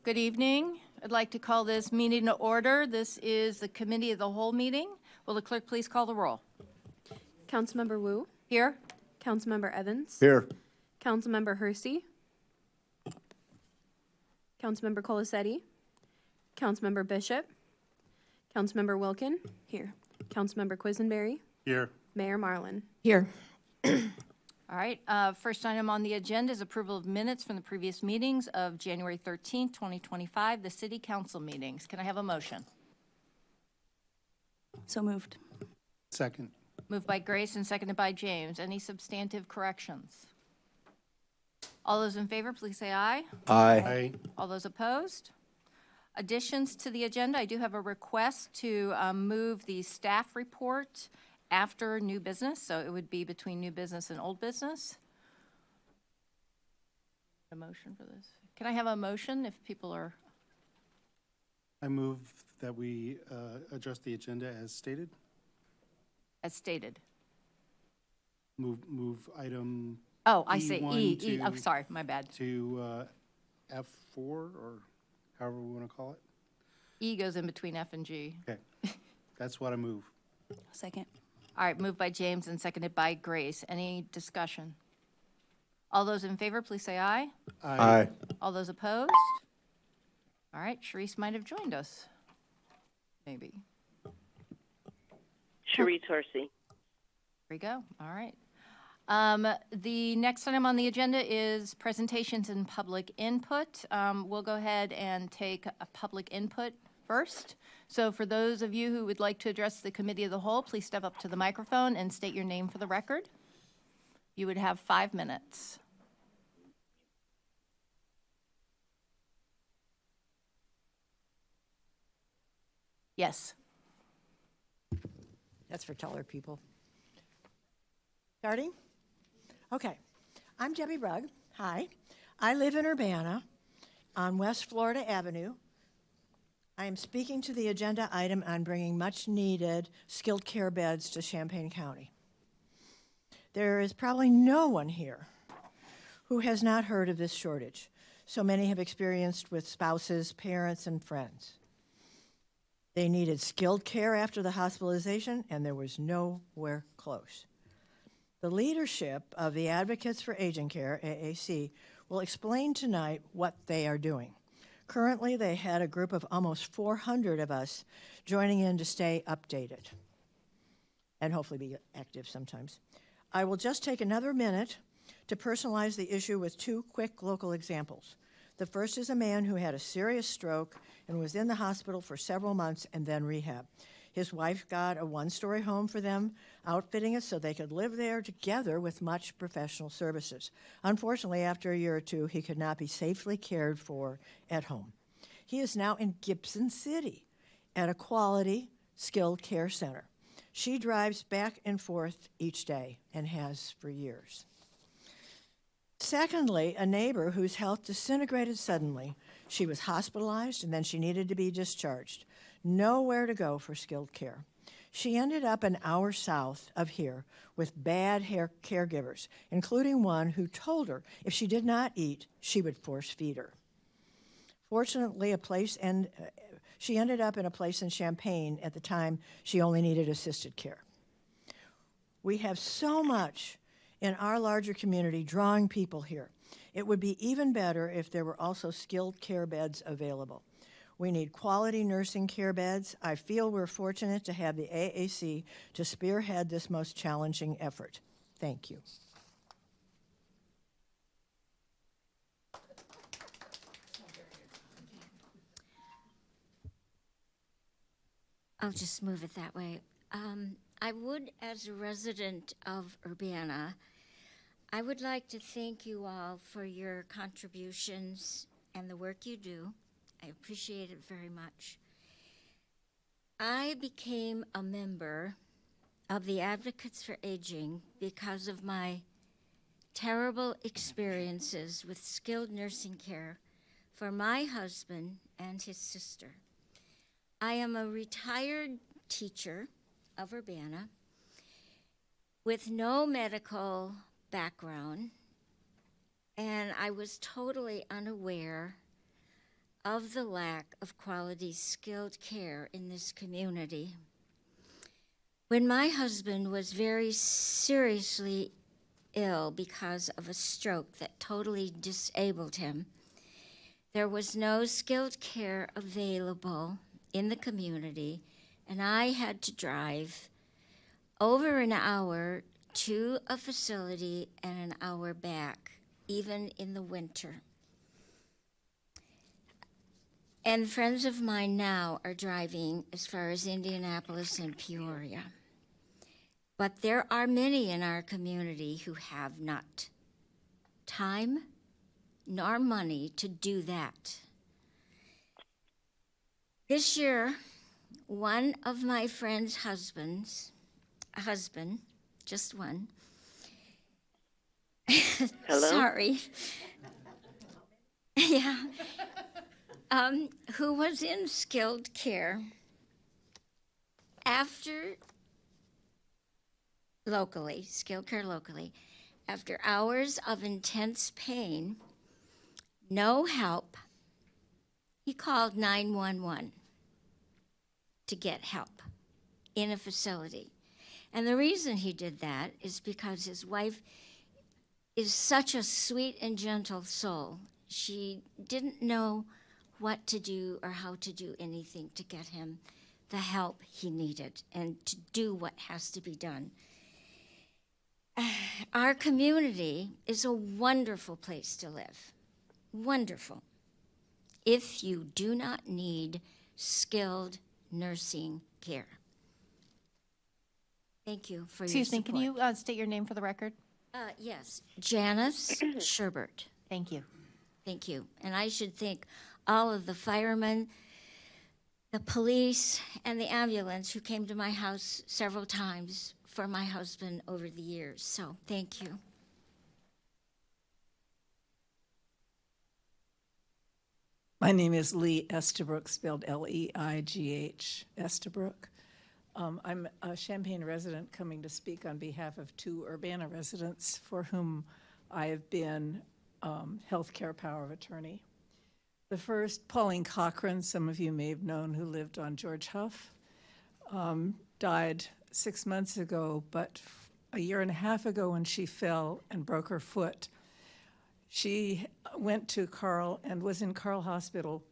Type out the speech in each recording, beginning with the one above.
Good evening. I'd like to call this meeting to order. This is the Committee of the Whole meeting. Will the clerk please call the roll? Councilmember Wu, Here. Councilmember Evans, Here. Councilmember Hersey, Councilmember Colasetti, Councilmember Bishop, Councilmember Wilkin, Here. Councilmember Quisenberry, Here. Mayor Marlin. Here. All right. First item on the agenda is approval of minutes from the previous meetings of January 13th, 2025, the City Council meetings. Can I have a motion? So moved. Second. Moved by Grace and seconded by James. Any substantive corrections? All those in favor, please say aye. Aye. All those opposed? Additions to the agenda, I do have a request to move the staff report after new business, so it would be between new business and old business. A motion for this? Can I have a motion if people are, I move that we adjust the agenda as stated. as stated? Move item Oh, I see, E1 E, oh, to- sorry, my bad. to F4, or however we want to call it. E goes in between F and G. Okay. That's what I move. Second. All right, moved by James and seconded by Grace. Any discussion? All those in favor, please say aye. All those opposed? All right, Sharice might have joined us. Maybe. Sharice Hersey. There we go. All right. The next item on the agenda is presentations and public input. We'll go ahead and take a public input first. So for those of you who would like to address the Committee of the Whole, please step up to the microphone and state your name for the record. You would have 5 minutes. Yes. That's for taller people. Starting? Okay. I'm Debbie Rugg. Hi. I live in Urbana on West Florida Avenue. I am speaking to the agenda item on bringing much-needed skilled care beds to Champaign County. There is probably no one here who has not heard of this shortage. So many have experienced with spouses, parents, and friends. They needed skilled care after the hospitalization, and there was nowhere close. The leadership of the Advocates for Aging Care, AAC, will explain tonight what they are doing. Currently, they had a group of almost 400 of us joining in to stay updated and hopefully be active sometimes. I will just take another minute to personalize the issue with 2 quick local examples. The first is a man who had a serious stroke and was in the hospital for several months and then rehab. His wife got a 1-story home for them, outfitting it so they could live there together with much professional services. Unfortunately, after a year or 2, he could not be safely cared for at home. He is now in Gibson City at a quality skilled care center. She drives back and forth each day and has for years. Secondly, a neighbor whose health disintegrated suddenly. She was hospitalized and then she needed to be discharged. Nowhere to go for skilled care. She ended up an hour south of here with bad caregivers, including one who told her if she did not eat, she would force feed her. Fortunately, she ended up in a place in Champaign at the time she only needed assisted care. We have so much in our larger community drawing people here. It would be even better if there were also skilled care beds available. We need quality nursing care beds. I feel we're fortunate to have the AAC to spearhead this most challenging effort. Thank you. I'll just move it that way. I would, as a resident of Urbana, I would like to thank you all for your contributions and the work you do. I appreciate it very much. I became a member of the Advocates for Aging because of my terrible experiences with skilled nursing care for my husband and his sister. I am a retired teacher of Urbana with no medical background, and I was totally unaware of the lack of quality skilled care in this community. When my husband was very seriously ill because of a stroke that totally disabled him, there was no skilled care available in the community, and I had to drive over an hour to a facility and an hour back, even in the winter. And friends of mine now are driving as far as Indianapolis and Peoria. But there are many in our community who have not time nor money to do that. This year, one of my friend's husband, just one. Hello? Sorry. Yeah. Who was in skilled care skilled care locally, after hours of intense pain, no help, he called 911 to get help in a facility. And the reason he did that is because his wife is such a sweet and gentle soul. She didn't know what to do or how to do anything to get him the help he needed and to do what has to be done. Our community is a wonderful place to live. Wonderful. If you do not need skilled nursing care. Thank you for your Excuse me, support. can you state your name for the record? Yes, Janice Sherbert. Thank you. Thank you. And I should thank all of the firemen, the police, and the ambulance who came to my house several times for my husband over the years. So thank you. My name is Lee Estabrook, spelled Leigh, Estabrook. I'm a Champaign resident coming to speak on behalf of 2 Urbana residents for whom I have been healthcare power of attorney. The first, Pauline Cochran, some of you may have known, who lived on George Huff, died 6 months ago, but a year and a half ago when she fell and broke her foot, she went to Carl and was in Carl Hospital,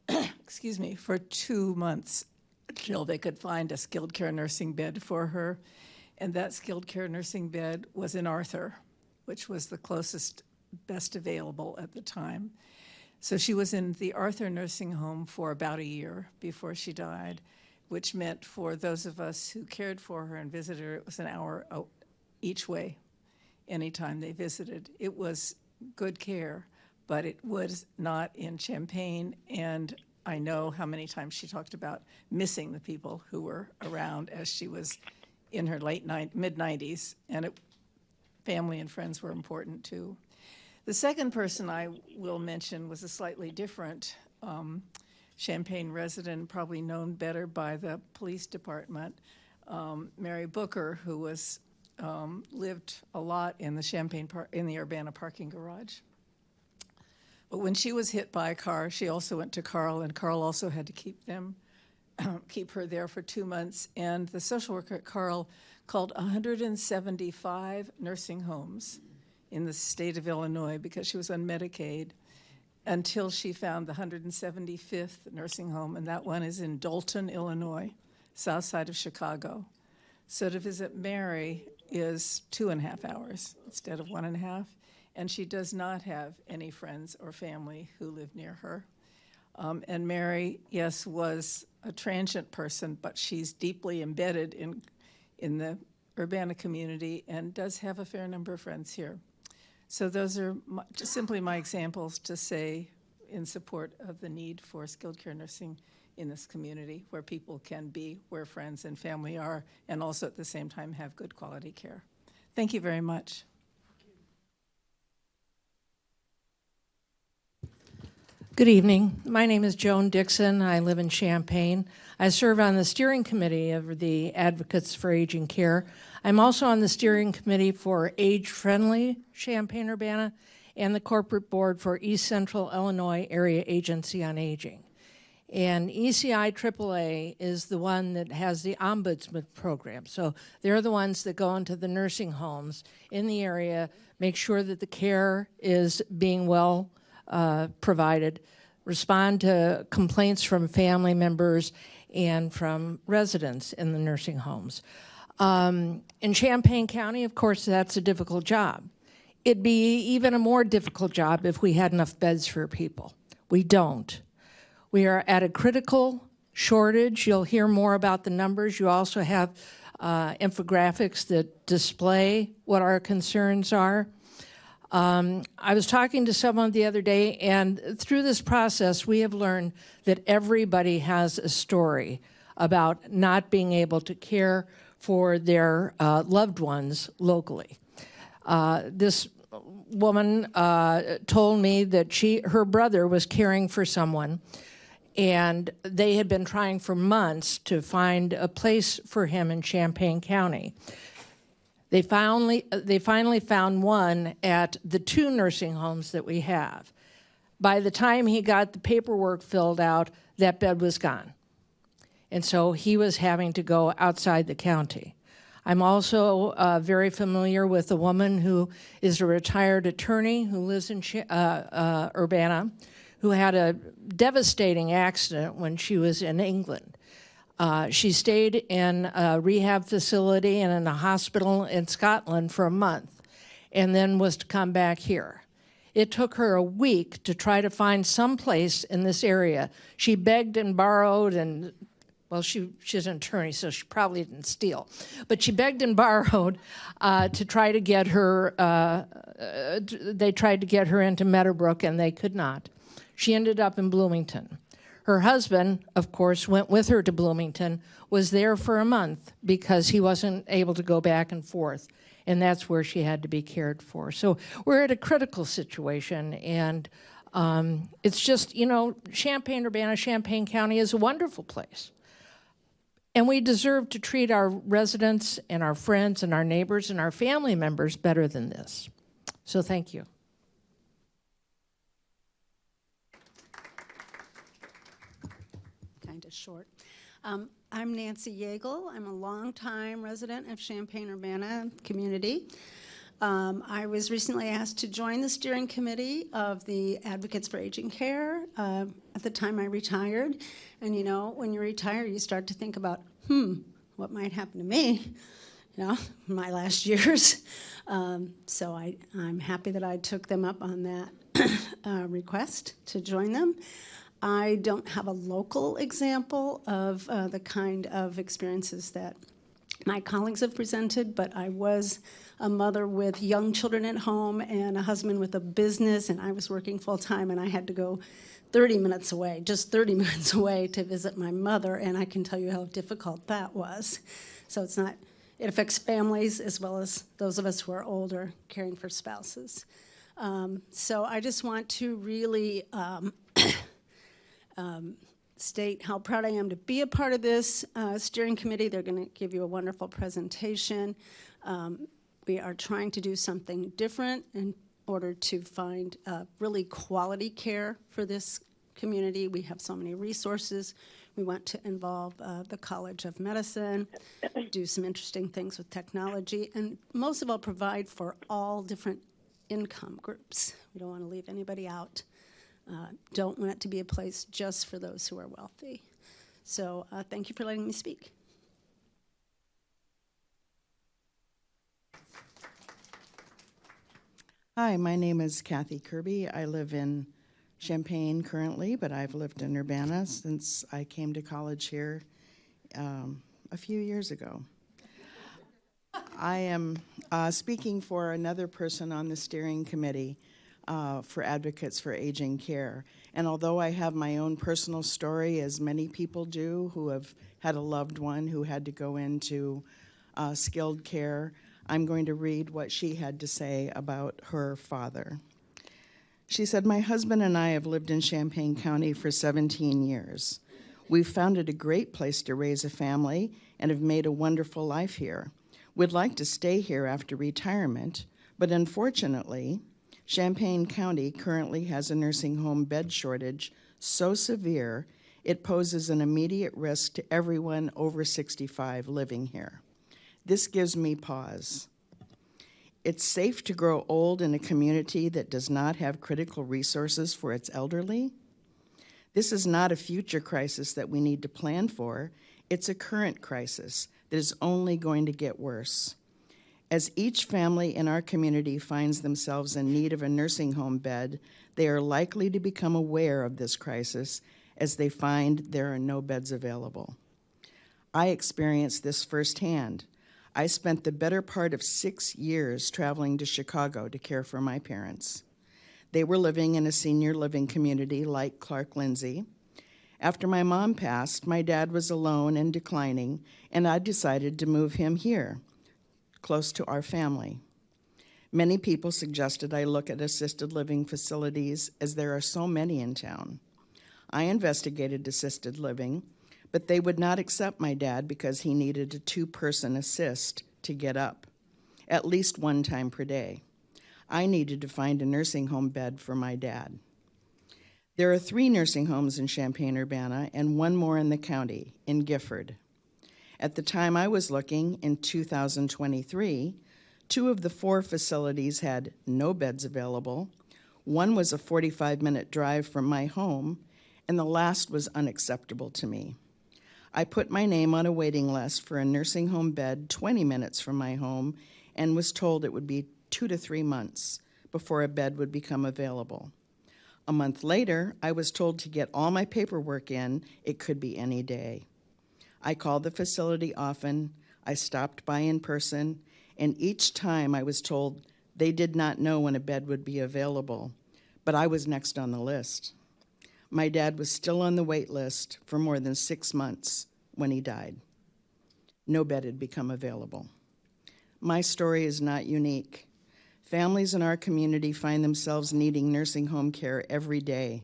excuse me, for 2 months until they could find a skilled care nursing bed for her. And that skilled care nursing bed was in Arthur, which was the closest, best available at the time. So she was in the Arthur nursing home for about a year before she died, which meant for those of us who cared for her and visited her, it was an hour each way anytime they visited. It was good care, but it was not in Champaign, and I know how many times she talked about missing the people who were around as she was in her mid-90s, and family and friends were important too. The second person I will mention was a slightly different Champaign resident, probably known better by the police department, Mary Booker, who was lived a lot in the in the Urbana parking garage. But when she was hit by a car, she also went to Carl, and Carl also had to keep her there for 2 months. And the social worker at Carl called 175 nursing homes in the state of Illinois because she was on Medicaid until she found the 175th nursing home, and that one is in Dalton, Illinois, south side of Chicago. So to visit Mary is 2.5 hours instead of 1.5, and she does not have any friends or family who live near her. And Mary, yes, was a transient person, but she's deeply embedded in the Urbana community and does have a fair number of friends here. So those are just simply my examples to say in support of the need for skilled care nursing in this community where people can be where friends and family are and also at the same time have good quality care. Thank you very much. Good evening. My name is Joan Dixon. I live in Champaign. I serve on the steering committee of the Advocates for Aging Care. I'm also on the steering committee for Age-Friendly Champaign-Urbana, and the corporate board for East Central Illinois Area Agency on Aging. And ECI AAA is the one that has the ombudsman program. So they're the ones that go into the nursing homes in the area, make sure that the care is being well provided, respond to complaints from family members and from residents in the nursing homes. In Champaign County, of course, that's a difficult job. It'd be even a more difficult job if we had enough beds for people. We don't. We are at a critical shortage. You'll hear more about the numbers. You also have infographics that display what our concerns are. I was talking to someone the other day, and through this process, we have learned that everybody has a story about not being able to care for their loved ones locally. This woman told me that her brother was caring for someone, and they had been trying for months to find a place for him in Champaign County. They finally found one at the 2 nursing homes that we have. By the time he got the paperwork filled out, that bed was gone. And so he was having to go outside the county. I'm also very familiar with a woman who is a retired attorney who lives in Urbana, who had a devastating accident when she was in England. She stayed in a rehab facility and in a hospital in Scotland for a month, and then was to come back here. It took her a week to try to find some place in this area. She begged and borrowed and, well, she's an attorney, so she probably didn't steal. But she begged and borrowed to try to get her, they tried to get her into Meadowbrook, and they could not. She ended up in Bloomington. Her husband, of course, went with her to Bloomington, was there for a month because he wasn't able to go back and forth, and that's where she had to be cared for. So we're at a critical situation, and it's just, you know, Champaign-Urbana, Champaign County is a wonderful place. And we deserve to treat our residents and our friends and our neighbors and our family members better than this. So thank you. Kind of short. I'm Nancy Yeagle. I'm a longtime resident of Champaign-Urbana community. I was recently asked to join the steering committee of the Advocates for Aging Care at the time I retired. And you know, when you retire, you start to think about, what might happen to me, you know, my last years. So I'm happy that I took them up on that request to join them. I don't have a local example of the kind of experiences that my colleagues have presented, but I was a mother with young children at home and a husband with a business, and I was working full-time, and I had to go 30 minutes away, just 30 minutes away to visit my mother, and I can tell you how difficult that was. So it's not, it affects families as well as those of us who are older caring for spouses. So I just want to really state how proud I am to be a part of this steering committee. They're going to give you a wonderful presentation. We are trying to do something different in order to find really quality care for this community. We have so many resources. We want to involve the College of Medicine, do some interesting things with technology, and most of all provide for all different income groups. We don't want to leave anybody out. Don't want it to be a place just for those who are wealthy. So thank you for letting me speak. Hi, my name is Kathy Kirby. I live in Champaign currently, but I've lived in Urbana since I came to college here a few years ago. I am speaking for another person on the steering committee for Advocates for Aging Care. And although I have my own personal story, as many people do who have had a loved one who had to go into skilled care, I'm going to read what she had to say about her father. She said, "My husband and I have lived in Champaign County for 17 years. We've found it a great place to raise a family and have made a wonderful life here. We'd like to stay here after retirement, but unfortunately, Champaign County currently has a nursing home bed shortage so severe it poses an immediate risk to everyone over 65 living here. This gives me pause. It's safe to grow old in a community that does not have critical resources for its elderly. This is not a future crisis that we need to plan for. It's a current crisis that is only going to get worse. As each family in our community finds themselves in need of a nursing home bed, they are likely to become aware of this crisis as they find there are no beds available. I experienced this firsthand. I spent the better part of 6 years traveling to Chicago to care for my parents. They were living in a senior living community like Clark Lindsay. After my mom passed, my dad was alone and declining, and I decided to move him here, close to our family. Many people suggested I look at assisted living facilities as there are so many in town. I investigated assisted living, but they would not accept my dad because he needed a 2-person assist to get up, at least 1 time per day. I needed to find a nursing home bed for my dad. There are 3 nursing homes in Champaign-Urbana and 1 more in the county, in Gifford. At the time I was looking, in 2023, 2 of the 4 facilities had no beds available. 1 was a 45-minute drive from my home, and the last was unacceptable to me. I put my name on a waiting list for a nursing home bed 20 minutes from my home and was told it would be 2 to 3 months before a bed would become available. A month later, I was told to get all my paperwork in. It could be any day. I called the facility often. I stopped by in person, and each time I was told they did not know when a bed would be available, but I was next on the list. My dad was still on the wait list for more than 6 months when he died. No bed had become available. My story is not unique. Families in our community find themselves needing nursing home care every day.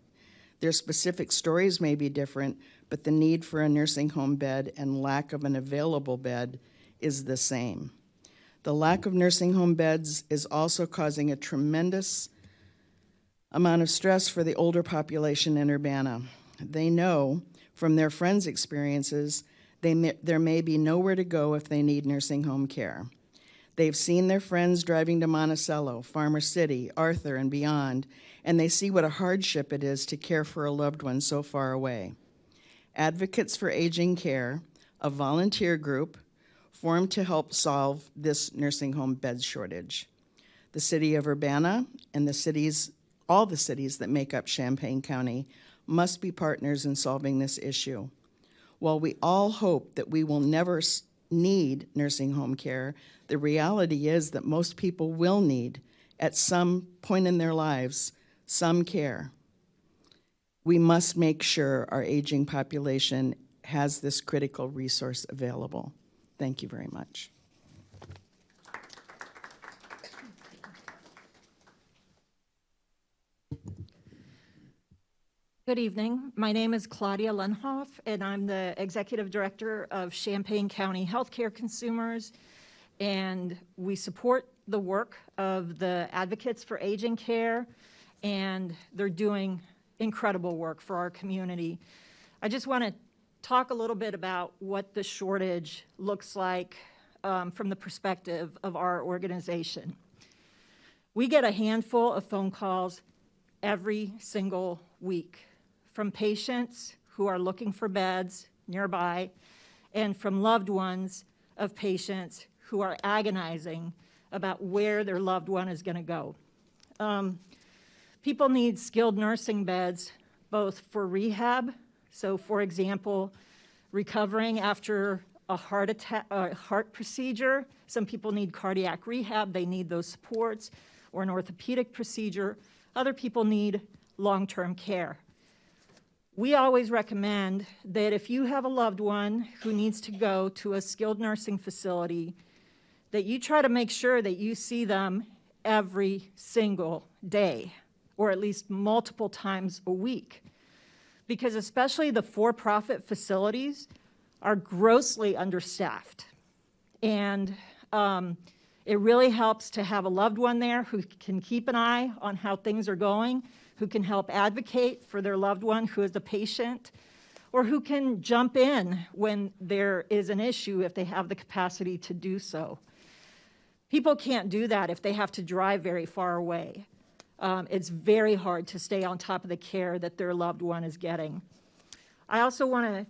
Their specific stories may be different, but the need for a nursing home bed and lack of an available bed is the same. The lack of nursing home beds is also causing a tremendous amount of stress for the older population in Urbana. They know from their friends' experiences there may be nowhere to go if they need nursing home care. They've seen their friends driving to Monticello, Farmer City, Arthur, and beyond, and they see what a hardship it is to care for a loved one so far away. Advocates for Aging Care, a volunteer group, formed to help solve this nursing home bed shortage. The city of Urbana and all the cities that make up Champaign County must be partners in solving this issue. While we all hope that we will never need nursing home care, the reality is that most people will need, at some point in their lives, some care. We must make sure our aging population has this critical resource available. Thank you very much. Good evening. My name is Claudia Lenhoff, and I'm the Executive Director of Champaign County Healthcare Consumers, and we support the work of the Advocates for Aging Care, and they're doing incredible work for our community. I just want to talk a little bit about what the shortage looks like from the perspective of our organization. We get a handful of phone calls every single week from patients who are looking for beds nearby and from loved ones of patients who are agonizing about where their loved one is going to go. People need skilled nursing beds both for rehab, so for example, recovering after a heart procedure. Some people need cardiac rehab, they need those supports, or an orthopedic procedure. Other people need long-term care. We always recommend that if you have a loved one who needs to go to a skilled nursing facility, that you try to make sure that you see them every single day, or at least multiple times a week. Because especially the for-profit facilities are grossly understaffed. And It really helps to have a loved one there who can keep an eye on how things are going, who can help advocate for their loved one who is a patient, or who can jump in when there is an issue if they have the capacity to do so. People can't do that if they have to drive very far away. It's very hard to stay on top of the care that their loved one is getting. I also want to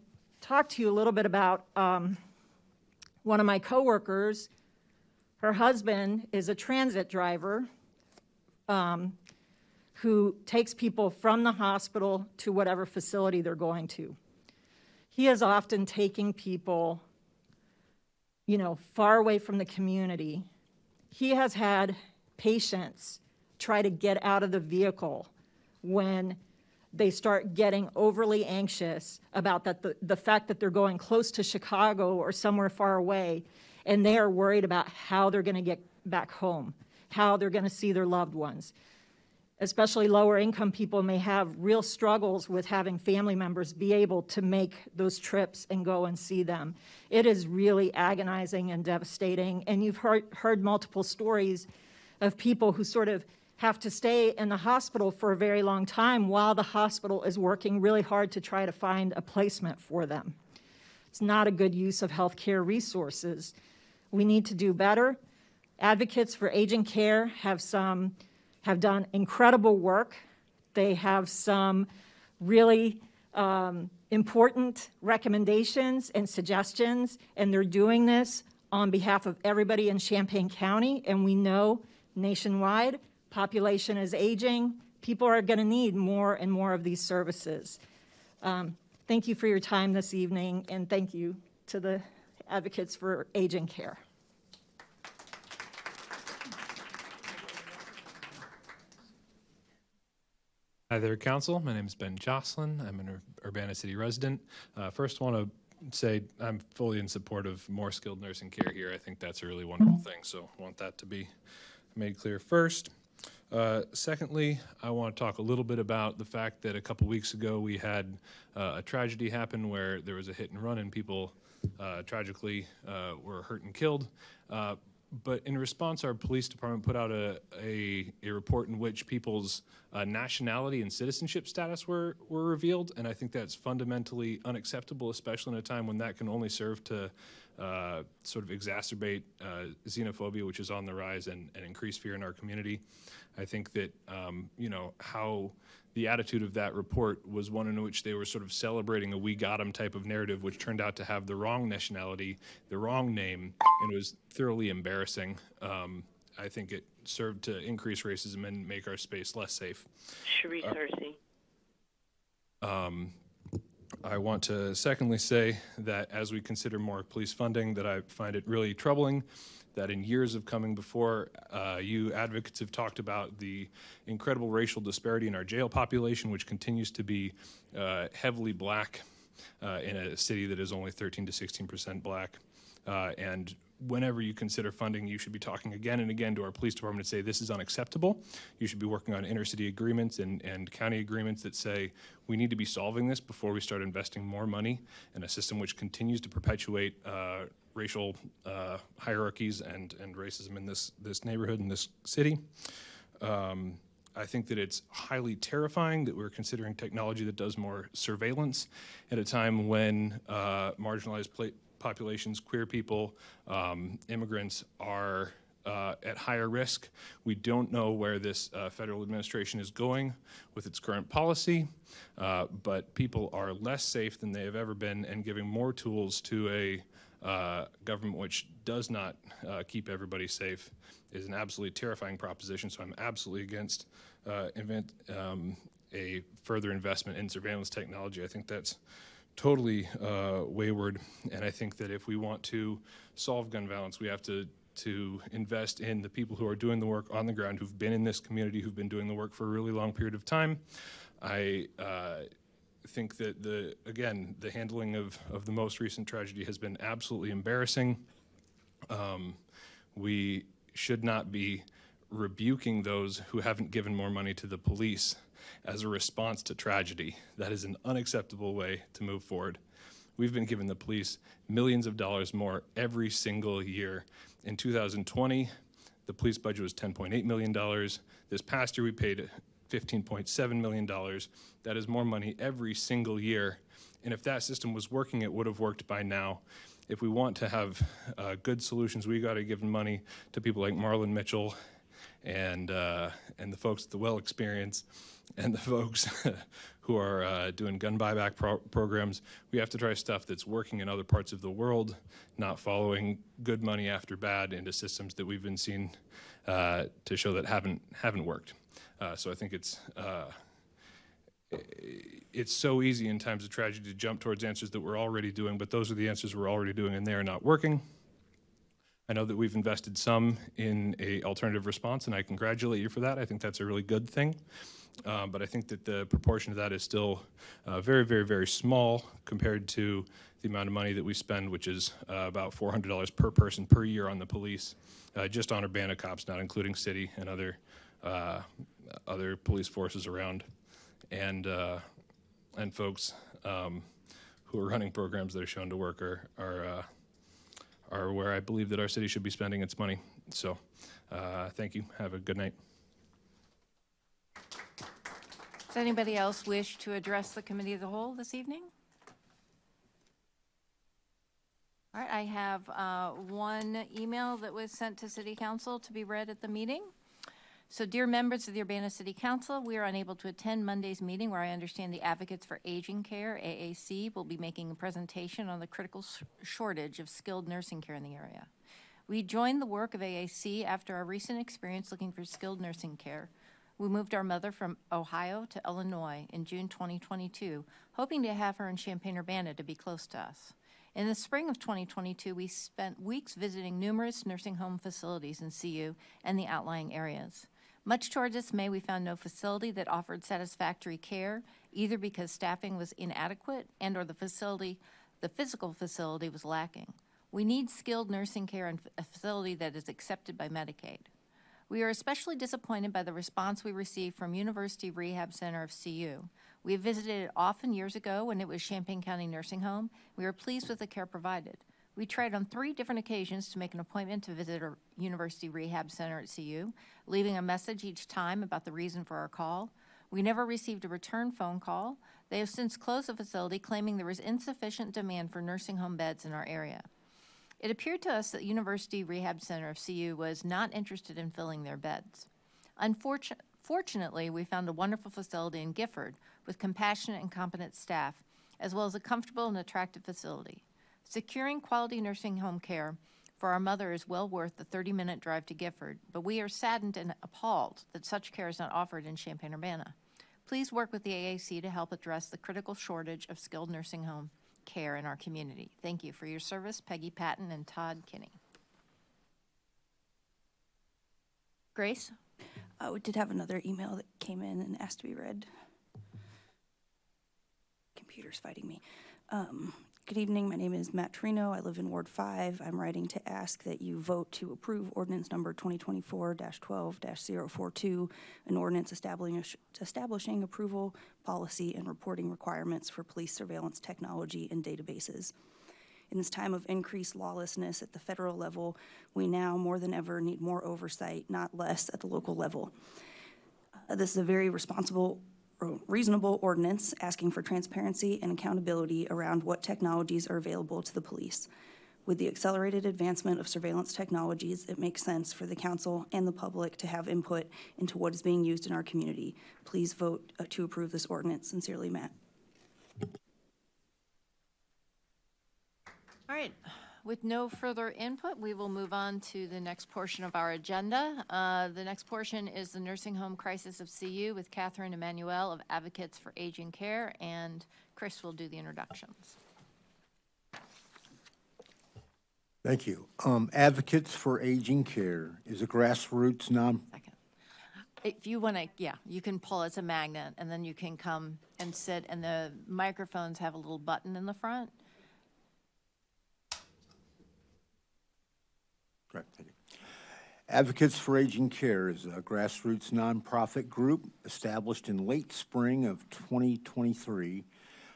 talk to you a little bit about one of my coworkers. Her husband is a transit driver who takes people from the hospital to whatever facility they're going to. He is often taking people, you know, far away from the community. He has had patients try to get out of the vehicle when they start getting overly anxious about the fact that they're going close to Chicago or somewhere far away, and they are worried about how they're going to get back home, how they're going to see their loved ones. Especially lower income people may have real struggles with having family members be able to make those trips and go and see them. It is really agonizing and devastating, and you've heard multiple stories of people who sort of have to stay in the hospital for a very long time while the hospital is working really hard to try to find a placement for them. It's not a good use of healthcare resources. We need to do better. Advocates for Aging Care have done incredible work. They have some really important recommendations and suggestions, and they're doing this on behalf of everybody in Champaign County, and we know nationwide, population is aging, people are going to need more and more of these services. Thank you for your time this evening, and thank you to the Advocates for Aging Care. Hi there, Council. My name is Ben Jocelyn. I'm an Urbana City resident. First, I want to say I'm fully in support of more skilled nursing care here. I think that's a really wonderful thing, so I want that to be made clear first. Secondly, I want to talk a little bit about the fact that a couple weeks ago we had a tragedy happen where there was a hit and run and people tragically were hurt and killed. But in response, our police department put out a report in which people's nationality and citizenship status were revealed, and I think that's fundamentally unacceptable, especially in a time when that can only serve to sort of exacerbate xenophobia, which is on the rise, and increase fear in our community. I think that, you know, how the attitude of that report was one in which they were sort of celebrating a "we got 'em" type of narrative, which turned out to have the wrong nationality, the wrong name, and it was thoroughly embarrassing. I think it served to increase racism and make our space less safe. Sharice Hersey. I want to secondly say that as we consider more police funding, that I find it really troubling that in years of coming before, you advocates have talked about the incredible racial disparity in our jail population, which continues to be heavily black in a city that is only 13 to 16% black. And whenever you consider funding, you should be talking again and again to our police department to say this is unacceptable. You should be working on intercity agreements and county agreements that say we need to be solving this before we start investing more money in a system which continues to perpetuate racial hierarchies and racism in this neighborhood, in this city. I think that it's highly terrifying that we're considering technology that does more surveillance at a time when marginalized populations, queer people, immigrants are at higher risk. We don't know where this federal administration is going with its current policy, but people are less safe than they have ever been, and giving more tools to a government which does not keep everybody safe is an absolutely terrifying proposition. So I'm absolutely against a further investment in surveillance technology. I think that's totally wayward, and I think that if we want to solve gun violence, we have to invest in the people who are doing the work on the ground, who've been in this community, who've been doing the work for a really long period of time. I think that the handling of the most recent tragedy has been absolutely embarrassing. We should not be rebuking those who haven't given more money to the police as a response to tragedy. That is an unacceptable way to move forward. We've been giving the police millions of dollars more every single year. In 2020, The police budget was $10.8 million. This past year, we paid $15.7 million. That is more money every single year. And if that system was working, it would have worked by now. If we want to have good solutions, we got to give money to people like Marlon Mitchell and the folks at the Well Experience and the folks who are doing gun buyback programs. We have to try stuff that's working in other parts of the world, not following good money after bad into systems that we've been seeing to show that haven't worked. So I think it's so easy in times of tragedy to jump towards answers that we're already doing, but those are the answers we're already doing and they're not working. I know that we've invested some in a alternative response, and I congratulate you for that. I think that's a really good thing. But I think that the proportion of that is still very, very, very small compared to the amount of money that we spend, which is about $400 per person per year on the police, just on Urbana cops, not including city and other police forces around, and folks who are running programs that are shown to work are where I believe that our city should be spending its money. So thank you. Have a good night. Does anybody else wish to address the committee of the whole this evening? All right, I have one email that was sent to City Council to be read at the meeting. So, dear members of the Urbana City Council, we are unable to attend Monday's meeting where I understand the Advocates for Aging Care, AAC, will be making a presentation on the critical shortage of skilled nursing care in the area. We joined the work of AAC after our recent experience looking for skilled nursing care. We moved our mother from Ohio to Illinois in June 2022, hoping to have her in Champaign-Urbana to be close to us. In the spring of 2022, we spent weeks visiting numerous nursing home facilities in CU and the outlying areas. Much to our dismay, we found no facility that offered satisfactory care, either because staffing was inadequate and or the physical facility was lacking. We need skilled nursing care in a facility that is accepted by Medicaid. We are especially disappointed by the response we received from University Rehab Center of CU. We have visited it often years ago when it was Champaign County Nursing Home. We are pleased with the care provided. We tried on 3 different occasions to make an appointment to visit our University Rehab Center at CU, leaving a message each time about the reason for our call. We never received a return phone call. They have since closed the facility, claiming there was insufficient demand for nursing home beds in our area. It appeared to us that University Rehab Center of CU was not interested in filling their beds. Fortunately, we found a wonderful facility in Gifford with compassionate and competent staff, as well as a comfortable and attractive facility. Securing quality nursing home care for our mother is well worth the 30-minute drive to Gifford, but we are saddened and appalled that such care is not offered in Champaign-Urbana. Please work with the AAC to help address the critical shortage of skilled nursing home care in our community. Thank you for your service, Peggy Patton and Todd Kinney. Grace? We did have another email that came in and asked to be read. Computer's fighting me. Good evening. My name is Matt Trino. I live in Ward 5. I'm writing to ask that you vote to approve ordinance number 2024-12-042, an ordinance establishing approval, policy, and reporting requirements for police surveillance technology and databases. In this time of increased lawlessness at the federal level, we now more than ever need more oversight, not less, at the local level. This is a very reasonable ordinance asking for transparency and accountability around what technologies are available to the police. With the accelerated advancement of surveillance technologies, it makes sense for the council and the public to have input into what is being used in our community. Please vote to approve this ordinance. Sincerely, Matt. All right. With no further input, we will move on to the next portion of our agenda. The next portion is the Nursing Home Crisis of CU with Catherine Emanuel of Advocates for Aging Care, and Chris will do the introductions. Thank you. Advocates for Aging Care is a grassroots If you want to, you can pull. It's a magnet, and then you can come and sit, and the microphones have a little button in the front. Correct. Thank you. Advocates for Aging Care is a grassroots nonprofit group established in late spring of 2023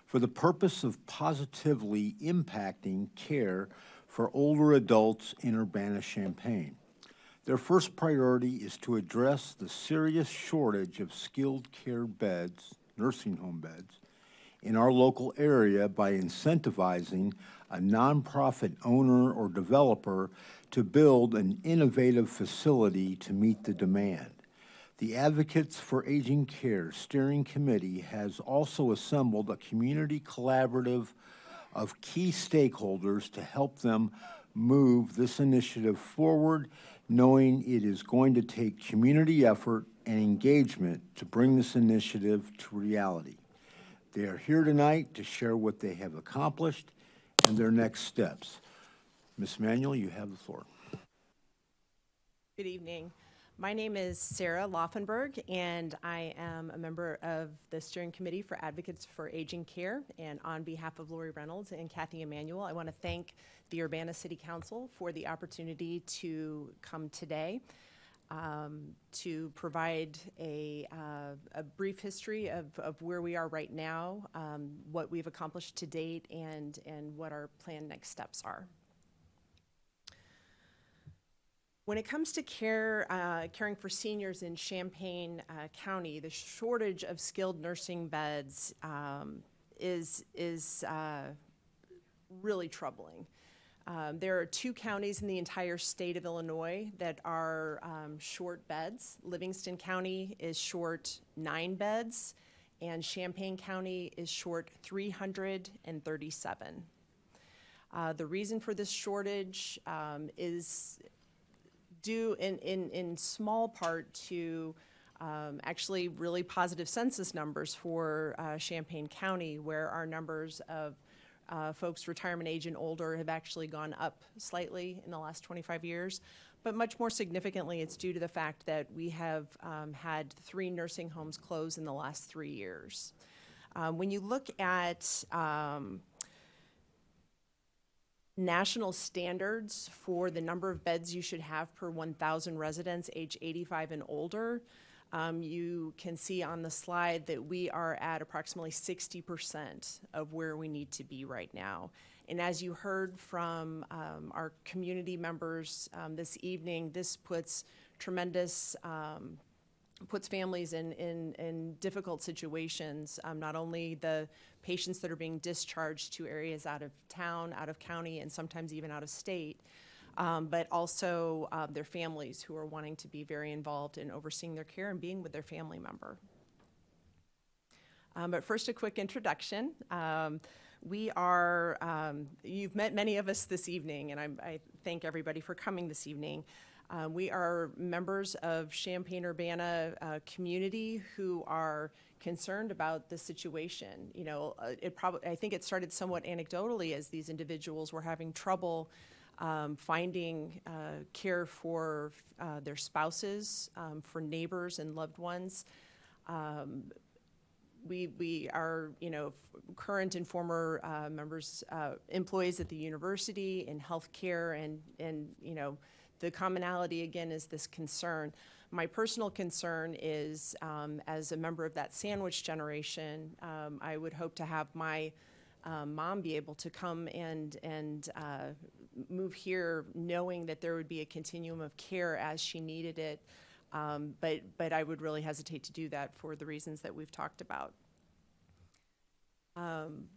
for the purpose of positively impacting care for older adults in Urbana-Champaign. Their first priority is to address the serious shortage of skilled care beds, nursing home beds, in our local area by incentivizing a nonprofit owner or developer to build an innovative facility to meet the demand. The Advocates for Aging Care Steering Committee has also assembled a community collaborative of key stakeholders to help them move this initiative forward, knowing it is going to take community effort and engagement to bring this initiative to reality. They are here tonight to share what they have accomplished and their next steps. Ms. Manuel, you have the floor. Good evening. My name is Sarah Laufenberg, and I am a member of the Steering Committee for Advocates for Aging Care. And on behalf of Lori Reynolds and Kathy Emanuel, I want to thank the Urbana City Council for the opportunity to come today to provide a brief history of where we are right now, what we've accomplished to date, and what our planned next steps are. When it comes to caring for seniors in Champaign County, the shortage of skilled nursing beds is really troubling. There are 2 counties in the entire state of Illinois that are short beds. Livingston County is short 9 beds, and Champaign County is short 337. The reason for this shortage is due in small part to actually really positive census numbers for Champaign County, where our numbers of folks retirement age and older have actually gone up slightly in the last 25 years. But much more significantly, it's due to the fact that we have had 3 nursing homes close in the last 3 years. When you look at national standards for the number of beds you should have per 1,000 residents age 85 and older, you can see on the slide that we are at approximately 60% of where we need to be right now. And as you heard from our community members this evening, this puts families in difficult situations, not only the patients that are being discharged to areas out of town, out of county, and sometimes even out of state, but also their families who are wanting to be very involved in overseeing their care and being with their family member. But first, a quick introduction. We are, you've met many of us this evening, and I thank everybody for coming this evening. We are members of Champaign-Urbana community who are concerned about the situation. You know, I think it started somewhat anecdotally as these individuals were having trouble finding care for their spouses, for neighbors and loved ones. We are, you know, current and former members, employees at the university in healthcare, and you know, the commonality again is this concern. My personal concern is, as a member of that sandwich generation, I would hope to have my mom be able to come and move here knowing that there would be a continuum of care as she needed it, but I would really hesitate to do that for the reasons that we've talked about. One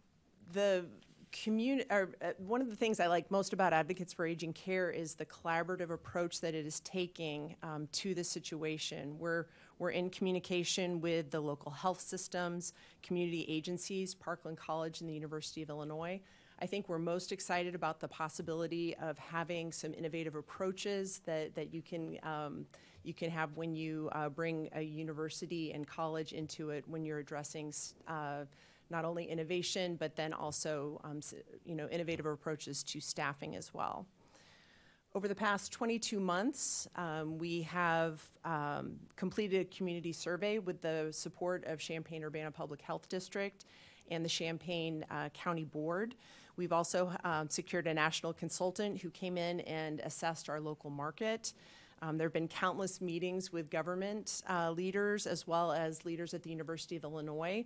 of the things I like most about Advocates for Aging Care is the collaborative approach that it is taking to the situation. We're in communication with the local health systems, community agencies, Parkland College and the University of Illinois. I think we're most excited about the possibility of having some innovative approaches that you can have when you bring a university and college into it, when you're addressing not only innovation, but then also you know, innovative approaches to staffing as well. Over the past 22 months, we have completed a community survey with the support of Champaign-Urbana Public Health District and the Champaign County Board. We've also secured a national consultant who came in and assessed our local market. There have been countless meetings with government leaders as well as leaders at the University of Illinois.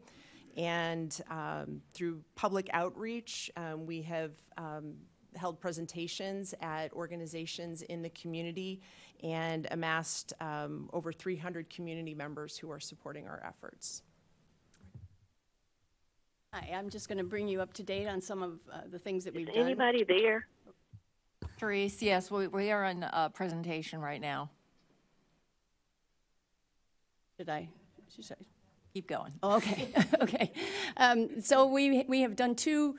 And through public outreach, we have held presentations at organizations in the community and amassed over 300 community members who are supporting our efforts. Hi, I'm just going to bring you up to date on some of the things that we've done. Anybody there? Therese, yes, we are on a presentation right now. Should I keep going? Oh, okay, okay. So we have done two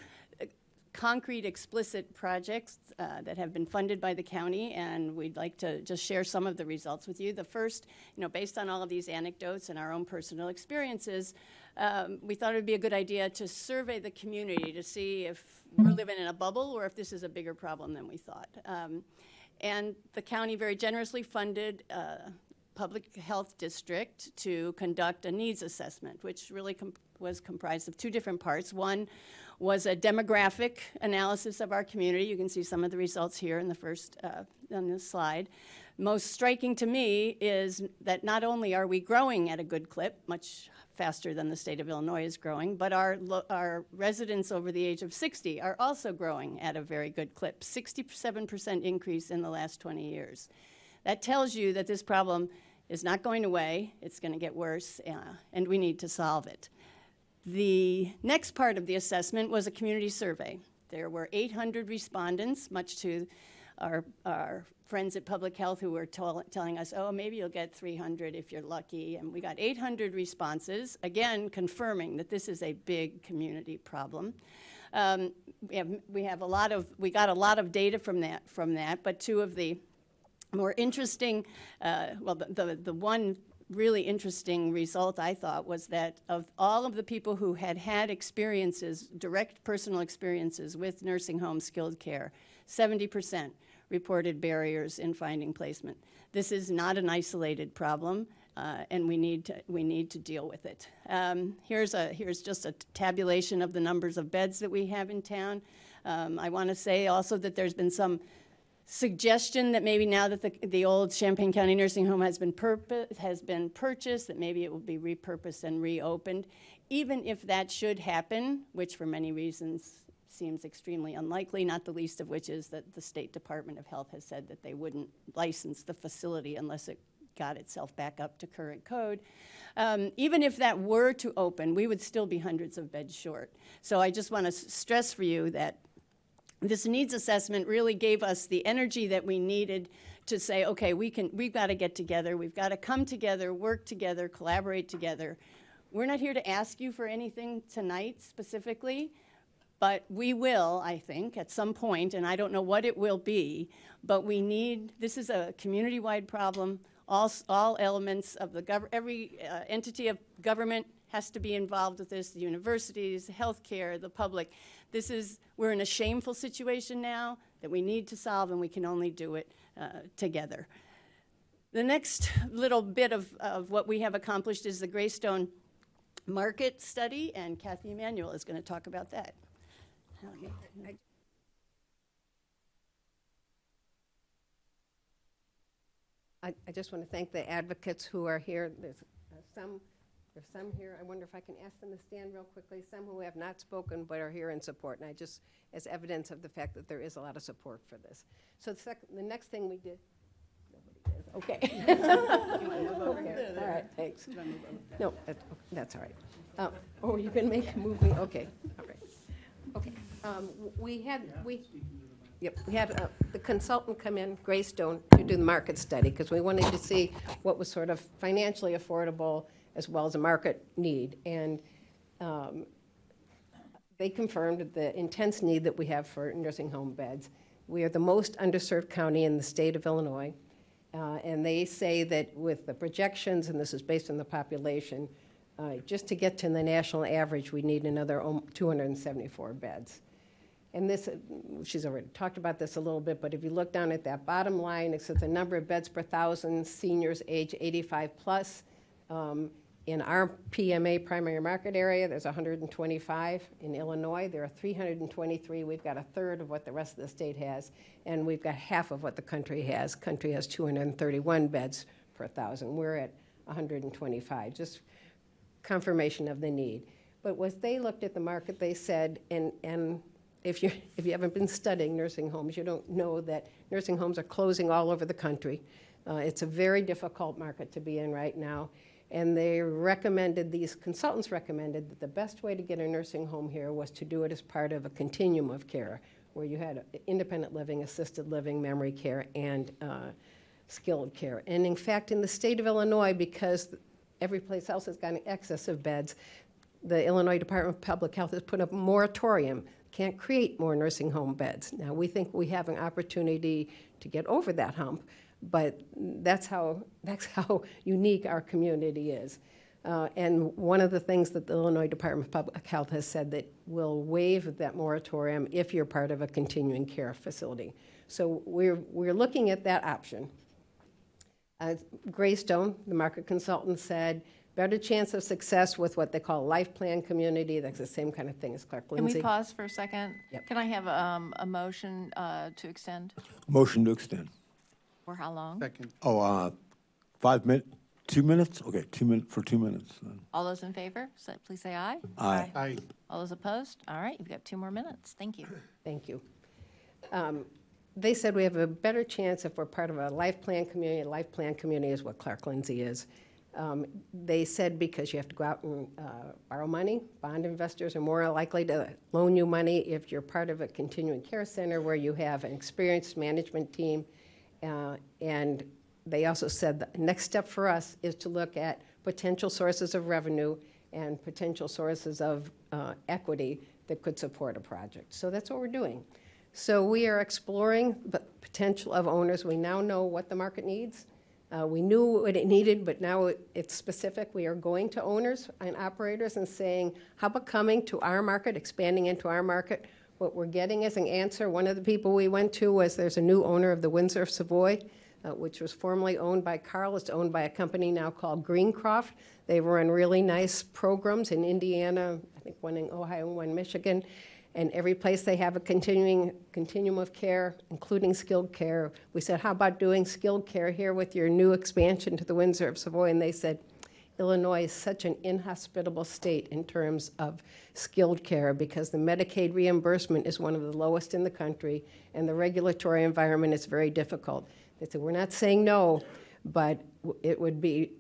concrete, explicit projects that have been funded by the county, and we'd like to just share some of the results with you. The first, based on all of these anecdotes and our own personal experiences, we thought it would be a good idea to survey the community to see if we're living in a bubble or if this is a bigger problem than we thought. And the county very generously funded public health district to conduct a needs assessment, which really was comprised of two different parts. One was a demographic analysis of our community. You can see some of the results here in the first, on this slide. Most striking to me is that not only are we growing at a good clip, much faster than the state of Illinois is growing, but our residents over the age of 60 are also growing at a very good clip, 67% increase in the last 20 years. That tells you that this problem is not going away, it's going to get worse, and we need to solve it. The next part of the assessment was a community survey. There were 800 respondents, much to our friends at Public Health who were telling us, oh, maybe you'll get 300 if you're lucky, and we got 800 responses, again confirming that this is a big community problem. We got a lot of data from that, but two of the more interesting, the one really interesting result I thought was that of all of the people who had experiences, direct personal experiences with nursing home skilled care, 70% reported barriers in finding placement. This is not an isolated problem, and we need to deal with it. Here's just a tabulation of the numbers of beds that we have in town. I want to say also that there's been some suggestion that maybe now that the old Champaign County Nursing Home has been purchased, that maybe it will be repurposed and reopened. Even if that should happen, which for many reasons seems extremely unlikely, not the least of which is that the State Department of Health has said that they wouldn't license the facility unless it got itself back up to current code. Even if that were to open, we would still be hundreds of beds short. So I just want to stress for you that this needs assessment really gave us the energy that we needed to say, okay, we've got to get together, we've got to come together, work together, collaborate together. We're not here to ask you for anything tonight specifically, but we will, I think, at some point, and I don't know what it will be, but this is a community-wide problem. All elements of every entity of government has to be involved with this, the universities, healthcare, the public. We're in a shameful situation now that we need to solve, and we can only do it together. The next little bit of what we have accomplished is the Greystone Market Study, and Kathy Emanuel is going to talk about that. I just want to thank the advocates who are here. There's some here. I wonder if I can ask them to stand real quickly. Some who have not spoken but are here in support, and as evidence of the fact that there is a lot of support for this. So the next thing we did. Nobody is. Okay. All right. Thanks. No, that's all right. Oh, you can move me. Okay. All right. Okay. We had the consultant come in, Greystone, to do the market study because we wanted to see what was sort of financially affordable as well as a market need. And they confirmed the intense need that we have for nursing home beds. We are the most underserved county in the state of Illinois. And they say that with the projections, and this is based on the population, just to get to the national average, we need another 274 beds. And this, she's already talked about this a little bit, but if you look down at that bottom line, it says the number of beds per 1,000 seniors age 85 plus. In our PMA primary market area, there's 125. In Illinois, there are 323. We've got a third of what the rest of the state has, and we've got half of what the country has. Country has 231 beds per 1,000. We're at 125, just confirmation of the need. But as they looked at the market, they said, and if you haven't been studying nursing homes, you don't know that nursing homes are closing all over the country. It's a very difficult market to be in right now. And these consultants recommended that the best way to get a nursing home here was to do it as part of a continuum of care, where you had independent living, assisted living, memory care, and skilled care. And in fact, in the state of Illinois, because every place else has got an excess of beds, the Illinois Department of Public Health has put up a moratorium, can't create more nursing home beds. Now, we think we have an opportunity to get over that hump, but that's how unique our community is. And one of the things that the Illinois Department of Public Health has said that will waive that moratorium if you're part of a continuing care facility. So we're looking at that option. Greystone, the market consultant, said better chance of success with what they call a life plan community. That's the same kind of thing as Clark Can Lindsay. we pause for a second? Yep. Can I have a motion to extend? Motion to extend. For how long? Second. Oh, 5 minutes, 2 minutes? Okay, 2 minutes, for 2 minutes. All those in favor, please say aye. Aye. Aye. All those opposed? All right, you've got 2 more minutes. Thank you. Thank you. They said we have a better chance if we're part of a life plan community. A life plan community is what Clark Lindsay is. They said because you have to go out and borrow money, bond investors are more likely to loan you money if you're part of a continuing care center where you have an experienced management team. And they also said the next step for us is to look at potential sources of revenue and potential sources of equity that could support a project. So that's what we're doing. So we are exploring the potential of owners. We now know what the market needs. We knew what it needed, but now it's specific. We are going to owners and operators and saying, how about coming to our market, expanding into our market? What we're getting as an answer, one of the people we went to was there's a new owner of the Windsor of Savoy, which was formerly owned by Carl. It's owned by a company now called Greencroft. They run really nice programs in Indiana, I think one in Ohio and one in Michigan. And every place they have a continuum of care, including skilled care. We said, how about doing skilled care here with your new expansion to the Windsor of Savoy? And they said, Illinois is such an inhospitable state in terms of skilled care because the Medicaid reimbursement is one of the lowest in the country and the regulatory environment is very difficult. They said, we're not saying no, but it would be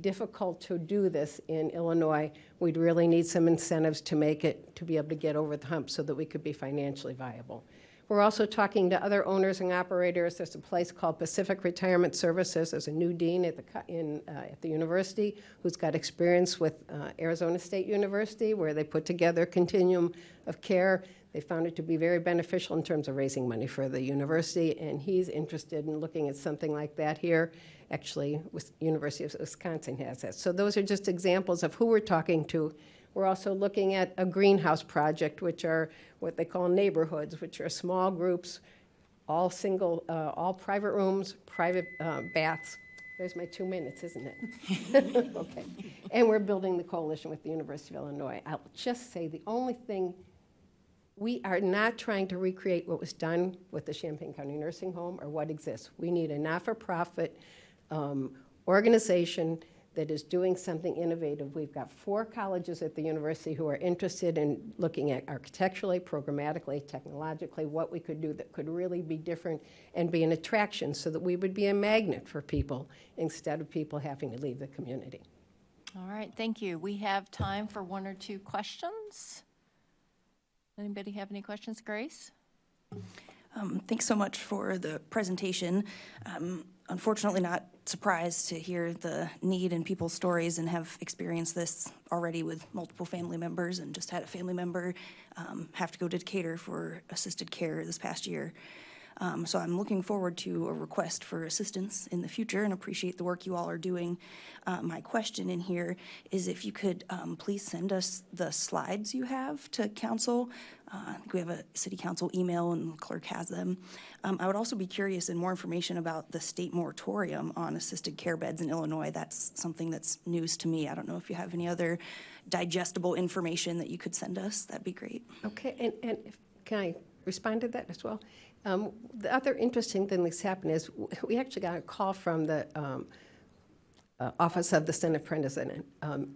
difficult to do this in Illinois. We'd really need some incentives to make it, to be able to get over the hump so that we could be financially viable. We're also talking to other owners and operators. There's a place called Pacific Retirement Services. There's a new dean at the university who's got experience with Arizona State University, where they put together a continuum of care. They found it to be very beneficial in terms of raising money for the university, and he's interested in looking at something like that here. Actually, University of Wisconsin has that. So those are just examples of who we're talking to. We're also looking at a greenhouse project, which are what they call neighborhoods, which are small groups, all private rooms, private baths. There's my 2 minutes, isn't it? Okay. And we're building the coalition with the University of Illinois. I'll just say the only thing, we are not trying to recreate what was done with the Champaign County Nursing Home or what exists. We need a not-for-profit organization that is doing something innovative. We've got 4 colleges at the university who are interested in looking at architecturally, programmatically, technologically, what we could do that could really be different and be an attraction so that we would be a magnet for people instead of people having to leave the community. All right, thank you. We have time for 1 or 2 questions. Anybody have any questions? Grace? Thanks so much for the presentation. Unfortunately not surprised to hear the need in people's stories and have experienced this already with multiple family members and just had a family member have to go to Decatur for assisted care this past year. So I'm looking forward to a request for assistance in the future and appreciate the work you all are doing. My question in here is if you could please send us the slides you have to council. I think we have a city council email and the clerk has them. I would also be curious in more information about the state moratorium on assisted care beds in Illinois. That's something that's news to me. I don't know if you have any other digestible information that you could send us. That'd be great. Okay, and can I respond to that as well? The other interesting thing that's happened is we actually got a call from the Office of the Senate President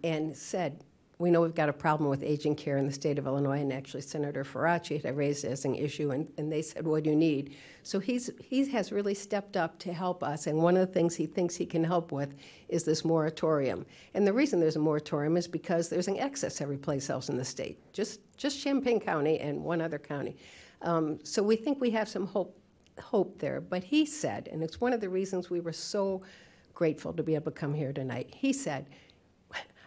and said, we know we've got a problem with aging care in the state of Illinois, and actually Senator Faraci had raised it as an issue, and they said, what do you need? So he has really stepped up to help us, and one of the things he thinks he can help with is this moratorium. And the reason there's a moratorium is because there's an excess every place else in the state, just Champaign County and one other county. So we think we have some hope there. But he said, and it's one of the reasons we were so grateful to be able to come here tonight, he said,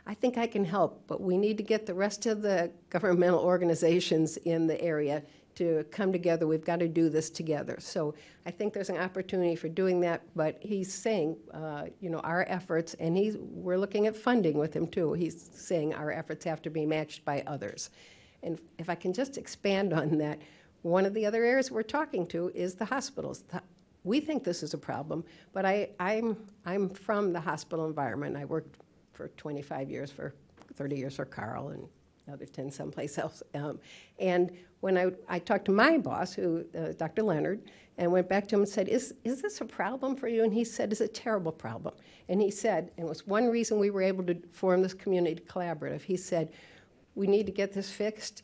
I think I can help, but we need to get the rest of the governmental organizations in the area to come together. We've got to do this together. So I think there's an opportunity for doing that, but he's saying, you know, our efforts, and we're looking at funding with him too. He's saying our efforts have to be matched by others. And if I can just expand on that, one of the other areas we're talking to is the hospitals. We think this is a problem, but I'm from the hospital environment. I worked for 25 years, for 30 years for Carl, and another 10 someplace else. And when I talked to my boss, who Dr. Leonard, and went back to him and said, is this a problem for you? And he said, it's a terrible problem. And he said, and it was one reason we were able to form this community collaborative, he said, we need to get this fixed.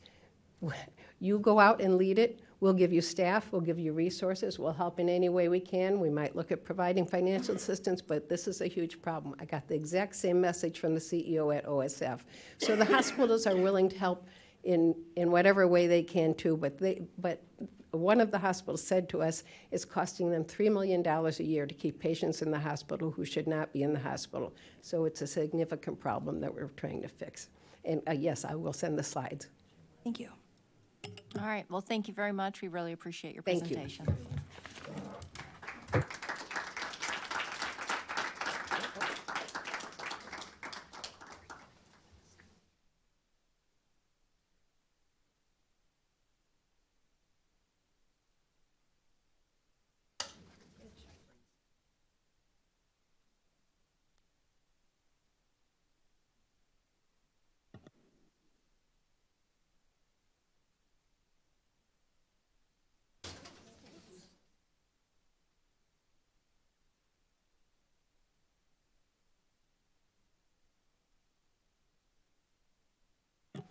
You go out and lead it. We'll give you staff, we'll give you resources, we'll help in any way we can. We might look at providing financial assistance, but this is a huge problem. I got the exact same message from the CEO at OSF. So the hospitals are willing to help in whatever way they can too, but one of the hospitals said to us it's costing them $3 million a year to keep patients in the hospital who should not be in the hospital. So it's a significant problem that we're trying to fix. And yes, I will send the slides. Thank you. All right, well, thank you very much. We really appreciate your Thank you. presentation.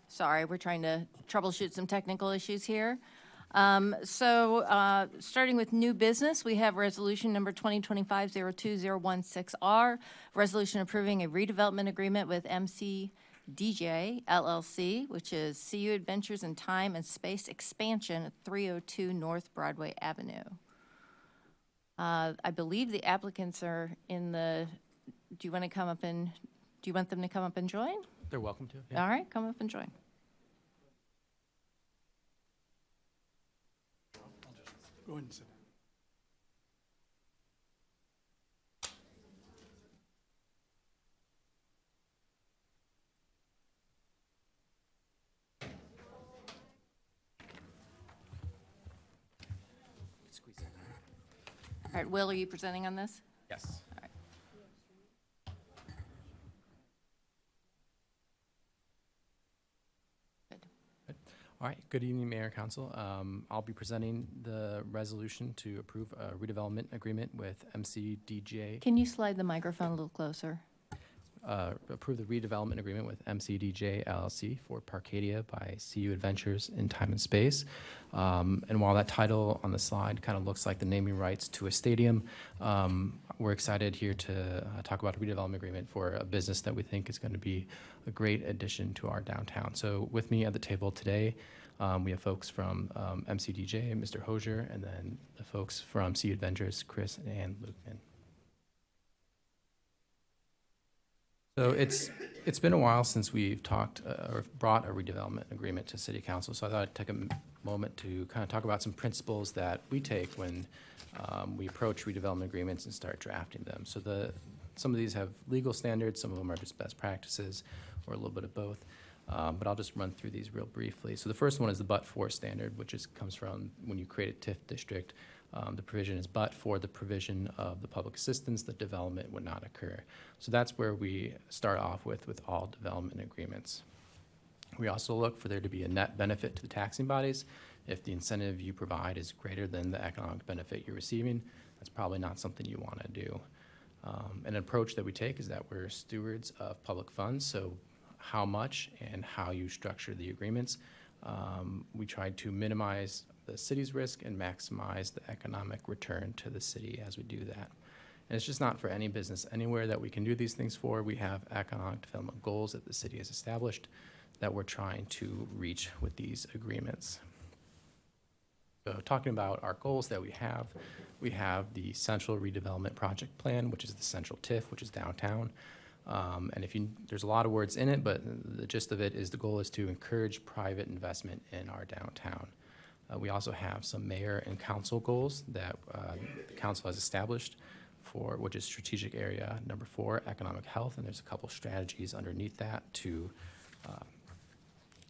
Sorry, we're trying to troubleshoot some technical issues here. Starting with new business, we have resolution number 2025-02016R, resolution approving a redevelopment agreement with MCDJ LLC, which is CU Adventures in Time and Space Expansion at 302 North Broadway Avenue. I believe the applicants are in the, do you want them to come up and join? They're welcome to. Yeah. All right, come up and join. Go ahead and sit down. All right, Will, are you presenting on this? Yes. All right. All right. Good evening, Mayor and Council. I'll be presenting the resolution to approve a redevelopment agreement with MCDJ. Can you slide the microphone a little closer? Approve the redevelopment agreement with MCDJ LLC for Parcadia by CU Adventures in Time and Space. And while that title on the slide kind of looks like the naming rights to a stadium, we're excited here to talk about a redevelopment agreement for a business that we think is going to be a great addition to our downtown. So with me at the table today, we have folks from MCDJ, Mr. Hosier, and then the folks from CU Adventures, Chris and Lukeman. So it's been a while since we've talked or brought a redevelopment agreement to City Council, so I thought I'd take a moment to kind of talk about some principles that we take when we approach redevelopment agreements and start drafting them. So some of these have legal standards, some of them are just best practices, or a little bit of both. But I'll just run through these real briefly. So the first one is the but-for standard, which comes from when you create a TIF district. The provision is but for the provision of the public assistance, the development would not occur. So that's where we start off with all development agreements. We also look for there to be a net benefit to the taxing bodies. If the incentive you provide is greater than the economic benefit you're receiving, that's probably not something you want to do. An approach that we take is that we're stewards of public funds, so how much and how you structure the agreements. We tried to minimize the city's risk and maximize the economic return to the city as we do that. And it's just not for any business anywhere that we can do these things for. We have economic development goals that the city has established that we're trying to reach with these agreements. So talking about our goals that we have the Central Redevelopment Project Plan, which is the Central TIF, which is downtown. And there's a lot of words in it, but the gist of it is the goal is to encourage private investment in our downtown. We also have some mayor and council goals that the council has established for, which is strategic area number 4, economic health, and there's a couple strategies underneath that to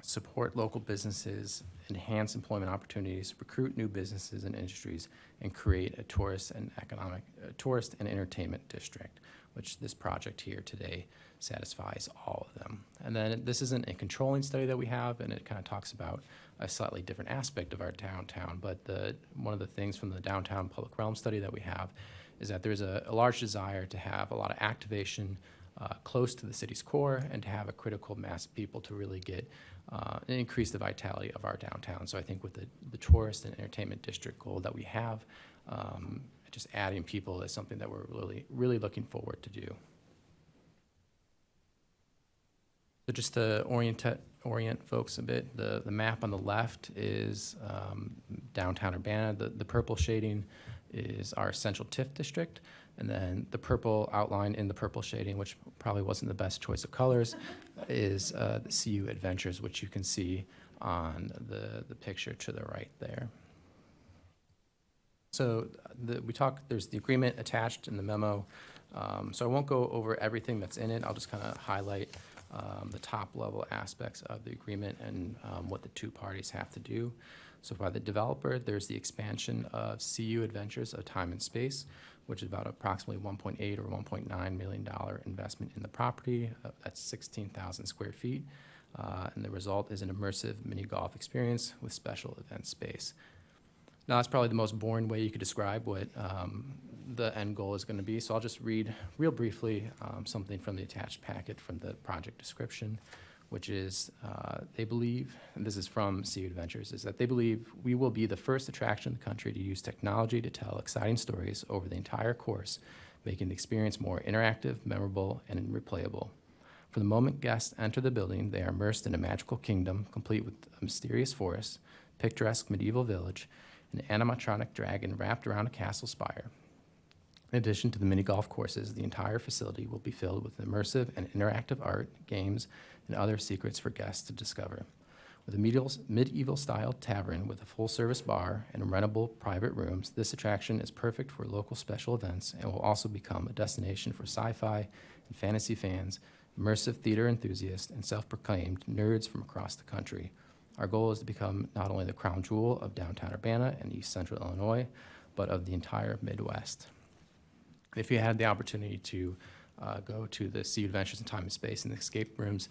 support local businesses, enhance employment opportunities, recruit new businesses and industries, and create a tourist and entertainment district, which this project here today satisfies all of them. And then this isn't a controlling study that we have, and it kind of talks about a slightly different aspect of our downtown, but one of the things from the downtown public realm study that we have is that there's a large desire to have a lot of activation close to the city's core and to have a critical mass of people to really get increase the vitality of our downtown. So I think with the tourist and entertainment district goal that we have, just adding people is something that we're really looking forward to do. So just to orient folks a bit, the map on the left is downtown Urbana. The purple shading is our central TIF district, and then the purple outline in the purple shading, which probably wasn't the best choice of colors, is the CU Adventures, which you can see on the picture to the right there. So there's the agreement attached in the memo. So I won't go over everything that's in it. I'll just kind of highlight the top level aspects of the agreement and what the two parties have to do. So by the developer, there's the expansion of CU Adventures of Time and Space, which is about approximately $1.8 or $1.9 million investment in the property. That's 16,000 square feet. And the result is an immersive mini golf experience with special event space. Now, that's probably the most boring way you could describe what the end goal is going to be. So I'll just read real briefly something from the attached packet from the project description, which is they believe, and this is from CU Adventures, is that they believe we will be the first attraction in the country to use technology to tell exciting stories over the entire course, making the experience more interactive, memorable, and replayable. From the moment guests enter the building, they are immersed in a magical kingdom, complete with a mysterious forest, picturesque medieval village, an animatronic dragon wrapped around a castle spire. In addition to the mini golf courses, the entire facility will be filled with immersive and interactive art, games, and other secrets for guests to discover. With a medieval-style tavern with a full-service bar and rentable private rooms, this attraction is perfect for local special events and will also become a destination for sci-fi and fantasy fans, immersive theater enthusiasts, and self-proclaimed nerds from across the country. Our goal is to become not only the crown jewel of downtown Urbana and East Central Illinois, but of the entire Midwest. If you had the opportunity to go to the CU Adventures in Time and Space and the escape rooms,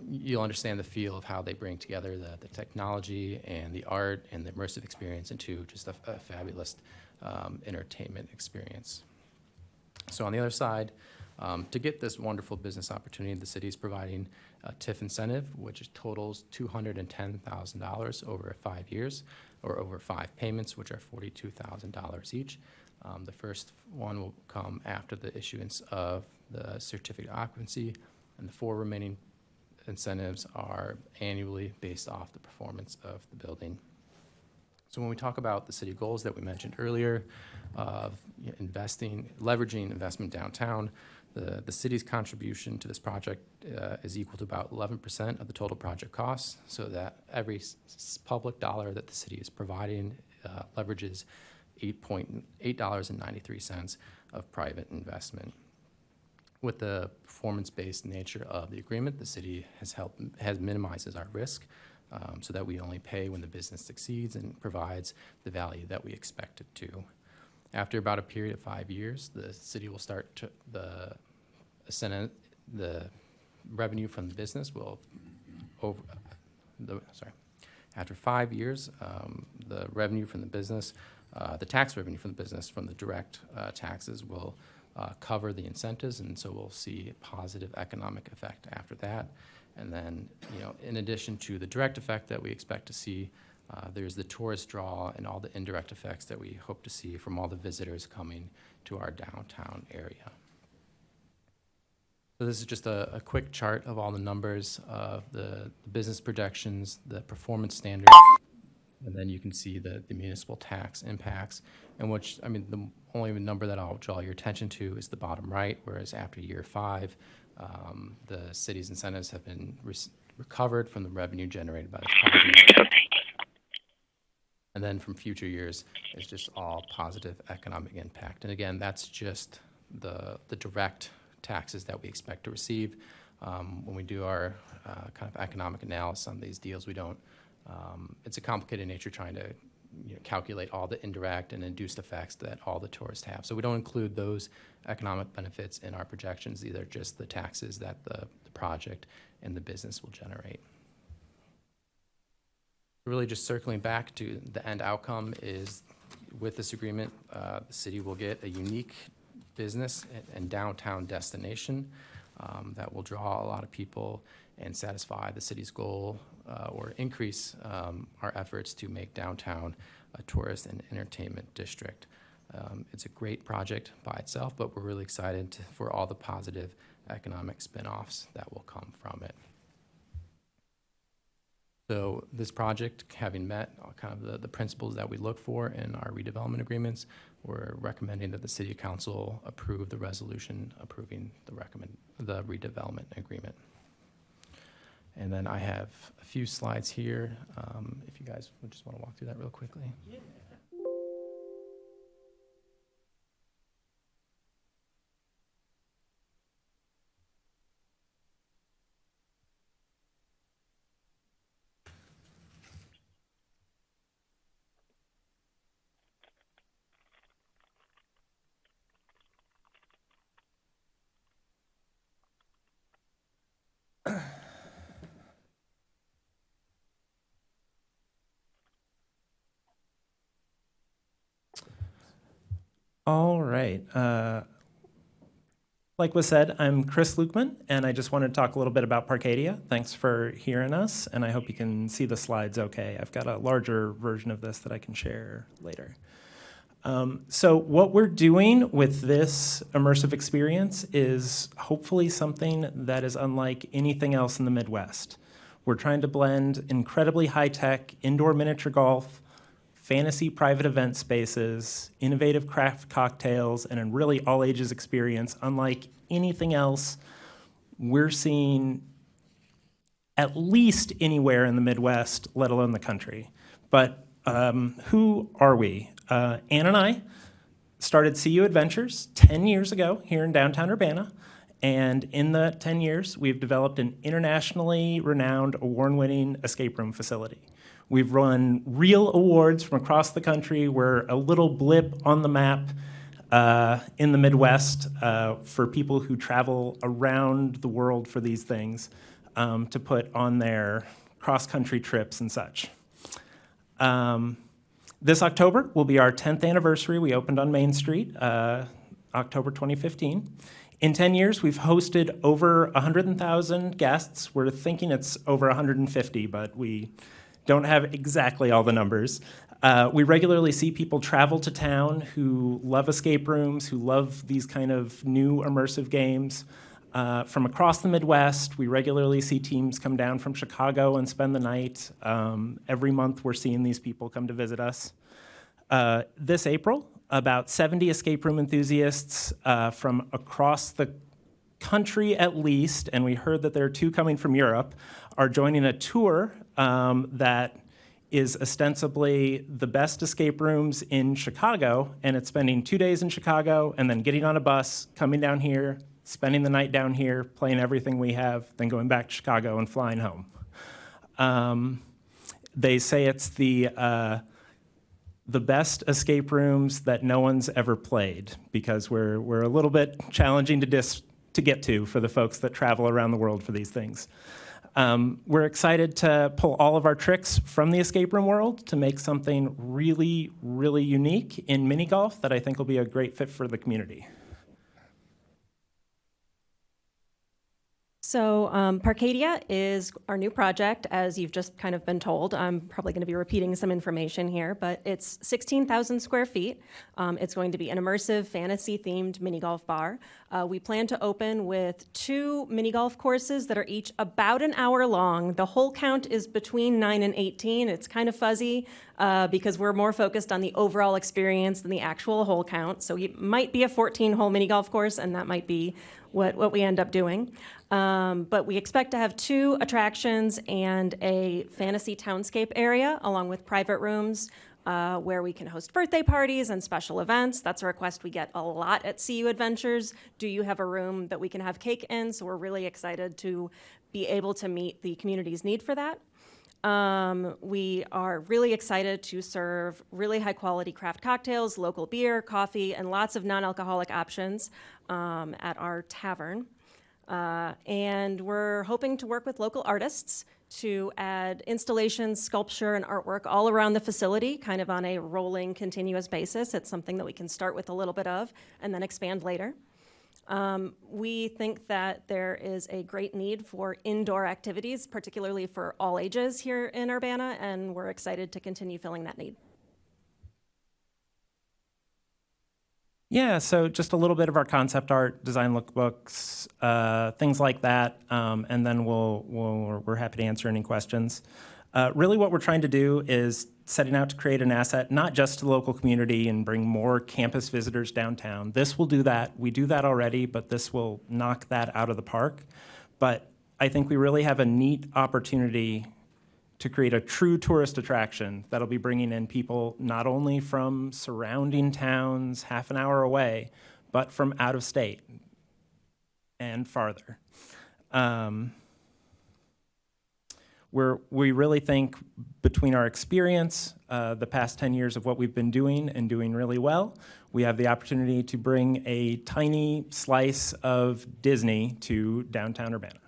you'll understand the feel of how they bring together the technology and the art and the immersive experience into just a fabulous entertainment experience. So on the other side, to get this wonderful business opportunity, the city is providing a TIF incentive, which totals $210,000 over 5 years, or over 5 payments, which are $42,000 each. The first one will come after the issuance of the certificate of occupancy, and the 4 remaining incentives are annually based off the performance of the building. So when we talk about the city goals that we mentioned earlier of leveraging investment downtown, the city's contribution to this project is equal to about 11% of the total project costs, so that every public dollar that the city is providing leverages $8.93 of private investment. With the performance-based nature of the agreement, the city has minimizes our risk so that we only pay when the business succeeds and provides the value that we expect it to. After about a period of 5 years, the city will start to, the revenue from the business will after 5 years, the revenue from the business, the tax revenue from the business from the direct taxes will cover the incentives, and so we'll see a positive economic effect after that. And then, in addition to the direct effect that we expect to see, there's the tourist draw and all the indirect effects that we hope to see from all the visitors coming to our downtown area. So this is just a quick chart of all the numbers of the business projections, the performance standards, and then you can see the municipal tax impacts, and which, the only number that I'll draw your attention to is the bottom right, whereas after year 5, the city's incentives have been recovered from the revenue generated by this project. And then from future years, it's just all positive economic impact. And again, that's just the direct taxes that we expect to receive. When we do our kind of economic analysis on these deals, we don't, it's a complicated nature trying to calculate all the indirect and induced effects that all the tourists have. So we don't include those economic benefits in our projections. These are just the taxes that the project and the business will generate. Really just circling back to the end outcome is with this agreement, the city will get a unique business and downtown destination that will draw a lot of people and satisfy the city's goal or increase our efforts to make downtown a tourist and entertainment district. It's a great project by itself, but we're really excited for all the positive economic spin-offs that will come from it. So this project, having met kind of the principles that we look for in our redevelopment agreements, we're recommending that the City Council approve the resolution approving the redevelopment agreement. And then I have a few slides here. If you guys would just want to walk through that real quickly. Yeah. All right. Like was said, I'm Chris Lukeman, and I just wanted to talk a little bit about Parkadia. Thanks for hearing us, and I hope you can see the slides okay. I've got a larger version of this that I can share later. So what we're doing with this immersive experience is hopefully something that is unlike anything else in the Midwest. We're trying to blend incredibly high-tech indoor miniature golf, fantasy private event spaces, innovative craft cocktails, and a really all-ages experience unlike anything else we're seeing at least anywhere in the Midwest, let alone the country. But who are we? Ann and I started CU Adventures 10 years ago here in downtown Urbana, and in the 10 years, we've developed an internationally renowned, award-winning escape room facility. We've run real awards from across the country. We're a little blip on the map in the Midwest for people who travel around the world for these things to put on their cross-country trips and such. This October will be our 10th anniversary. We opened on Main Street, October 2015. In 10 years, we've hosted over 100,000 guests. We're thinking it's over 150, but we don't have exactly all the numbers. We regularly see people travel to town who love escape rooms, who love these kind of new immersive games. From across the Midwest, we regularly see teams come down from Chicago and spend the night. Every month, we're seeing these people come to visit us. This April, about 70 escape room enthusiasts from across the country at least, and we heard that there are 2 coming from Europe, are joining a tour that is ostensibly the best escape rooms in Chicago, and it's spending 2 days in Chicago and then getting on a bus, coming down here, spending the night down here, playing everything we have, then going back to Chicago and flying home. They say it's the best escape rooms that no one's ever played because we're a little bit challenging to get to for the folks that travel around the world for these things. We're excited to pull all of our tricks from the escape room world to make something really, really unique in mini golf that I think will be a great fit for the community. So Parcadia is our new project, as you've just kind of been told. I'm probably going to be repeating some information here, but it's 16,000 square feet. It's going to be an immersive, fantasy-themed mini golf bar. We plan to open with 2 mini golf courses that are each about an hour long. The hole count is between 9 and 18. It's kind of fuzzy because we're more focused on the overall experience than the actual hole count. So it might be a 14-hole mini golf course, and that might be what we end up doing. But we expect to have 2 attractions and a fantasy townscape area, along with private rooms where we can host birthday parties and special events. That's a request we get a lot at CU Adventures. Do you have a room that we can have cake in? So we're really excited to be able to meet the community's need for that. We are really excited to serve really high quality craft cocktails, local beer, coffee, and lots of non-alcoholic options at our tavern. And we're hoping to work with local artists to add installations, sculpture, and artwork all around the facility, kind of on a rolling, continuous basis. It's something that we can start with a little bit of and then expand later. We think that there is a great need for indoor activities, particularly for all ages here in Urbana, and we're excited to continue filling that need. Yeah, so just a little bit of our concept art, design lookbooks, things like that, and then we're happy to answer any questions. Really what we're trying to do is setting out to create an asset, not just to the local community and bring more campus visitors downtown. This will do that. We do that already, but this will knock that out of the park. But I think we really have a neat opportunity to create a true tourist attraction that'll be bringing in people not only from surrounding towns half an hour away, but from out of state and farther. We really think between our experience, the past 10 years of what we've been doing and doing really well, we have the opportunity to bring a tiny slice of Disney to downtown Urbana.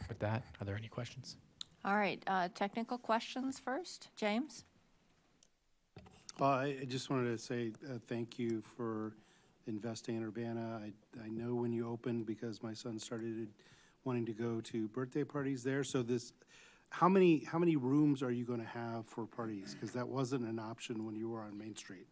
With that, are there any questions? All right, technical questions first. James? Well, I just wanted to say thank you for investing in Urbana. I know when you opened because my son started wanting to go to birthday parties there. So how many rooms are you going to have for parties? Because that wasn't an option when you were on Main Street.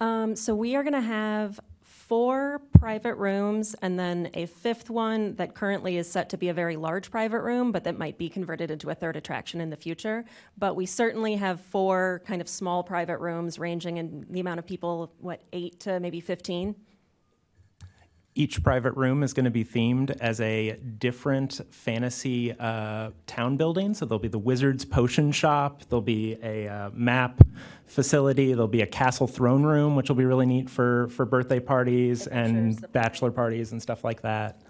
So we are going to have 4 private rooms and then a 5th one that currently is set to be a very large private room, but that might be converted into a 3rd attraction in the future. But we certainly have 4 kind of small private rooms ranging in the amount of people, 8 to maybe 15? Each private room is going to be themed as a different fantasy town building. So there'll be the Wizard's Potion Shop, there'll be a map facility, there'll be a castle throne room, which will be really neat for birthday parties and bachelor parties and stuff like that,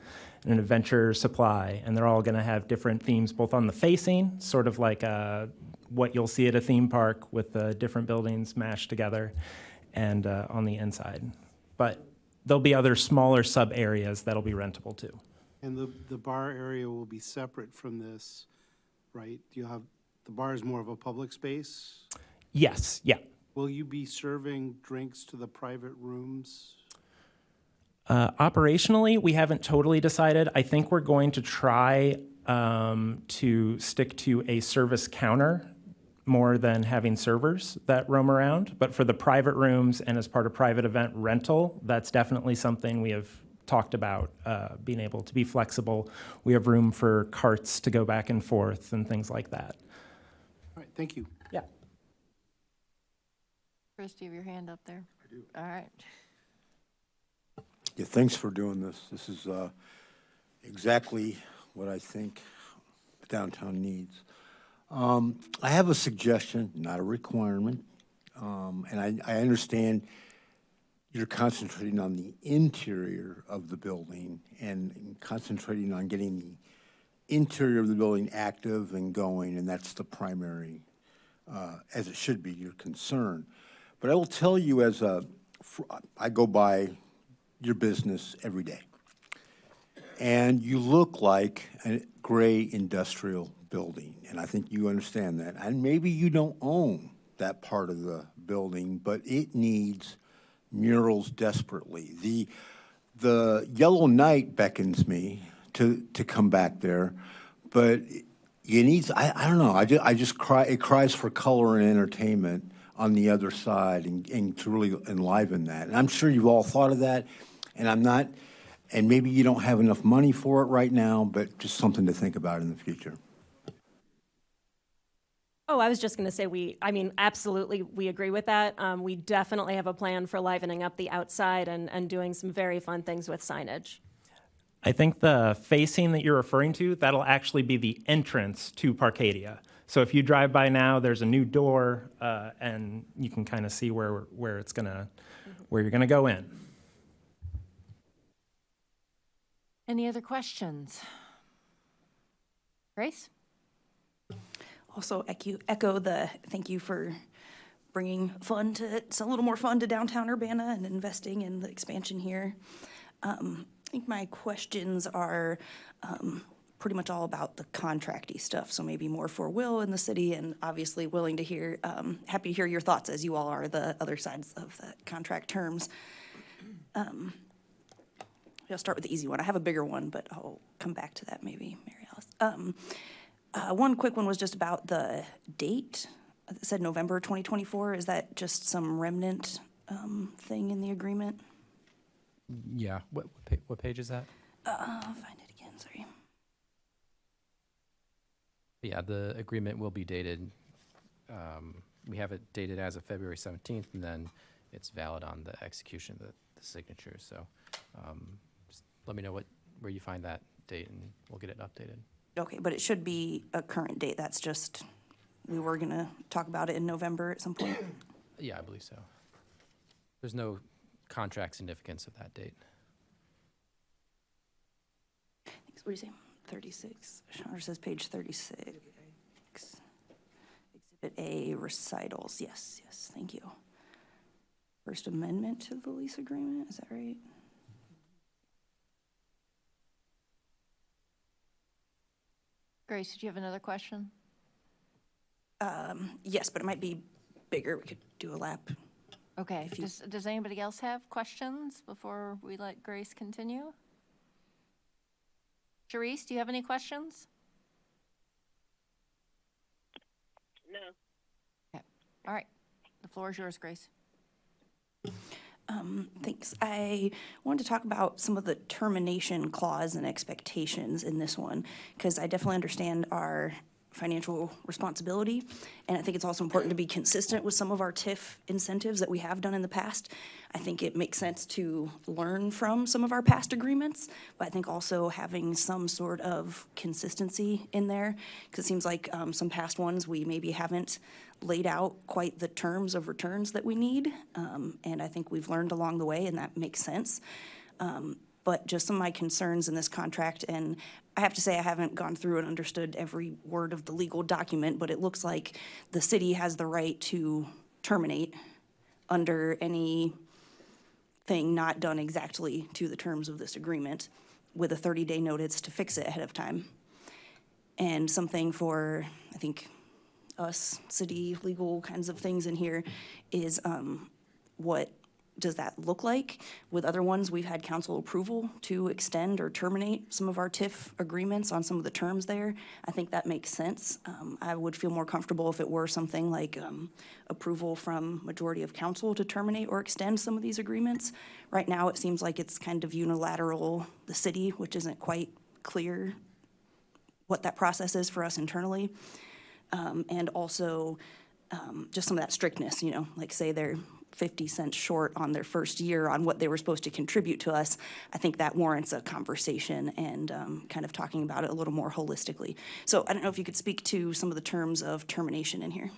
and an adventure supply. And they're all going to have different themes, both on the facing, sort of like what you'll see at a theme park with the different buildings mashed together, and on the inside. But there'll be other smaller sub areas that'll be rentable too. And the bar area will be separate from this, right? You'll have, the bar is more of a public space? Yes, yeah. Will you be serving drinks to the private rooms? Operationally, we haven't totally decided. I think we're going to try to stick to a service counter more than having servers that roam around. But for the private rooms and as part of private event rental, that's definitely something we have talked about, being able to be flexible. We have room for carts to go back and forth and things like that. All right, thank you. Yeah. Chris, do you have your hand up there? I do. All right. Yeah, thanks for doing this. This is exactly what I think downtown needs. I have a suggestion, not a requirement, and I understand you're concentrating on the interior of the building and concentrating on getting the interior of the building active and going, and that's the primary, as it should be, your concern. But I will tell you, I go by your business every day, and you look like a gray industrial building, and I think you understand that. And maybe you don't own that part of the building, but it needs murals desperately. The Yellow Knight beckons me to come back there, but you need, I don't know, I just cry, it cries for color and entertainment on the other side, and to really enliven that. And I'm sure you've all thought of that, and maybe you don't have enough money for it right now, but just something to think about in the future. Oh, I was just going to say absolutely, we agree with that. We definitely have a plan for livening up the outside and doing some very fun things with signage. I think the facing that you're referring to, that'll actually be the entrance to Parkadia. So if you drive by now, there's a new door, and you can kind of see where you're gonna go in. Any other questions? Grace? Also echo the thank you for bringing it's a little more fun to downtown Urbana and investing in the expansion here. I think my questions are pretty much all about the contracty stuff, so maybe more for Will in the city, and obviously willing to hear, happy to hear your thoughts as you all are the other sides of the contract terms. I'll start with the easy one. I have a bigger one, but I'll come back to that maybe, Mary Alice. One quick one was just about the date. It said November 2024. Is that just some remnant thing in the agreement? Yeah. What page is that? I'll find it again, sorry. Yeah, the agreement will be dated. We have it dated as of February 17th, and then it's valid on the execution of the signature. So just let me know where you find that date, and we'll get it updated. Okay, but it should be a current date. That's just, we were going to talk about it in November at some point. Yeah, I believe so. There's no contract significance of that date. What do you say? 36. Chandra says page 36. Exhibit A, recitals. Yes, thank you. First amendment to the lease agreement, is that right? Grace, did you have another question? Yes, but it might be bigger. We could do a lap. Okay, does anybody else have questions before we let Grace continue? Charisse, do you have any questions? No. Okay. All right. The floor is yours, Grace. Thanks. I wanted to talk about some of the termination clause and expectations in this one, because I definitely understand our financial responsibility, and I think it's also important to be consistent with some of our TIF incentives that we have done in the past. I think it makes sense to learn from some of our past agreements, but I think also having some sort of consistency in there, because it seems like some past ones we maybe haven't laid out quite the terms of returns that we need, and I think we've learned along the way, and that makes sense. But just some of my concerns in this contract, and I have to say I haven't gone through and understood every word of the legal document, but it looks like the city has the right to terminate under anything not done exactly to the terms of this agreement with a 30-day notice to fix it ahead of time. And something for, I think, us, city, legal kinds of things in here is what does that look like? With other ones, we've had council approval to extend or terminate some of our TIF agreements on some of the terms there. I think that makes sense. I would feel more comfortable if it were something like approval from majority of council to terminate or extend some of these agreements. Right now, it seems like it's kind of unilateral, the city, which isn't quite clear what that process is for us internally. And also just some of that strictness, like say they're 50 cents short on their first year on what they were supposed to contribute to us. I think that warrants a conversation and kind of talking about it a little more holistically. So I don't know if you could speak to some of the terms of termination in here.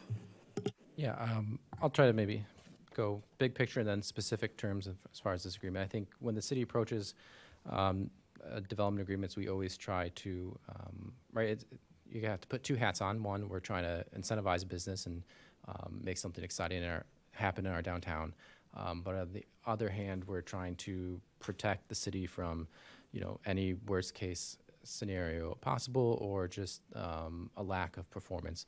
Yeah, I'll try to maybe go big picture and then specific terms as far as this agreement. I think when the city approaches development agreements, we always try to, you have to put two hats on. One, we're trying to incentivize business and make something exciting happen in our downtown. But on the other hand, we're trying to protect the city from, any worst case scenario possible or just a lack of performance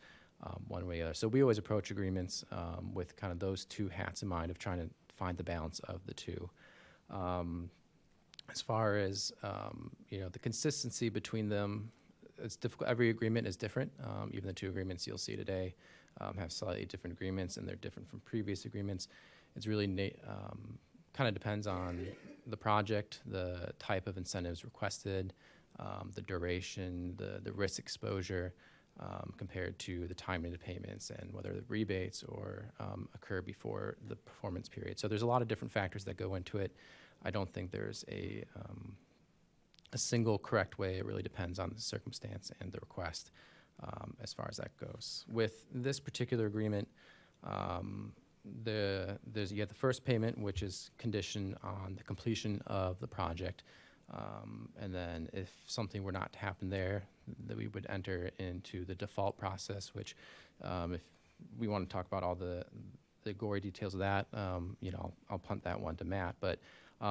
one way or the other. So we always approach agreements with kind of those two hats in mind of trying to find the balance of the two. As far as the consistency between them, it's difficult. Every agreement is different. Even the two agreements you'll see today have slightly different agreements, and they're different from previous agreements. It's really kind of depends on the project, the type of incentives requested, the duration, the risk exposure compared to the timing of the payments and whether the rebates or occur before the performance period. So there's a lot of different factors that go into it. I don't think there's a single correct way. It really depends on the circumstance and the request as far as that goes. With this particular agreement, you have the first payment, which is conditioned on the completion of the project. And then if something were not to happen there, that we would enter into the default process, which if we want to talk about all the gory details of that, I'll punt that one to Matt. But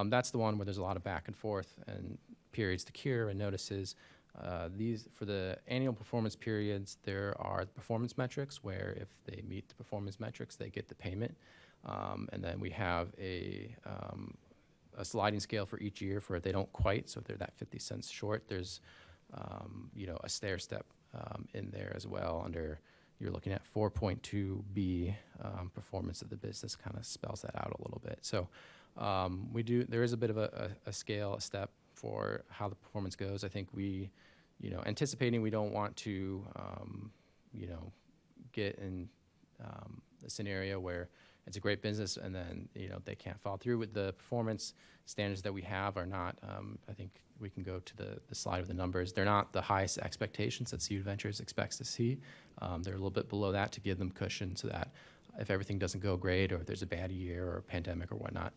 that's the one where there's a lot of back and forth and periods to cure and notices. These for the annual performance periods, there are performance metrics where if they meet the performance metrics, they get the payment. And then we have a sliding scale for each year for if they don't quite. So if they're that 50 cents short, there's a stair step in there as well. Under you're looking at 4.2B performance of the business kind of spells that out a little bit. So there is a bit of a scale, a step for how the performance goes. I think we, anticipating we don't want to, get in a scenario where it's a great business and then, they can't follow through with the performance standards that we have are not, I think we can go to the slide of the numbers. They're not the highest expectations that Seawood Ventures expects to see. They're a little bit below that to give them cushion so that if everything doesn't go great or if there's a bad year or a pandemic or whatnot,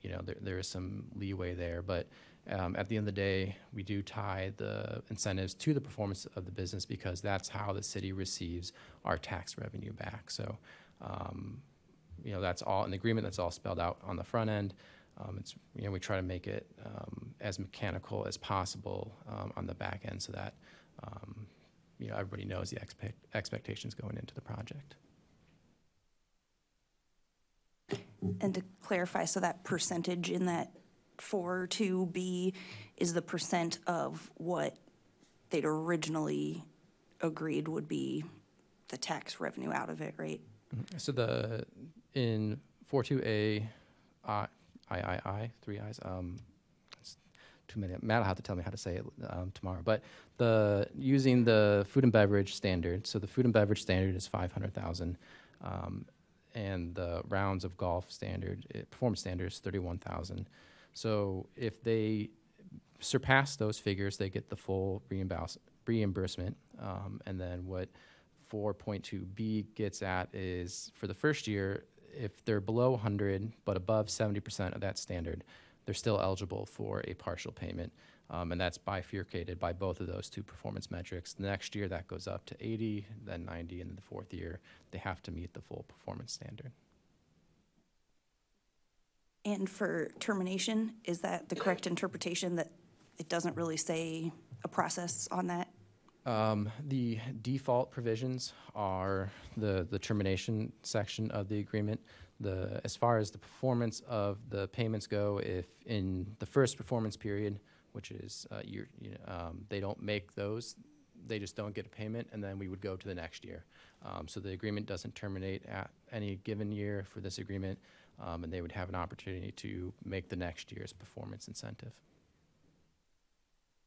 there is some leeway there. But at the end of the day, we do tie the incentives to the performance of the business because that's how the city receives our tax revenue back. So, that's all an agreement that's all spelled out on the front end. We try to make it as mechanical as possible on the back end so that, everybody knows the expectations going into the project. And to clarify, so that percentage in that 4.2B is the percent of what they'd originally agreed would be the tax revenue out of it, right? So in 4.2A, III, 3 I's, it's too many. Matt will have to tell me how to say it tomorrow. But using the food and beverage standard, so the food and beverage standard is 500,000. And the rounds of golf standard, performance standard is 31,000. So if they surpass those figures, they get the full reimbursement. And then what 4.2B gets at is for the first year, if they're below 100 but above 70% of that standard, they're still eligible for a partial payment. And that's bifurcated by both of those two performance metrics. The next year, that goes up to 80, then 90, and then the fourth year, they have to meet the full performance standard. And for termination, is that the correct interpretation that it doesn't really say a process on that? The default provisions are the termination section of the agreement. As far as the performance of the payments go, if in the first performance period, which is they don't make those, they just don't get a payment, and then we would go to the next year. So the agreement doesn't terminate at any given year for this agreement, and they would have an opportunity to make the next year's performance incentive.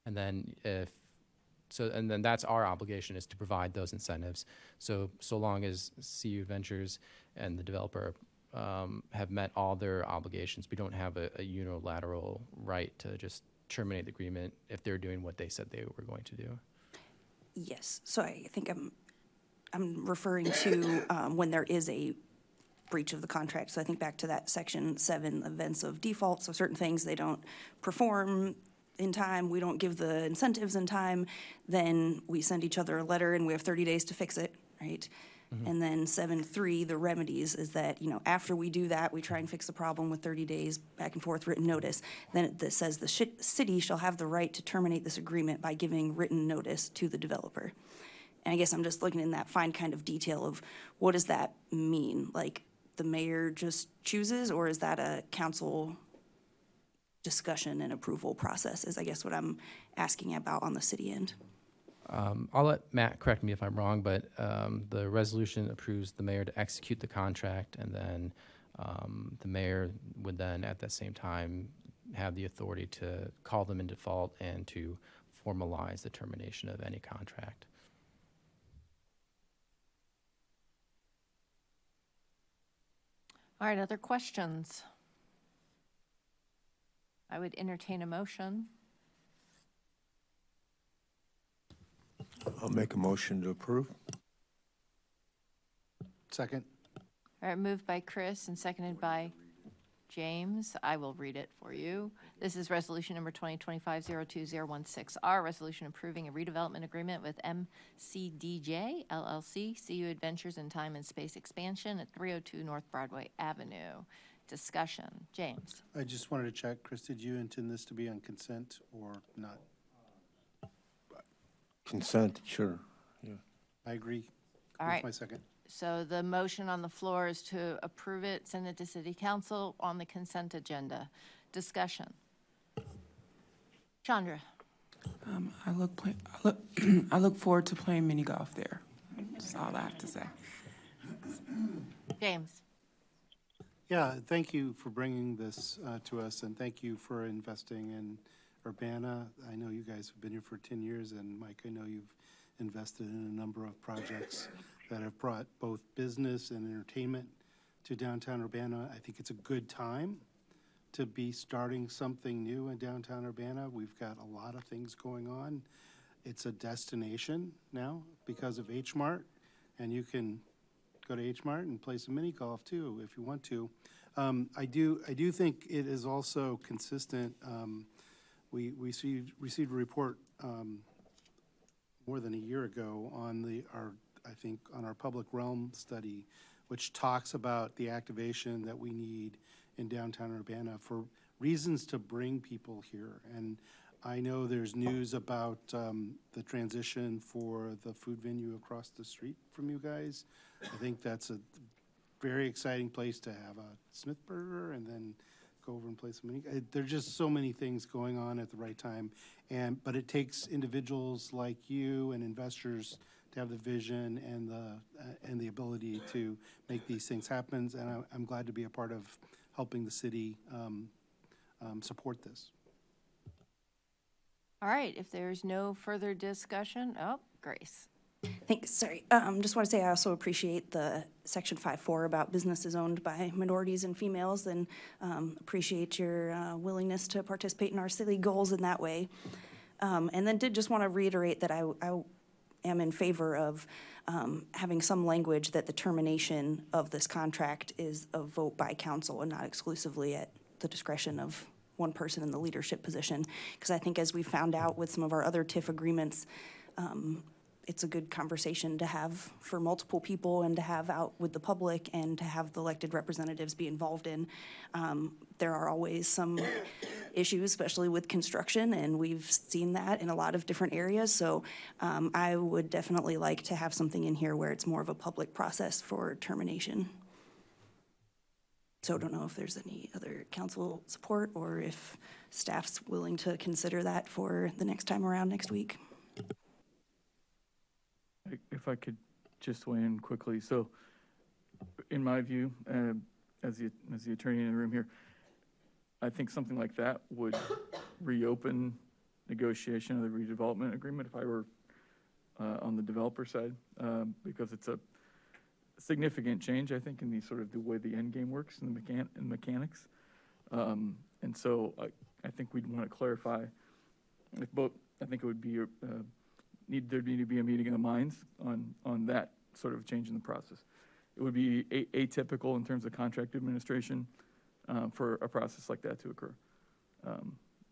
And then then that's our obligation, is to provide those incentives. So long as Seawood Ventures and the developer have met all their obligations, we don't have a unilateral right to just terminate the agreement if they're doing what they said they were going to do. Yes. So I think I'm referring to when there is a breach of the contract. So I think back to that section 7, events of default. So certain things they don't perform in time, we don't give the incentives in time, then we send each other a letter and we have 30 days to fix it, right? And then 7.3, the remedies, is that, you know, after we do that, we try and fix the problem with 30 days back and forth written notice. Then it says the city shall have the right to terminate this agreement by giving written notice to the developer. And I guess I'm just looking in that fine kind of detail of what does that mean? Like the mayor just chooses, or is that a council discussion and approval process is I guess what I'm asking about on the city end. I'll let Matt correct me if I'm wrong, but the resolution approves the mayor to execute the contract, and then the mayor would then at that same time have the authority to call them in default and to formalize the termination of any contract. All right, other questions? I would entertain a motion. I'll make a motion to approve. Second. All right, moved by Chris and seconded by James. I will read it for you. This is resolution number 2025-02016R, resolution approving a redevelopment agreement with MCDJ LLC, CU Adventures in Time and Space Expansion at 302 North Broadway Avenue. Discussion. James. I just wanted to check, Chris, did you intend this to be on consent or not? Consent, sure. Yeah. I agree. All That's right. my second. So the motion on the floor is to approve it, send it to City Council on the consent agenda. Discussion. Chandra. I look forward to playing mini golf there. That's all I have to say. James. Yeah, thank you for bringing this to us, and thank you for investing in Urbana. I know you guys have been here for 10 years, and Mike, I know you've invested in a number of projects that have brought both business and entertainment to downtown Urbana. I think it's a good time to be starting something new in downtown Urbana. We've got a lot of things going on. It's a destination now because of H Mart, and you can go to H Mart and play some mini golf too if you want to. I do think it is also consistent. We received a report more than a year ago on our public realm study, which talks about the activation that we need in downtown Urbana for reasons to bring people here. And I know there's news about the transition for the food venue across the street from you guys. I think that's a very exciting place to have a Smith Burger and then go over and play some mini. There's just so many things going on at the right time, but it takes individuals like you and investors to have the vision and the ability to make these things happen. And I'm glad to be a part of helping the city support this. All right, if there's no further discussion, Grace. Thanks, sorry. Just want to say I also appreciate the section 5.4 about businesses owned by minorities and females, and appreciate your willingness to participate in our city goals in that way. And then did just want to reiterate that I am in favor of having some language that the termination of this contract is a vote by council and not exclusively at the discretion of one person in the leadership position. Because I think as we found out with some of our other TIF agreements, it's a good conversation to have for multiple people and to have out with the public and to have the elected representatives be involved in. There are always some issues, especially with construction, and we've seen that in a lot of different areas. So I would definitely like to have something in here where it's more of a public process for termination. So I don't know if there's any other council support or if staff's willing to consider that for the next time around next week. If I could just weigh in quickly. So in my view, as the attorney in the room here, I think something like that would reopen negotiation of the redevelopment agreement if I were on the developer side, because it's a significant change, I think, in the sort of the way the end game works and the mechanics. And so I think we'd want to clarify if both, I think it would be there'd need to be a meeting of the minds on that sort of change in the process. It would be atypical in terms of contract administration for a process like that to occur.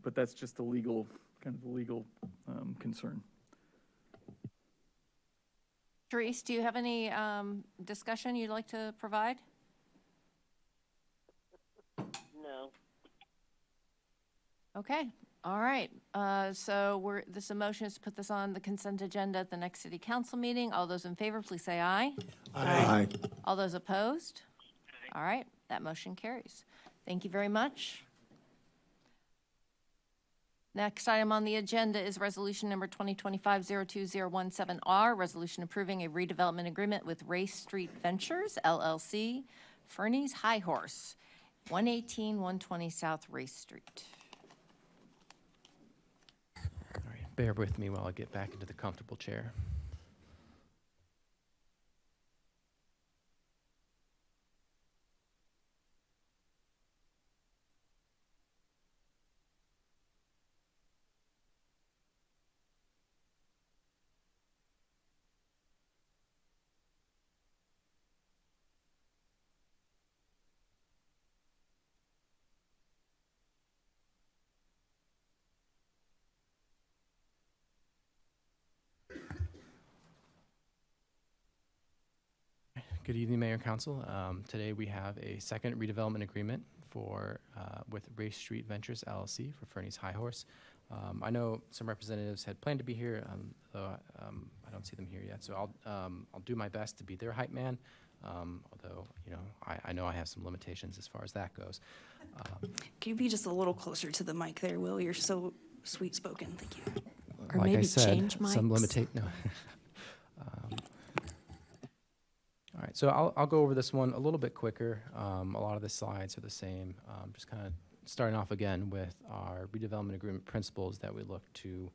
But that's just the legal, kind of the legal concern. Therese, do you have any discussion you'd like to provide? No. Okay, all right. So this motion is to put this on the consent agenda at the next city council meeting. All those in favor, please say aye. Aye. All those opposed? All right, that motion carries. Thank you very much. Next item on the agenda is resolution number 2025-02017R, resolution approving a redevelopment agreement with Race Street Ventures, LLC, Fernie's High Horse, 118-120 South Race Street. All right, bear with me while I get back into the comfortable chair. Good evening, Mayor and Council. Today we have a second redevelopment agreement with Race Street Ventures LLC for Fernie's High Horse. I know some representatives had planned to be here, though I don't see them here yet. So I'll do my best to be their hype man. Although I know I have some limitations as far as that goes. Can you be just a little closer to the mic there, Will? You're so sweet spoken. Thank you. Or like maybe I said, change mics. some no. All right, so I'll go over this one a little bit quicker. A lot of the slides are the same. Just kind of starting off again with our redevelopment agreement principles that we look to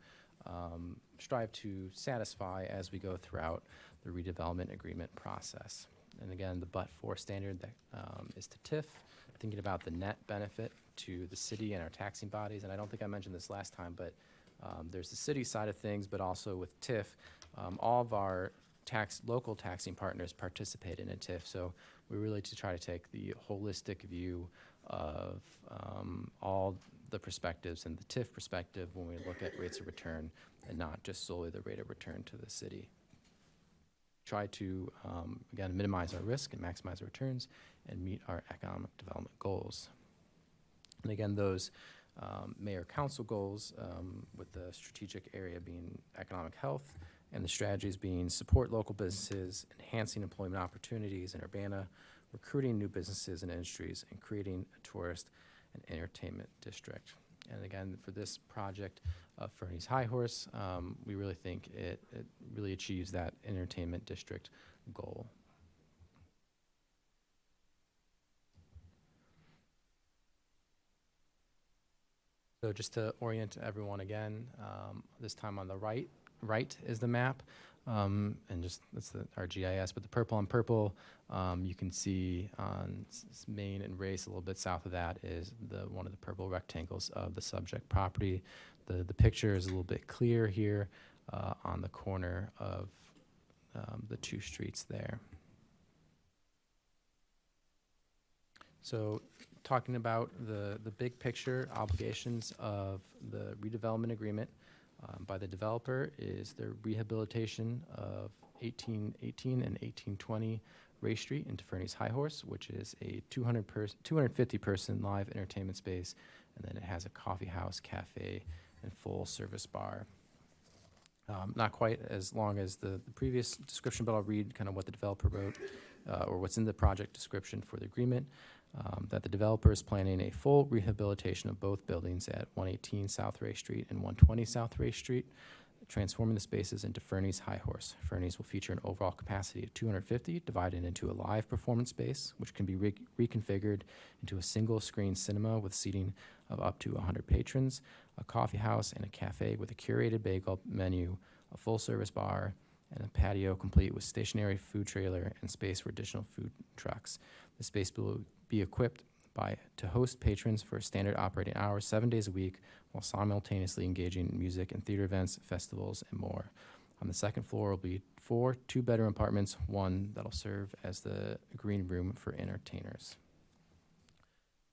strive to satisfy as we go throughout the redevelopment agreement process. And again, the but-for standard that is to TIF, thinking about the net benefit to the city and our taxing bodies. And I don't think I mentioned this last time, but there's the city side of things, but also with TIF, all of our local taxing partners participate in a TIF, so we really try to take the holistic view of all the perspectives and the TIF perspective when we look at rates of return and not just solely the rate of return to the city. Try to, again, minimize our risk and maximize our returns and meet our economic development goals. And again, those mayor-council goals with the strategic area being economic health, and the strategies being support local businesses, enhancing employment opportunities in Urbana, recruiting new businesses and industries, and creating a tourist and entertainment district. And again, for this project of Fernie's High Horse, we really think it really achieves that entertainment district goal. So just to orient everyone again, this time on the right is the map, and just that's our GIS, but the purple on purple, you can see on Main and Race, a little bit south of that is one of the purple rectangles of the subject property. The picture is a little bit clear here on the corner of the two streets there. So talking about the big picture obligations of the redevelopment agreement by the developer is the rehabilitation of 1818 and 1820 Race Street into Fernie's High Horse, which is a 250-person live entertainment space, and then it has a coffee house, cafe, and full-service bar. Not quite as long as the previous description, but I'll read kind of what the developer wrote, or what's in the project description for the agreement. That the developer is planning a full rehabilitation of both buildings at 118 South Race Street and 120 South Race Street, transforming the spaces into Fernie's High Horse. Fernie's will feature an overall capacity of 250, divided into a live performance space, which can be reconfigured into a single-screen cinema with seating of up to 100 patrons, a coffee house and a cafe with a curated bagel menu, a full-service bar, and a patio complete with stationary food trailer and space for additional food trucks. The space will be equipped to host patrons for standard operating hours 7 days a week while simultaneously engaging in music and theater events, festivals, and more. On the second floor will be 4 two-bedroom apartments, one that'll serve as the green room for entertainers.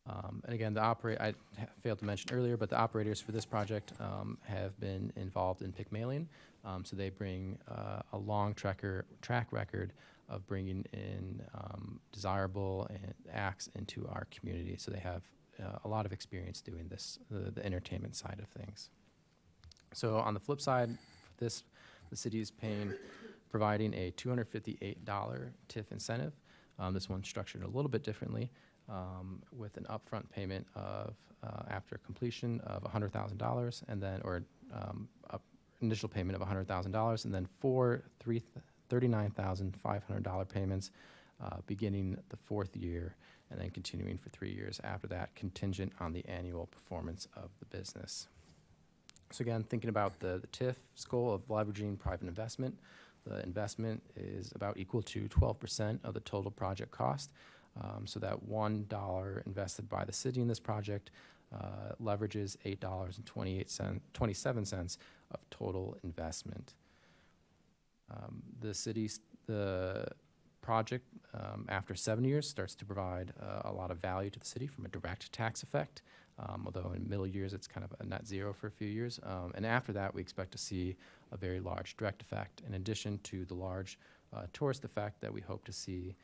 And again, I failed to mention earlier, but the operators for this project have been involved in Pygmalion. So they bring a long track record of bringing in desirable acts into our community. So they have a lot of experience doing this, the entertainment side of things. So on the flip side, for this, the city is providing a $258 TIF incentive. This one's structured a little bit differently, with an upfront payment of after completion of $100,000, and then initial payment of $100,000, and then four $39,500 payments beginning the fourth year, and then continuing for 3 years after that, contingent on the annual performance of the business. So again, thinking about the TIF's goal of leveraging private investment, the investment is about equal to 12% of the total project cost. So that $1 invested by the city in this project leverages $8.27 of total investment. The project, after 7 years, starts to provide a lot of value to the city from a direct tax effect, although in middle years it's kind of a net zero for a few years. And after that, we expect to see a very large direct effect, in addition to the large tourist effect that we hope to see.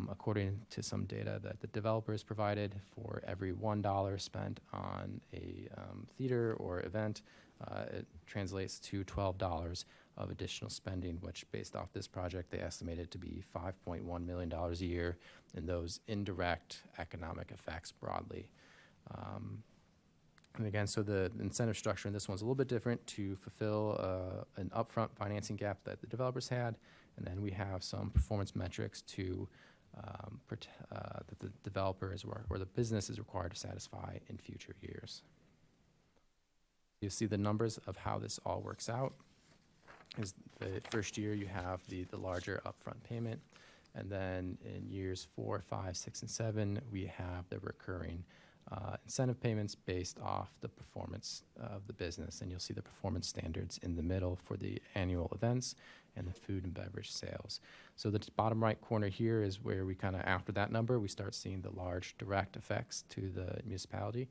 According to some data that the developers provided, for every $1 spent on a theater or event, it translates to $12 of additional spending, which, based off this project, they estimated to be $5.1 million a year in those indirect economic effects broadly. And again, so the incentive structure in this one's a little bit different to fulfill an upfront financing gap that the developers had, and then we have some performance metrics to that the developers or the business is required to satisfy in future years. You see the numbers of how this all works out. Is the first year you have the larger upfront payment, and then in years 4, 5, 6, and 7 we have the recurring incentive payments based off the performance of the business, and you'll see the performance standards in the middle for the annual events and the food and beverage sales. So the bottom right corner here is where we kind of, after that number, we start seeing the large direct effects to the municipality.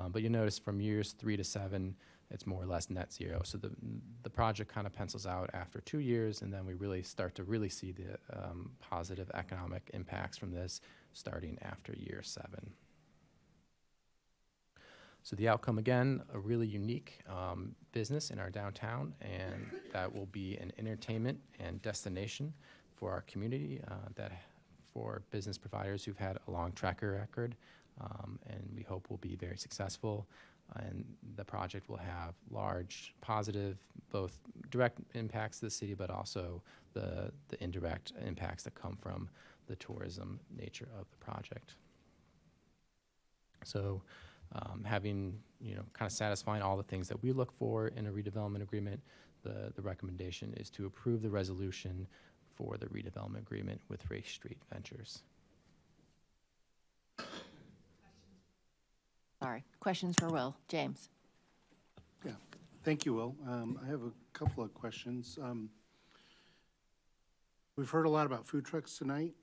But you notice from years 3 to 7, it's more or less net zero. So the project kind of pencils out after 2 years, and then we really start to see the positive economic impacts from this starting after year 7. So the outcome, again, a really unique business in our downtown, and that will be an entertainment and destination for our community, for business providers who've had a long track record, and we hope will be very successful. And the project will have large positive, both direct impacts to the city, but also the indirect impacts that come from the tourism nature of the project. So having, kind of satisfying all the things that we look for in a redevelopment agreement, the recommendation is to approve the resolution for the redevelopment agreement with Race Street Ventures. Sorry, questions for Will. James. Yeah, thank you, Will. I have a couple of questions. We've heard a lot about food trucks tonight.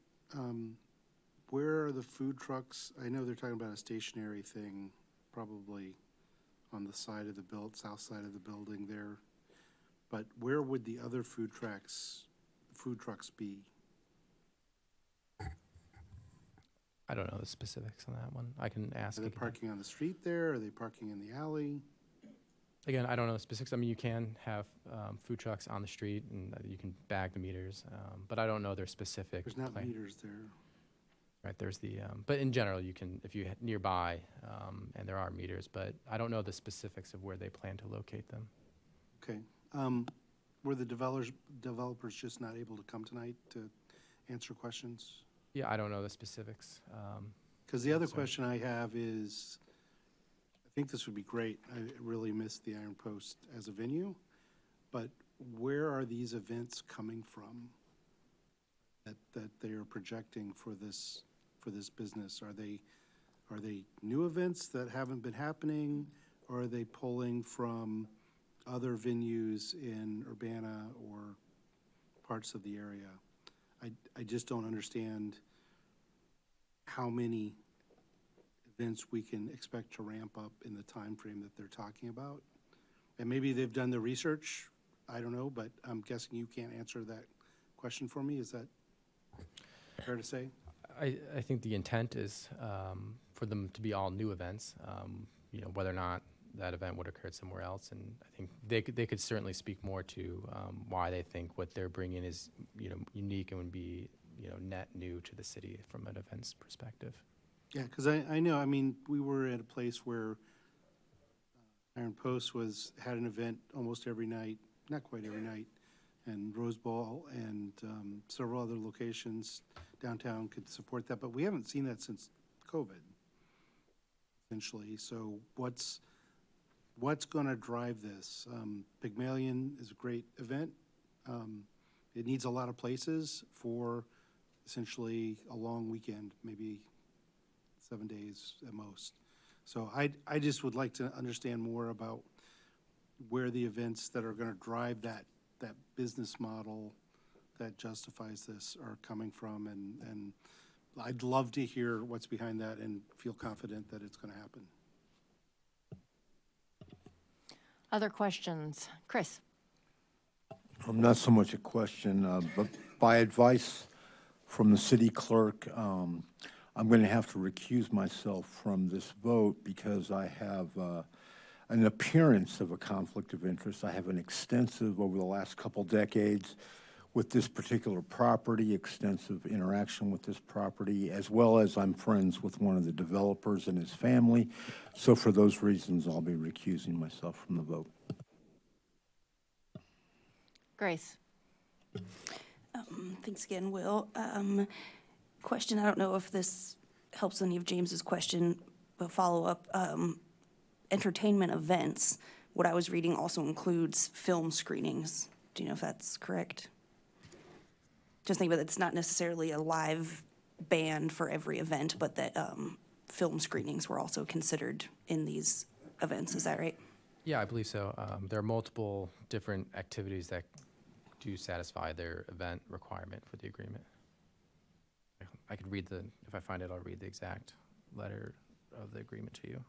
Where are the food trucks? I know they're talking about a stationary thing, probably on the side of the south side of the building there. But where would the other food trucks be? I don't know the specifics on that one. I can ask. Are they parking on the street there? Are they parking in the alley? Again, I don't know the specifics. I mean, you can have food trucks on the street, and you can bag the meters, but I don't know their specific. There's not meters there. Right, there's but in general, you can, if you nearby, and there are meters, but I don't know the specifics of where they plan to locate them. Okay. Were the developers just not able to come tonight to answer questions? Yeah, I don't know the specifics. Because the other question I have is, I think this would be great. I really miss the Iron Post as a venue, but where are these events coming from that they are projecting for this business? Are they new events that haven't been happening, or are they pulling from other venues in Urbana or parts of the area? I just don't understand how many events we can expect to ramp up in the time frame that they're talking about? And maybe they've done the research, I don't know, but I'm guessing you can't answer that question for me. Is that fair to say? I think the intent is for them to be all new events, whether or not that event would occur somewhere else. And I think they could certainly speak more to why they think what they're bringing is, unique and would be, net new to the city from an events perspective. Yeah, because I know, I mean, we were at a place where Iron Post had an event almost every night, not quite every night, and Rose Bowl and several other locations downtown could support that, but we haven't seen that since COVID, essentially. So what's going to drive this? Pygmalion is a great event. It needs a lot of places for essentially a long weekend, maybe 7 days at most. So I just would like to understand more about where the events that are going to drive that business model that justifies this are coming from, and I'd love to hear what's behind that and feel confident that it's going to happen. Other questions? Chris? Not so much a question, but by advice from the city clerk, I'm going to have to recuse myself from this vote because I have an appearance of a conflict of interest. I have an extensive, over the last couple decades, with this particular property, extensive interaction with this property, as well as I'm friends with one of the developers and his family. So for those reasons, I'll be recusing myself from the vote. Grace. Thanks again, Will. Question, I don't know if this helps any of James's question, but follow up. Entertainment events, what I was reading also includes film screenings. Do you know if that's correct? Just think about it, it's not necessarily a live band for every event, but that film screenings were also considered in these events. Is that right? Yeah, I believe so. There are multiple different activities that do satisfy their event requirement for the agreement. I could read if I find it, I'll read the exact letter of the agreement to you.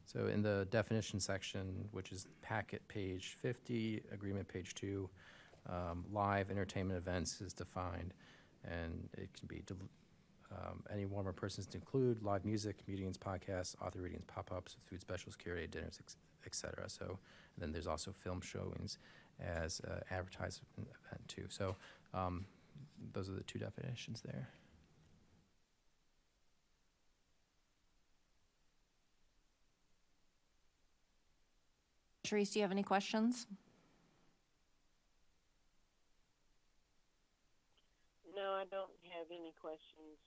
So in the definition section, which is packet page 50, agreement page 2, live entertainment events is defined, and it can be any one or persons to include live music, meetings, podcasts, author readings, pop-ups, food specials, curated dinners, etc. So, and then there's also film showings as advertisement event too. So those are the two definitions there. Therese, do you have any questions? No, I don't have any questions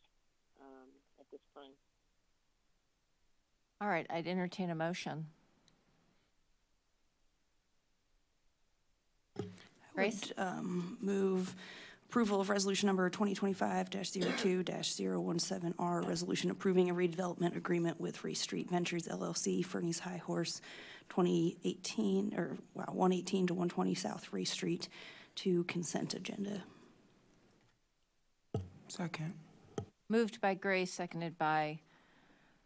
at this point. All right, I'd entertain a motion. Grace? I would move approval of resolution number 2025-02-017R, resolution approving a redevelopment agreement with Race Street Ventures LLC, Fernie's High Horse, 118 to 120 South Race Street, to consent agenda. Second. Moved by Grace, seconded by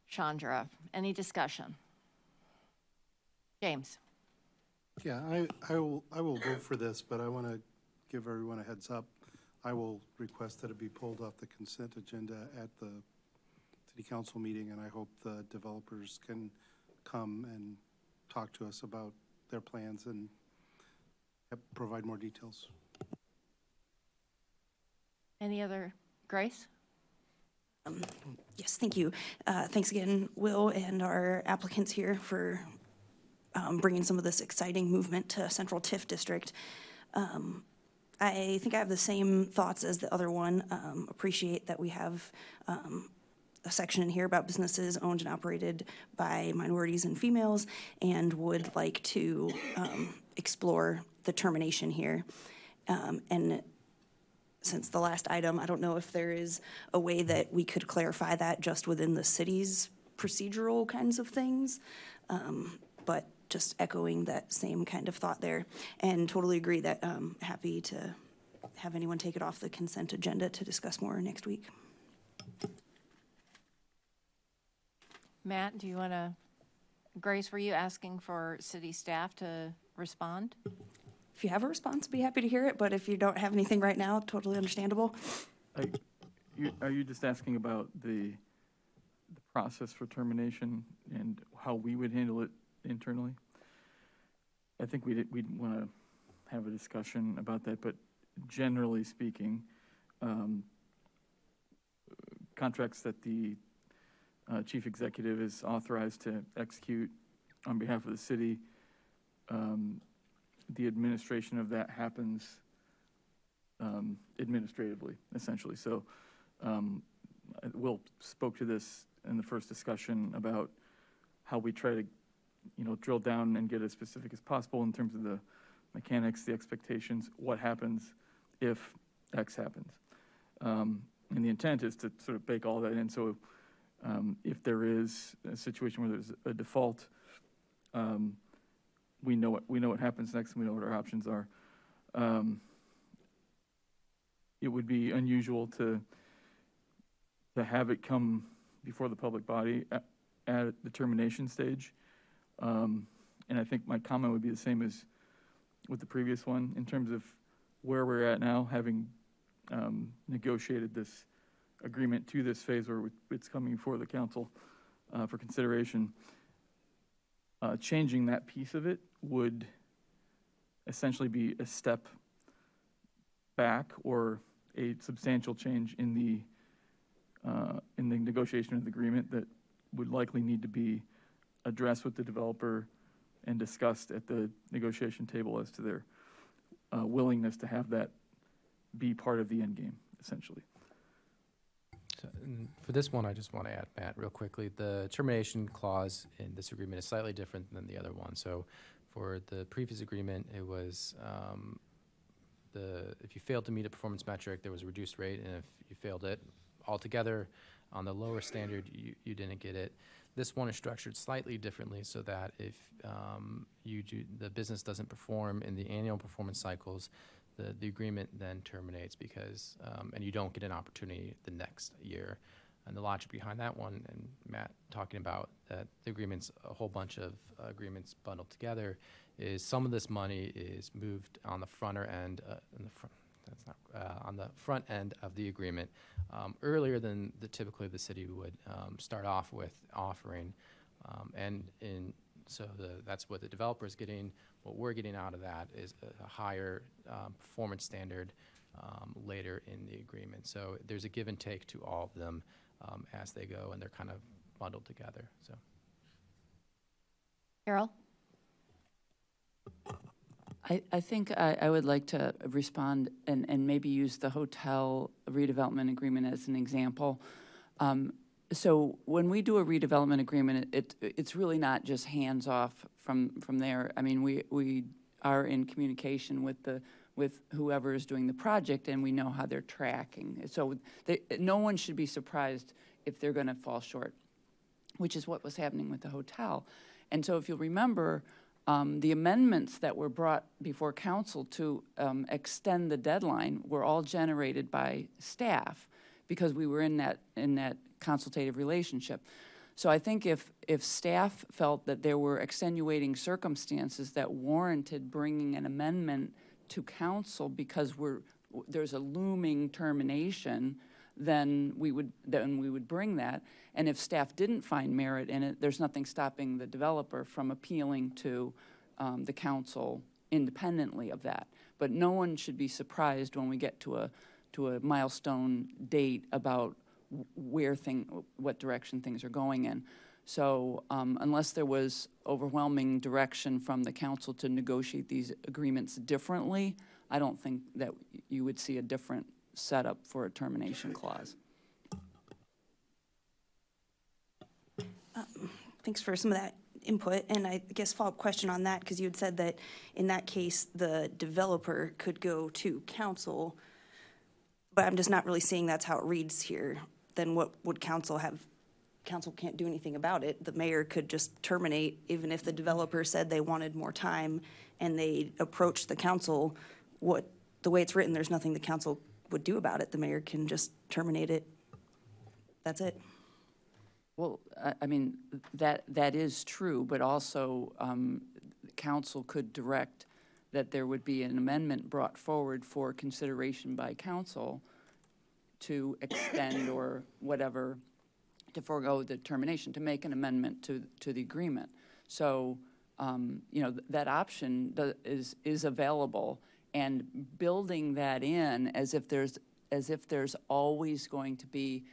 Chandra. Any discussion? James? Yeah, I will vote for this, but I want to give everyone a heads up. I will request that it be pulled off the consent agenda at the city council meeting, and I hope the developers can come and talk to us about their plans and provide more details. Any other? Grace? Yes, thank you. Thanks again, Will, and our applicants here for bringing some of this exciting movement to Central TIF District. I think I have the same thoughts as the other one. Appreciate that we have a section in here about businesses owned and operated by minorities and females, and would like to explore the termination here. And since the last item, I don't know if there is a way that we could clarify that just within the city's procedural kinds of things, but just echoing that same kind of thought there, and totally agree that happy to have anyone take it off the consent agenda to discuss more next week. Matt, do you want to, Grace, were you asking for city staff to respond? If you have a response, I'd be happy to hear it, but if you don't have anything right now, totally understandable. Are you just asking about the process for termination and how we would handle it internally? I think we'd want to have a discussion about that, but generally speaking, contracts that the chief executive is authorized to execute on behalf of the city, the administration of that happens administratively, essentially. So Will spoke to this in the first discussion about how we try to, drill down and get as specific as possible in terms of the mechanics, the expectations, what happens if X happens. And the intent is to sort of bake all that in. So if there is a situation where there's a default, we know what happens next, and we know what our options are. It would be unusual to have it come before the public body at the termination stage. And I think my comment would be the same as with the previous one in terms of where we're at now, having negotiated this agreement to this phase where it's coming before the council for consideration. Changing that piece of it would essentially be a step back or a substantial change in the negotiation of the agreement that would likely need to be addressed with the developer and discussed at the negotiation table as to their willingness to have that be part of the end game, essentially. So, for this one, I just want to add, Matt, real quickly, the termination clause in this agreement is slightly different than the other one. So for the previous agreement, it was if you failed to meet a performance metric, there was a reduced rate, and if you failed it altogether on the lower standard, you didn't get it. This one is structured slightly differently so that if the business doesn't perform in the annual performance cycles, the agreement then terminates because, and you don't get an opportunity the next year. And the logic behind that one, and Matt talking about that the agreement's a whole bunch of agreements bundled together, is some of this money is moved on the front end, on the front end of the agreement earlier than typically the city would start off with offering, so that's what the developer is getting. What we're getting out of that is a higher performance standard later in the agreement. So there's a give and take to all of them as they go, and they're kind of bundled together. So, Carol? I think I would like to respond and maybe use the hotel redevelopment agreement as an example. So when we do a redevelopment agreement, it's really not just hands off from there. I mean, we are in communication with whoever is doing the project, and we know how they're tracking. So no one should be surprised if they're going to fall short, which is what was happening with the hotel. And so if you'll remember, the amendments that were brought before council to extend the deadline were all generated by staff because we were in that consultative relationship. So I think if staff felt that there were extenuating circumstances that warranted bringing an amendment to council because there's a looming termination, then we would bring that. And if staff didn't find merit in it, there's nothing stopping the developer from appealing to the council independently of that. But no one should be surprised when we get to a milestone date about what direction things are going in. So unless there was overwhelming direction from the council to negotiate these agreements differently, I don't think that you would see a different setup for a termination clause. Thanks for some of that input, and I guess follow-up question on that, because you had said that in that case the developer could go to council, but I'm just not really seeing that's how it reads here. Then what would council have council can't do anything about it. The mayor could just terminate, even if the developer said they wanted more time and they approached the council. The way it's written, there's nothing the council would do about it. The mayor can just terminate it. That's it. Well, I mean, that is true, but also council could direct that there would be an amendment brought forward for consideration by council to extend or whatever, to forego the termination, to make an amendment to the agreement. So, you know, that option is available, and building that in as if there's always going to be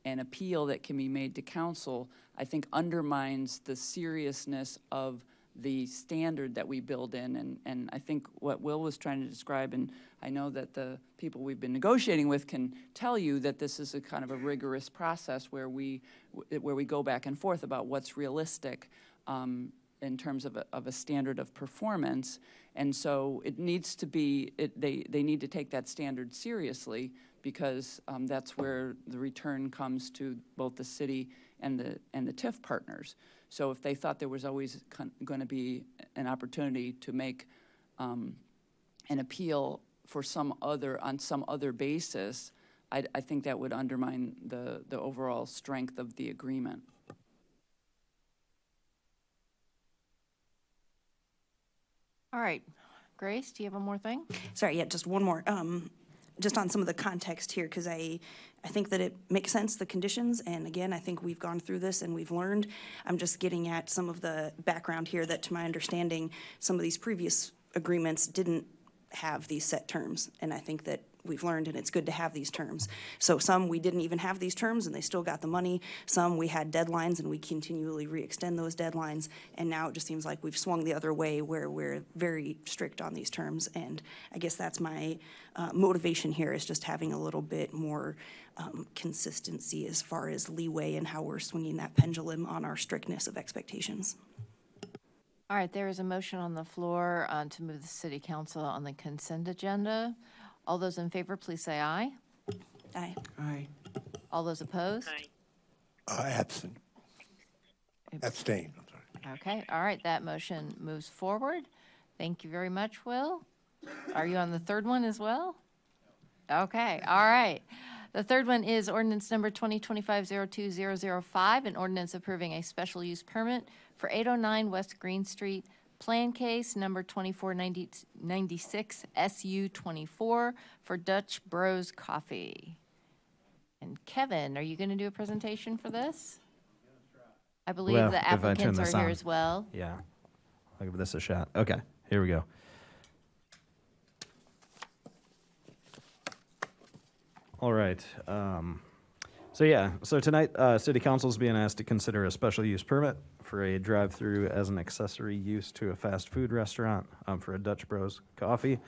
an appeal that can be made to council, I think undermines the seriousness of the standard that we build in. And I think what Will was trying to describe, and I know that the people we've been negotiating with can tell you that this is a kind of a rigorous process where we go back and forth about what's realistic in terms of a standard of performance. And so it needs to be, they need to take that standard seriously, because that's where the return comes to both the city and the TIF partners. So if they thought there was always going to be an opportunity to make an appeal for on some other basis, I think that would undermine the overall strength of the agreement. All right. Grace, do you have one more thing? Sorry, yeah, just one more. Just on some of the context here, because I think that it makes sense, the conditions, and again, I think we've gone through this and we've learned. I'm just getting at some of the background here that, to my understanding, some of these previous agreements didn't have these set terms, and I think that we've learned, and it's good to have these terms. So some we didn't even have these terms and they still got the money. Some we had deadlines and we continually re-extend those deadlines, and now it just seems like we've swung the other way where we're very strict on these terms. And I guess that's my motivation here, is just having a little bit more consistency as far as leeway and how we're swinging that pendulum on our strictness of expectations. All right, there is a motion on the floor to move the city council on the consent agenda. All those in favor, please say aye. Aye. Aye. All those opposed? Abstain. Abstain. I'm sorry. Okay, all right, that motion moves forward. Thank you very much, Will. Are you on the third one as well? Okay, all right. The third one is ordinance number 2025-02005, an ordinance approving a special use permit for 809 West Green Street, plan case number 2496 SU24 for Dutch Bros Coffee. And Kevin, are you going to do a presentation for this? I believe the applicants are here as well. Yeah, I'll give this a shot. Okay, here we go. All right. So tonight, City Council is being asked to consider a special use permit for a drive-through as an accessory use to a fast food restaurant for a Dutch Bros Coffee.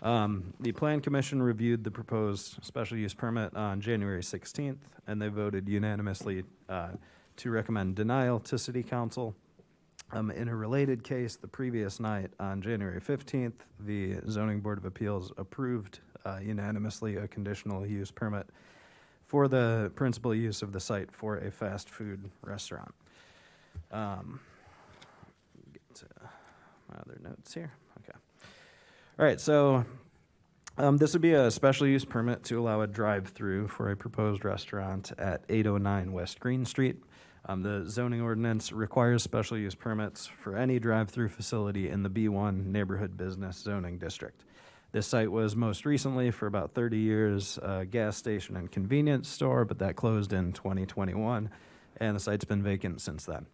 The Plan Commission reviewed the proposed special use permit on January 16th, and they voted unanimously to recommend denial to City Council. In a related case, the previous night on January 15th, the Zoning Board of Appeals approved unanimously a conditional use permit for the principal use of the site for a fast food restaurant. Get to my other notes here. Okay. All right, so this would be a special use permit to allow a drive-through for a proposed restaurant at 809 West Green Street. The zoning ordinance requires special use permits for any drive-through facility in the B1 neighborhood business zoning district. This site was most recently, for about 30 years, a gas station and convenience store, but that closed in 2021, and the site's been vacant since then.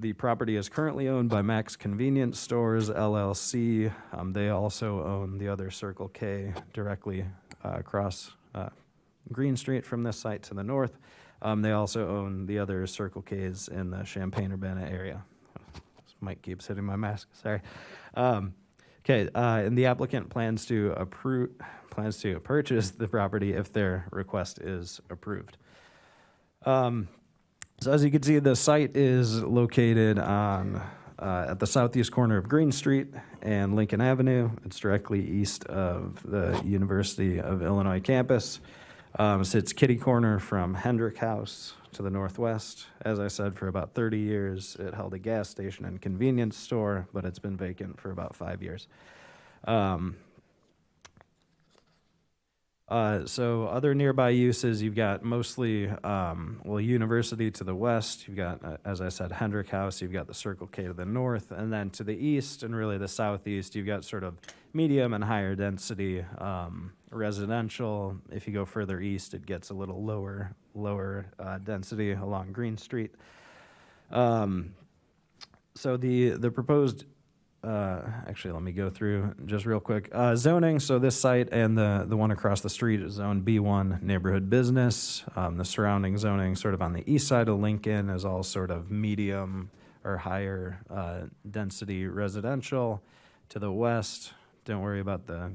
The property is currently owned by Max Convenience Stores, LLC. They also own the other Circle K directly across Green Street from this site to the north. They also own the other Circle Ks in the Champaign-Urbana area. This mic keeps hitting my mask, sorry. Okay, and the applicant plans to purchase the property if their request is approved. So as you can see, the site is located on at the southeast corner of Green Street and Lincoln Avenue. It's directly east of the University of Illinois campus. Sits kitty corner from Hendrick House to the northwest. As I said, for about 30 years, it held a gas station and convenience store, but it's been vacant for about 5 years. So other nearby uses, you've got mostly, University to the west. You've got, as I said, Hendrick House. You've got the Circle K to the north. And then to the east and really the southeast, you've got sort of medium and higher density residential. If you go further east, it gets a little lower density along Green Street. So the proposed, actually, let me go through just real quick. Zoning, so this site and the one across the street is Zone B1 neighborhood business. The surrounding zoning sort of on the east side of Lincoln is all sort of medium or higher density residential. To the west, don't worry about the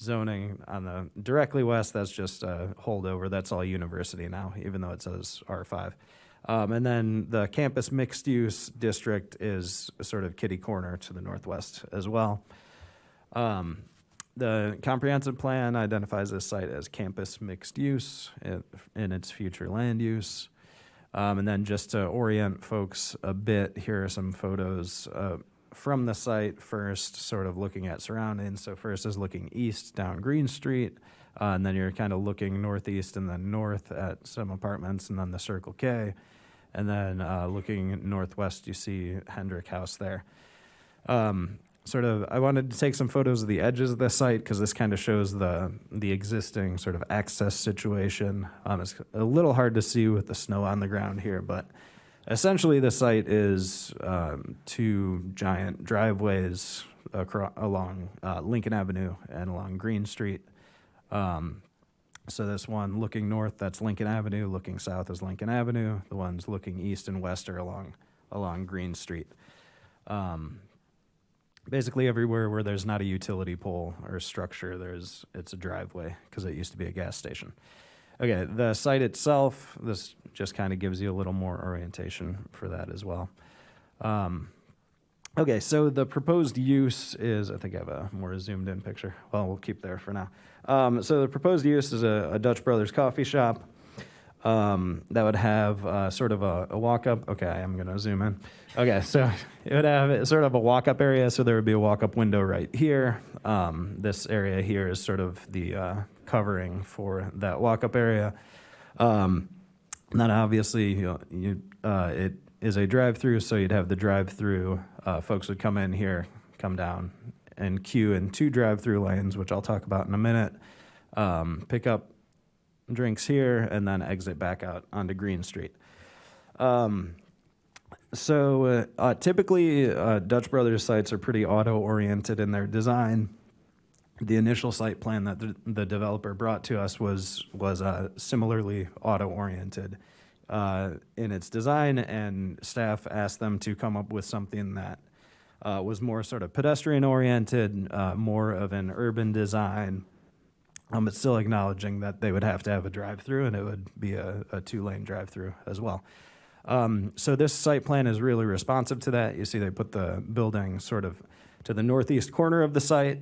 zoning on the directly west, that's just a holdover. That's all University now, even though it says R5. And then the campus mixed-use district is sort of kitty corner to the northwest as well. The comprehensive plan identifies this site as campus mixed-use in its future land use. And then just to orient folks a bit, here are some photos from the site first, sort of looking at surroundings. So first is looking east down Green Street, and then you're kind of looking northeast and then north at some apartments, and then the Circle K. And then looking northwest, you see Hendrick House there. I wanted to take some photos of the edges of the site because this kind of shows the existing sort of access situation. It's a little hard to see with the snow on the ground here, but essentially the site is two giant driveways along Lincoln Avenue and along Green Street. So this one looking north, that's Lincoln Avenue. Looking south is Lincoln Avenue. The ones looking east and west are along Green Street. Basically everywhere where there's not a utility pole or structure, it's a driveway because it used to be a gas station. Okay, the site itself, this just kind of gives you a little more orientation for that as well. Okay, so the proposed use is, I think I have a more zoomed in picture. Well, we'll keep there for now. So the proposed use is a Dutch Brothers coffee shop that would have sort of a walk-up. Okay, I'm going to zoom in. Okay, so it would have sort of a walk-up area, so there would be a walk-up window right here. This area here is sort of the covering for that walk-up area. And then obviously, it is a drive-through, so you'd have the drive-through. Folks would come in here, come down, and queue in two drive-through lanes, which I'll talk about in a minute. Pick up drinks here, and then exit back out onto Green Street. Typically, Dutch Brothers sites are pretty auto-oriented in their design. The initial site plan that the developer brought to us was similarly auto-oriented in its design, and staff asked them to come up with something that was more sort of pedestrian-oriented, more of an urban design, but still acknowledging that they would have to have a drive-through, and it would be a two-lane drive-through as well. So this site plan is really responsive to that. You see they put the building sort of to the northeast corner of the site.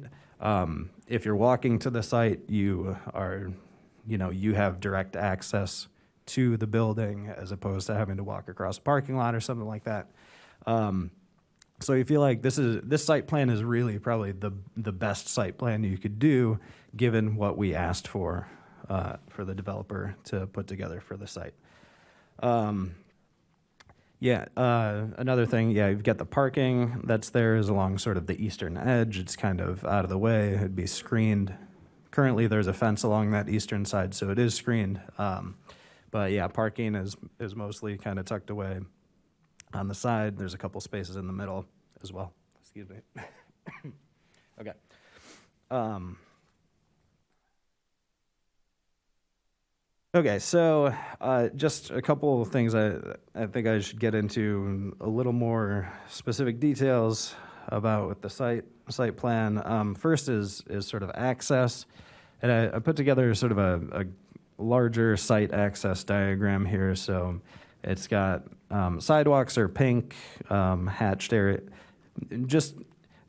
If you're walking to the site, you have direct access to the building as opposed to having to walk across a parking lot or something like that. So you feel like this site plan is really probably the best site plan you could do given what we asked for the developer to put together for the site. Another thing, you've got the parking that's there is along sort of the eastern edge. It's kind of out of the way. It'd be screened. Currently, there's a fence along that eastern side, so it is screened. But yeah, parking is mostly kind of tucked away on the side. There's a couple spaces in the middle as well. Excuse me. Okay. Okay, so just a couple of things I think I should get into a little more specific details about with the site plan. First is sort of access, and I put together sort of a larger site access diagram here. So it's got sidewalks are pink, hatched area. Just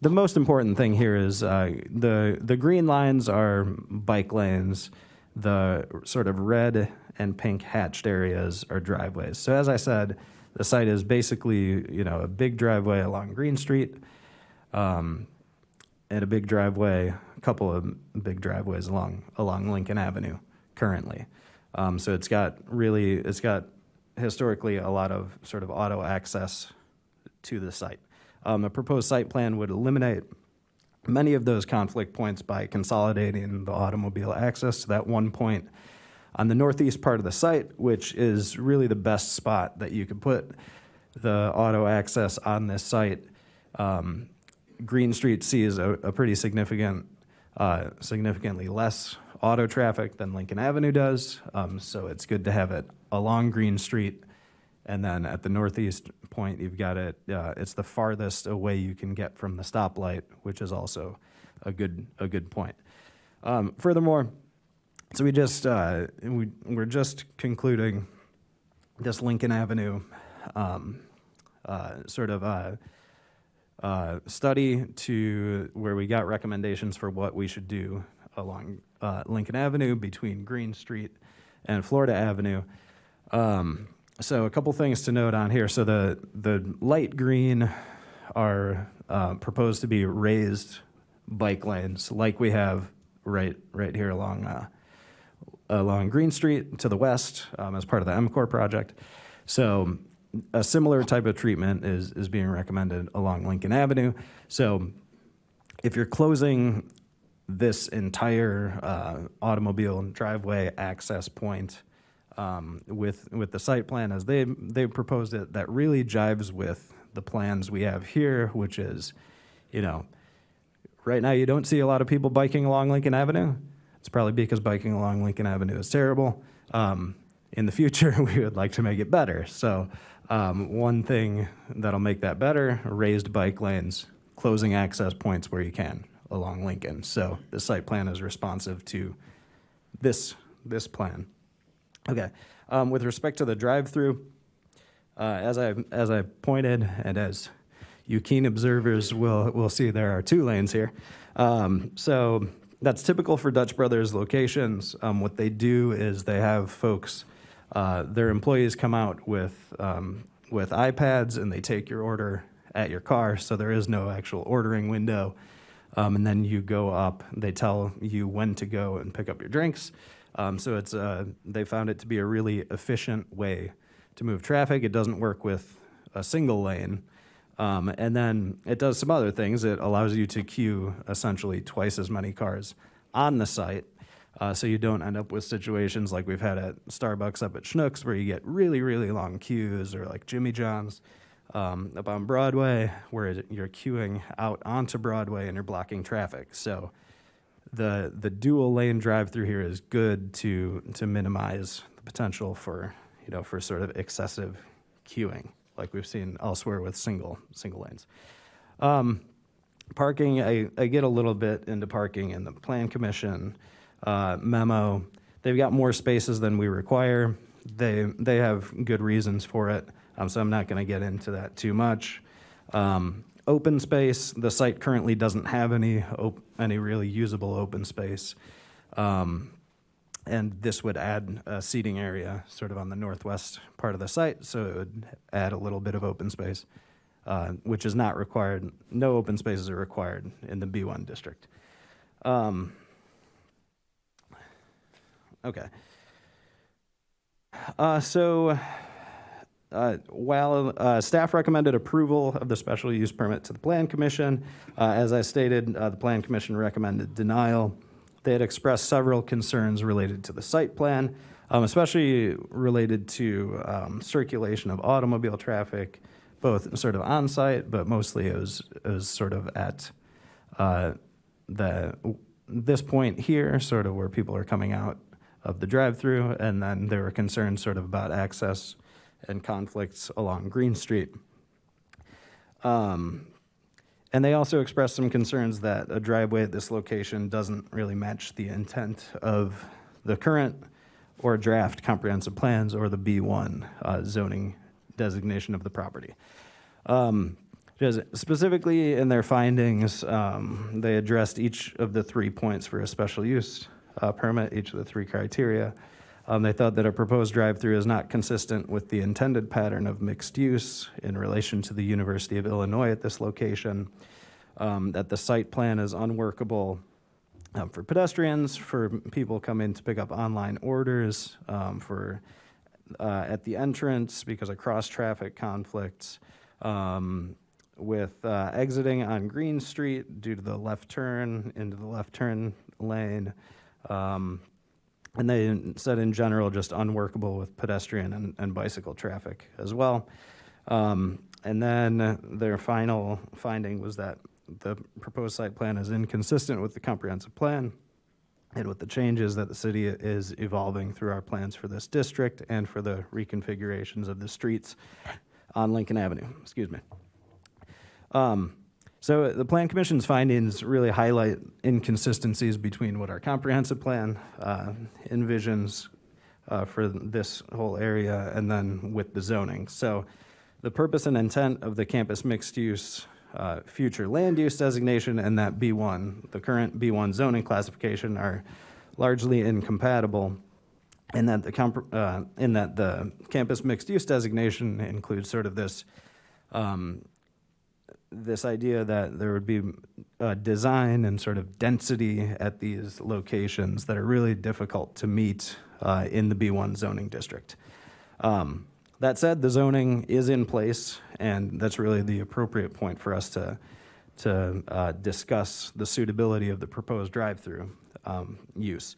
the most important thing here is the green lines are bike lanes. The sort of red and pink hatched areas are driveways. So as I said, the site is basically, a big driveway along Green Street, and a big driveway, a couple of big driveways along Lincoln Avenue currently. So it's got historically a lot of sort of auto access to the site. A proposed site plan would eliminate many of those conflict points by consolidating the automobile access to that one point on the northeast part of the site, which is really the best spot that you could put the auto access on this site. Green Street sees a pretty significantly less auto traffic than Lincoln Avenue does, so it's good to have it along Green Street. And then at the northeast point, you've got it, it's the farthest away you can get from the stoplight, which is also a good point. Furthermore, so we're just concluding this Lincoln Avenue study to where we got recommendations for what we should do along Lincoln Avenue between Green Street and Florida Avenue. So a couple things to note on here. So the light green are proposed to be raised bike lanes like we have right here along Green Street to the west as part of the MCOR project. So a similar type of treatment is being recommended along Lincoln Avenue. So if you're closing this entire automobile driveway access point with the site plan as they proposed it, that really jives with the plans we have here, which is, right now you don't see a lot of people biking along Lincoln Avenue. It's probably because biking along Lincoln Avenue is terrible. In the future, we would like to make it better. So one thing that'll make that better, raised bike lanes, closing access points where you can along Lincoln. So the site plan is responsive to this plan. Okay, with respect to the drive-through, as I pointed, and as you keen observers will see, there are 2 lanes here. So that's typical for Dutch Brothers locations. What they do is they have folks, their employees come out with iPads and they take your order at your car, so there is no actual ordering window. And then you go up, they tell you when to go and pick up your drinks. So it's they found it to be a really efficient way to move traffic. It doesn't work with a single lane. And then it does some other things. It allows you to queue essentially twice as many cars on the site. So you don't end up with situations like we've had at Starbucks up at Schnucks where you get really, really long queues, or like Jimmy John's up on Broadway where you're queuing out onto Broadway and you're blocking traffic. So the dual lane drive-through here is good to minimize the potential for sort of excessive queuing like we've seen elsewhere with single lanes. Parking, I get a little bit into parking in the Plan Commission memo. They've got more spaces than we require. They have good reasons for it, so I'm not going to get into that too much. Open space, the site currently doesn't have any really usable open space. And this would add a seating area sort of on the northwest part of the site, so it would add a little bit of open space, which is not required. No open spaces are required in the B1 district. Okay. While staff recommended approval of the special use permit to the Plan Commission, as I stated, the Plan Commission recommended denial. They had expressed several concerns related to the site plan, especially related to circulation of automobile traffic, both sort of on site, but mostly it was sort of at this point here, sort of where people are coming out of the drive-through, and then there were concerns sort of about access and conflicts along Green Street. And they also expressed some concerns that a driveway at this location doesn't really match the intent of the current or draft comprehensive plans or the B1 zoning designation of the property. Specifically in their findings, they addressed each of the 3 points for a special use permit, each of the three criteria. They thought that a proposed drive-through is not consistent with the intended pattern of mixed use in relation to the University of Illinois at this location, that the site plan is unworkable for pedestrians, for people coming to pick up online orders, at the entrance because of cross-traffic conflicts, with exiting on Green Street due to the left turn into the left turn lane. And they said in general, just unworkable with pedestrian and bicycle traffic as well. And then their final finding was that the proposed site plan is inconsistent with the comprehensive plan and with the changes that the city is evolving through our plans for this district and for the reconfigurations of the streets on Lincoln Avenue. Excuse me. So the Plan Commission's findings really highlight inconsistencies between what our comprehensive plan envisions for this whole area and then with the zoning. So the purpose and intent of the campus mixed use future land use designation and that B1, the current B1 zoning classification, are largely incompatible in that the campus mixed use designation includes sort of this this idea that there would be design and sort of density at these locations that are really difficult to meet in the B1 zoning district. That said, the zoning is in place, and that's really the appropriate point for us to discuss the suitability of the proposed drive-through use.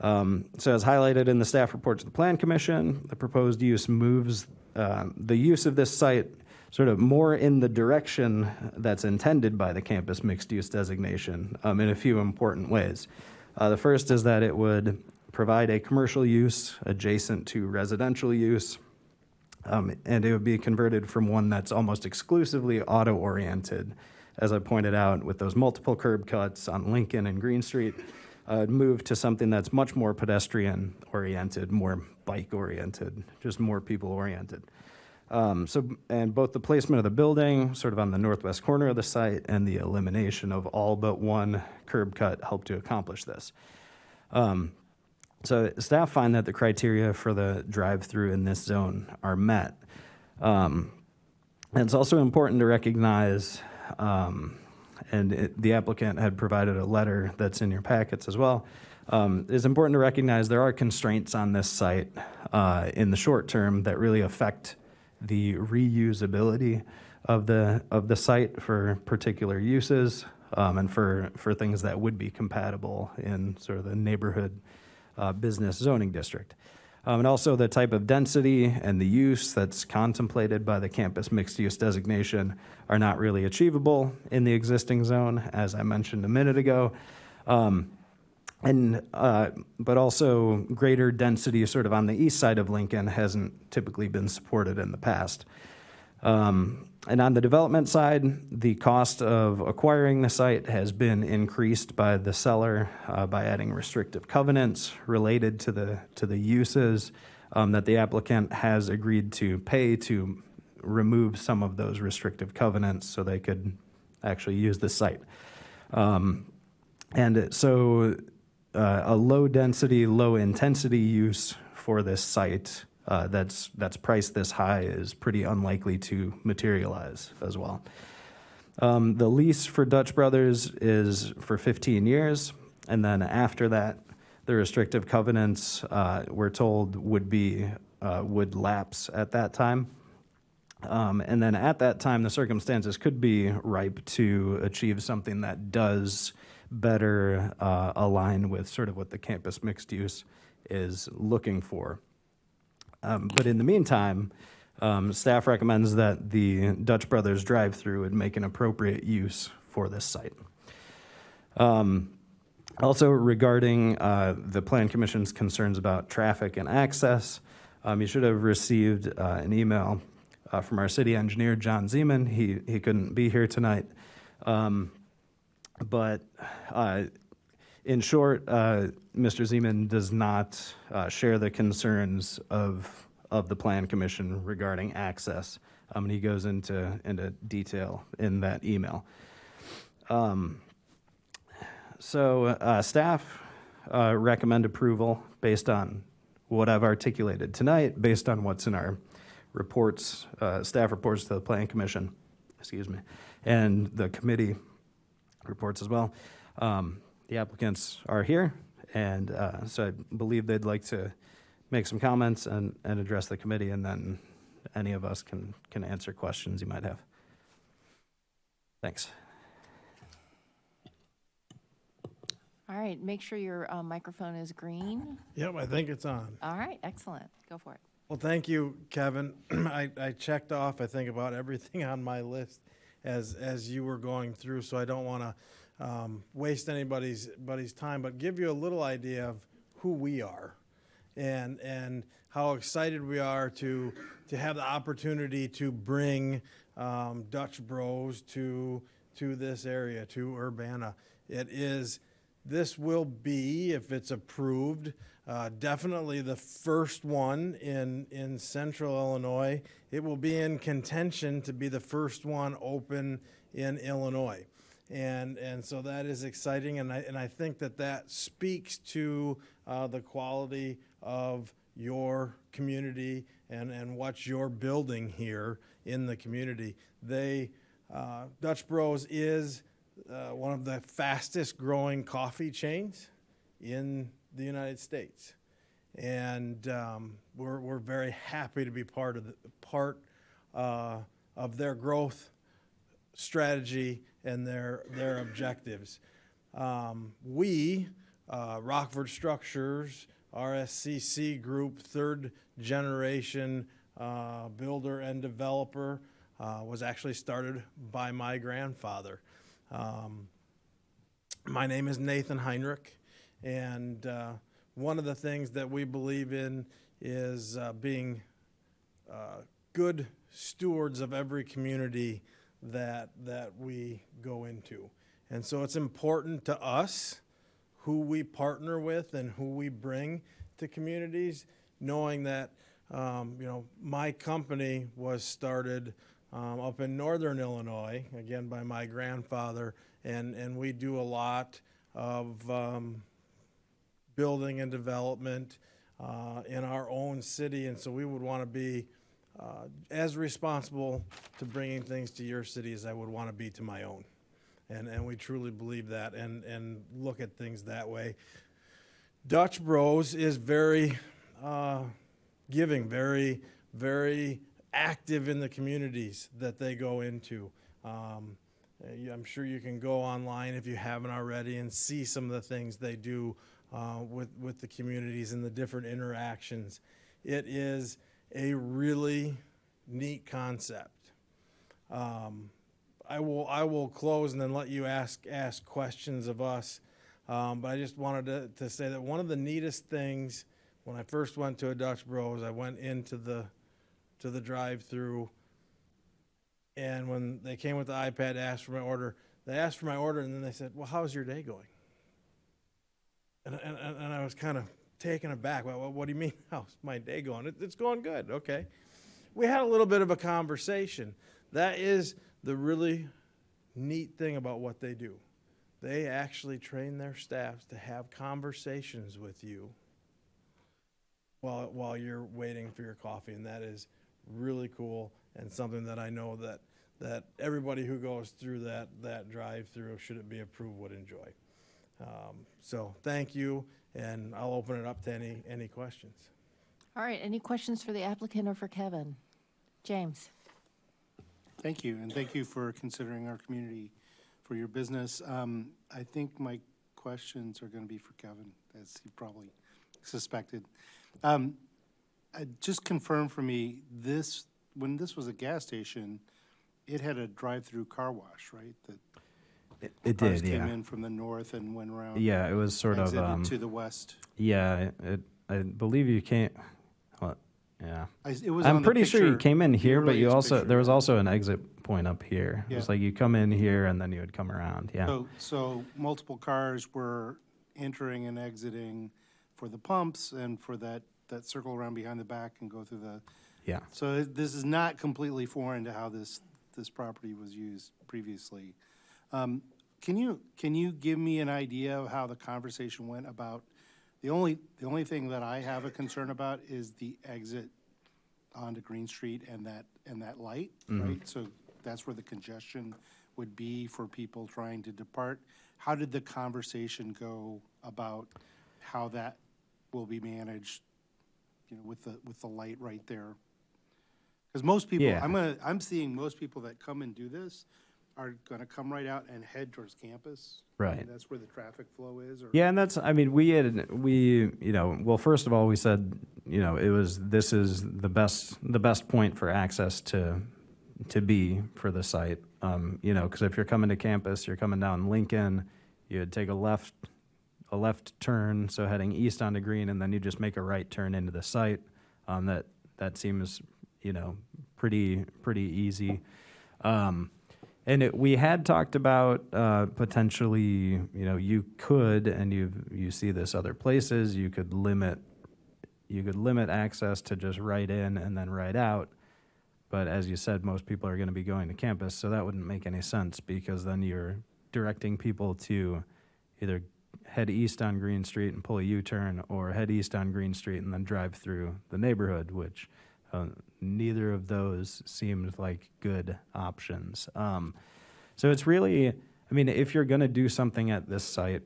So as highlighted in the staff report to the Plan Commission, the proposed use moves the use of this site sort of more in the direction that's intended by the campus mixed-use designation in a few important ways. The first is that it would provide a commercial use adjacent to residential use, and it would be converted from one that's almost exclusively auto-oriented, as I pointed out, with those multiple curb cuts on Lincoln and Green Street, move to something that's much more pedestrian-oriented, more bike-oriented, just more people-oriented. And both the placement of the building sort of on the northwest corner of the site and the elimination of all but one curb cut help to accomplish this. So staff find that the criteria for the drive-through in this zone are met. And it's also important to recognize, the applicant had provided a letter that's in your packets as well. It's important to recognize there are constraints on this site in the short term that really affect the reusability of the site for particular uses and for things that would be compatible in sort of the neighborhood business zoning district. And also the type of density and the use that's contemplated by the campus mixed use designation are not really achievable in the existing zone, as I mentioned a minute ago. But also greater density sort of on the east side of Lincoln hasn't typically been supported in the past. And on the development side, the cost of acquiring the site has been increased by the seller by adding restrictive covenants related to the uses that the applicant has agreed to pay to remove some of those restrictive covenants so they could actually use the site. And so a low density, low intensity use for this site that's priced this high is pretty unlikely to materialize as well. The lease for Dutch Brothers is for 15 years, and then after that, the restrictive covenants, we're told, would lapse at that time. And then at that time, the circumstances could be ripe to achieve something that does better align with sort of what the campus mixed use is looking for. But in the meantime, staff recommends that the Dutch Brothers drive-through would make an appropriate use for this site. Also regarding the Plan Commission's concerns about traffic and access, you should have received an email from our city engineer, John Zeman. He couldn't be here tonight. But in short, Mr. Zeman does not share the concerns of the Plan Commission regarding access. And he goes into detail in that email. So staff recommend approval based on what I've articulated tonight, based on what's in our reports, staff reports to the Planning Commission, excuse me, and the committee reports as well. The applicants are here, and so I believe they'd like to make some comments and address the committee, and then any of us can answer questions you might have. Thanks. All right, make sure your microphone is green. Yep, I think it's on. All right, excellent. Go for it. Well, thank you, Kevin. I checked off, I think, about everything on my list as you were going through, so I don't want to waste anybody's time, but give you a little idea of who we are and how excited we are to have the opportunity to bring Dutch Bros to this area, to Urbana. This will be, if it's approved, definitely the first one in central Illinois. It will be in contention to be the first one open in Illinois. And so that is exciting, and I think that speaks to the quality of your community and what you're building here in the community. Dutch Bros is one of the fastest growing coffee chains in the United States, and we're very happy to be part of their growth strategy and their objectives. Rockford Structures, RSCC Group, third generation builder and developer, was actually started by my grandfather. My name is Nathan Heinrich, and one of the things that we believe in is being good stewards of every community that we go into. And so it's important to us who we partner with and who we bring to communities, knowing that my company was started up in northern Illinois, again by my grandfather, and we do a lot of building and development in our own city, and so we would want to be as responsible to bringing things to your city as I would want to be to my own. And we truly believe that and look at things that way. Dutch Bros is very giving, very, very active in the communities that they go into. I'm sure you can go online if you haven't already and see some of the things they do with the communities and the different interactions. It is a really neat concept. I will close and then let you ask questions of us. But I just wanted to say that one of the neatest things when I first went to a Dutch Bros, I went into the drive-through, and when they came with the iPad to ask for my order, they asked for my order, and then they said, "Well, how's your day going?" And I was kind of taken aback. Well, what do you mean, how's my day going? It's going good. Okay. We had a little bit of a conversation. That is the really neat thing about what they do. They actually train their staffs to have conversations with you while you're waiting for your coffee, and that is really cool and something that I know that everybody who goes through that drive-through, should it be approved, would enjoy. So thank you, and I'll open it up to any questions. All right, any questions for the applicant or for Kevin? James. Thank you, and thank you for considering our community for your business. I think my questions are going to be for Kevin, as he probably suspected. Just confirm for me, when this was a gas station, it had a drive-through car wash, right? It cars did, yeah. came in from the north and went around. Yeah, it was sort of to the west. Yeah, I believe you came. Well, yeah. It was I'm on the pretty sure you picture, came in here, the but you earliest also picture. there was also an exit point up here. It was Yeah. like you come in here and then you would come around. Yeah. So multiple cars were entering and exiting for the pumps and for that circle around behind the back and go through the. Yeah. So this is not completely foreign to how this property was used previously. Can you give me an idea of how the conversation went about The only thing that I have a concern about is the exit onto Green Street and that light, right? So that's where the congestion would be for people trying to depart. How did the conversation go about how that will be managed, you know, with the light right there? Because most people, Yeah. I'm seeing most people that come and do this are gonna come right out and head towards campus. Right. And that's where the traffic flow is, or? Yeah, and that's, I mean, well, first of all, we said, this is the best point for access to be for the site. Because if you're coming to campus, you're coming down Lincoln, you'd take a left turn, so heading east onto Green, and then you just make a right turn into the site. That seems, pretty easy. And we had talked about potentially, you could, and you see this other places, you could limit access to just right in and then right out. But as you said, most people are going to be going to campus, so that wouldn't make any sense, because then you're directing people to either head east on Green Street and pull a U-turn, or head east on Green Street and then drive through the neighborhood, which neither of those seemed like good options. So it's really, if you're going to do something at this site,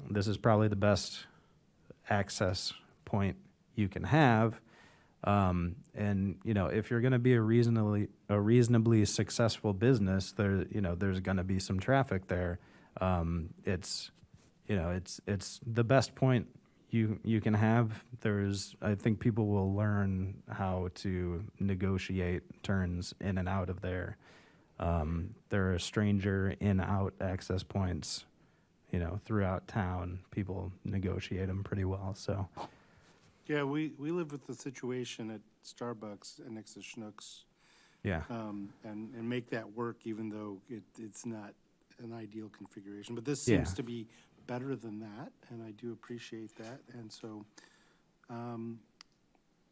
this is probably the best access point you can have. And if you're going to be a reasonably successful business, there's going to be some traffic there. It's the best point you can have. I think people will learn how to negotiate turns in and out of there. There are stranger in-out access points, throughout town. People negotiate them pretty well, so. Yeah, we live with the situation at Starbucks and next to Schnucks. Yeah. And make that work, even though it's not an ideal configuration. But this seems to be better than that, and I do appreciate that. And so,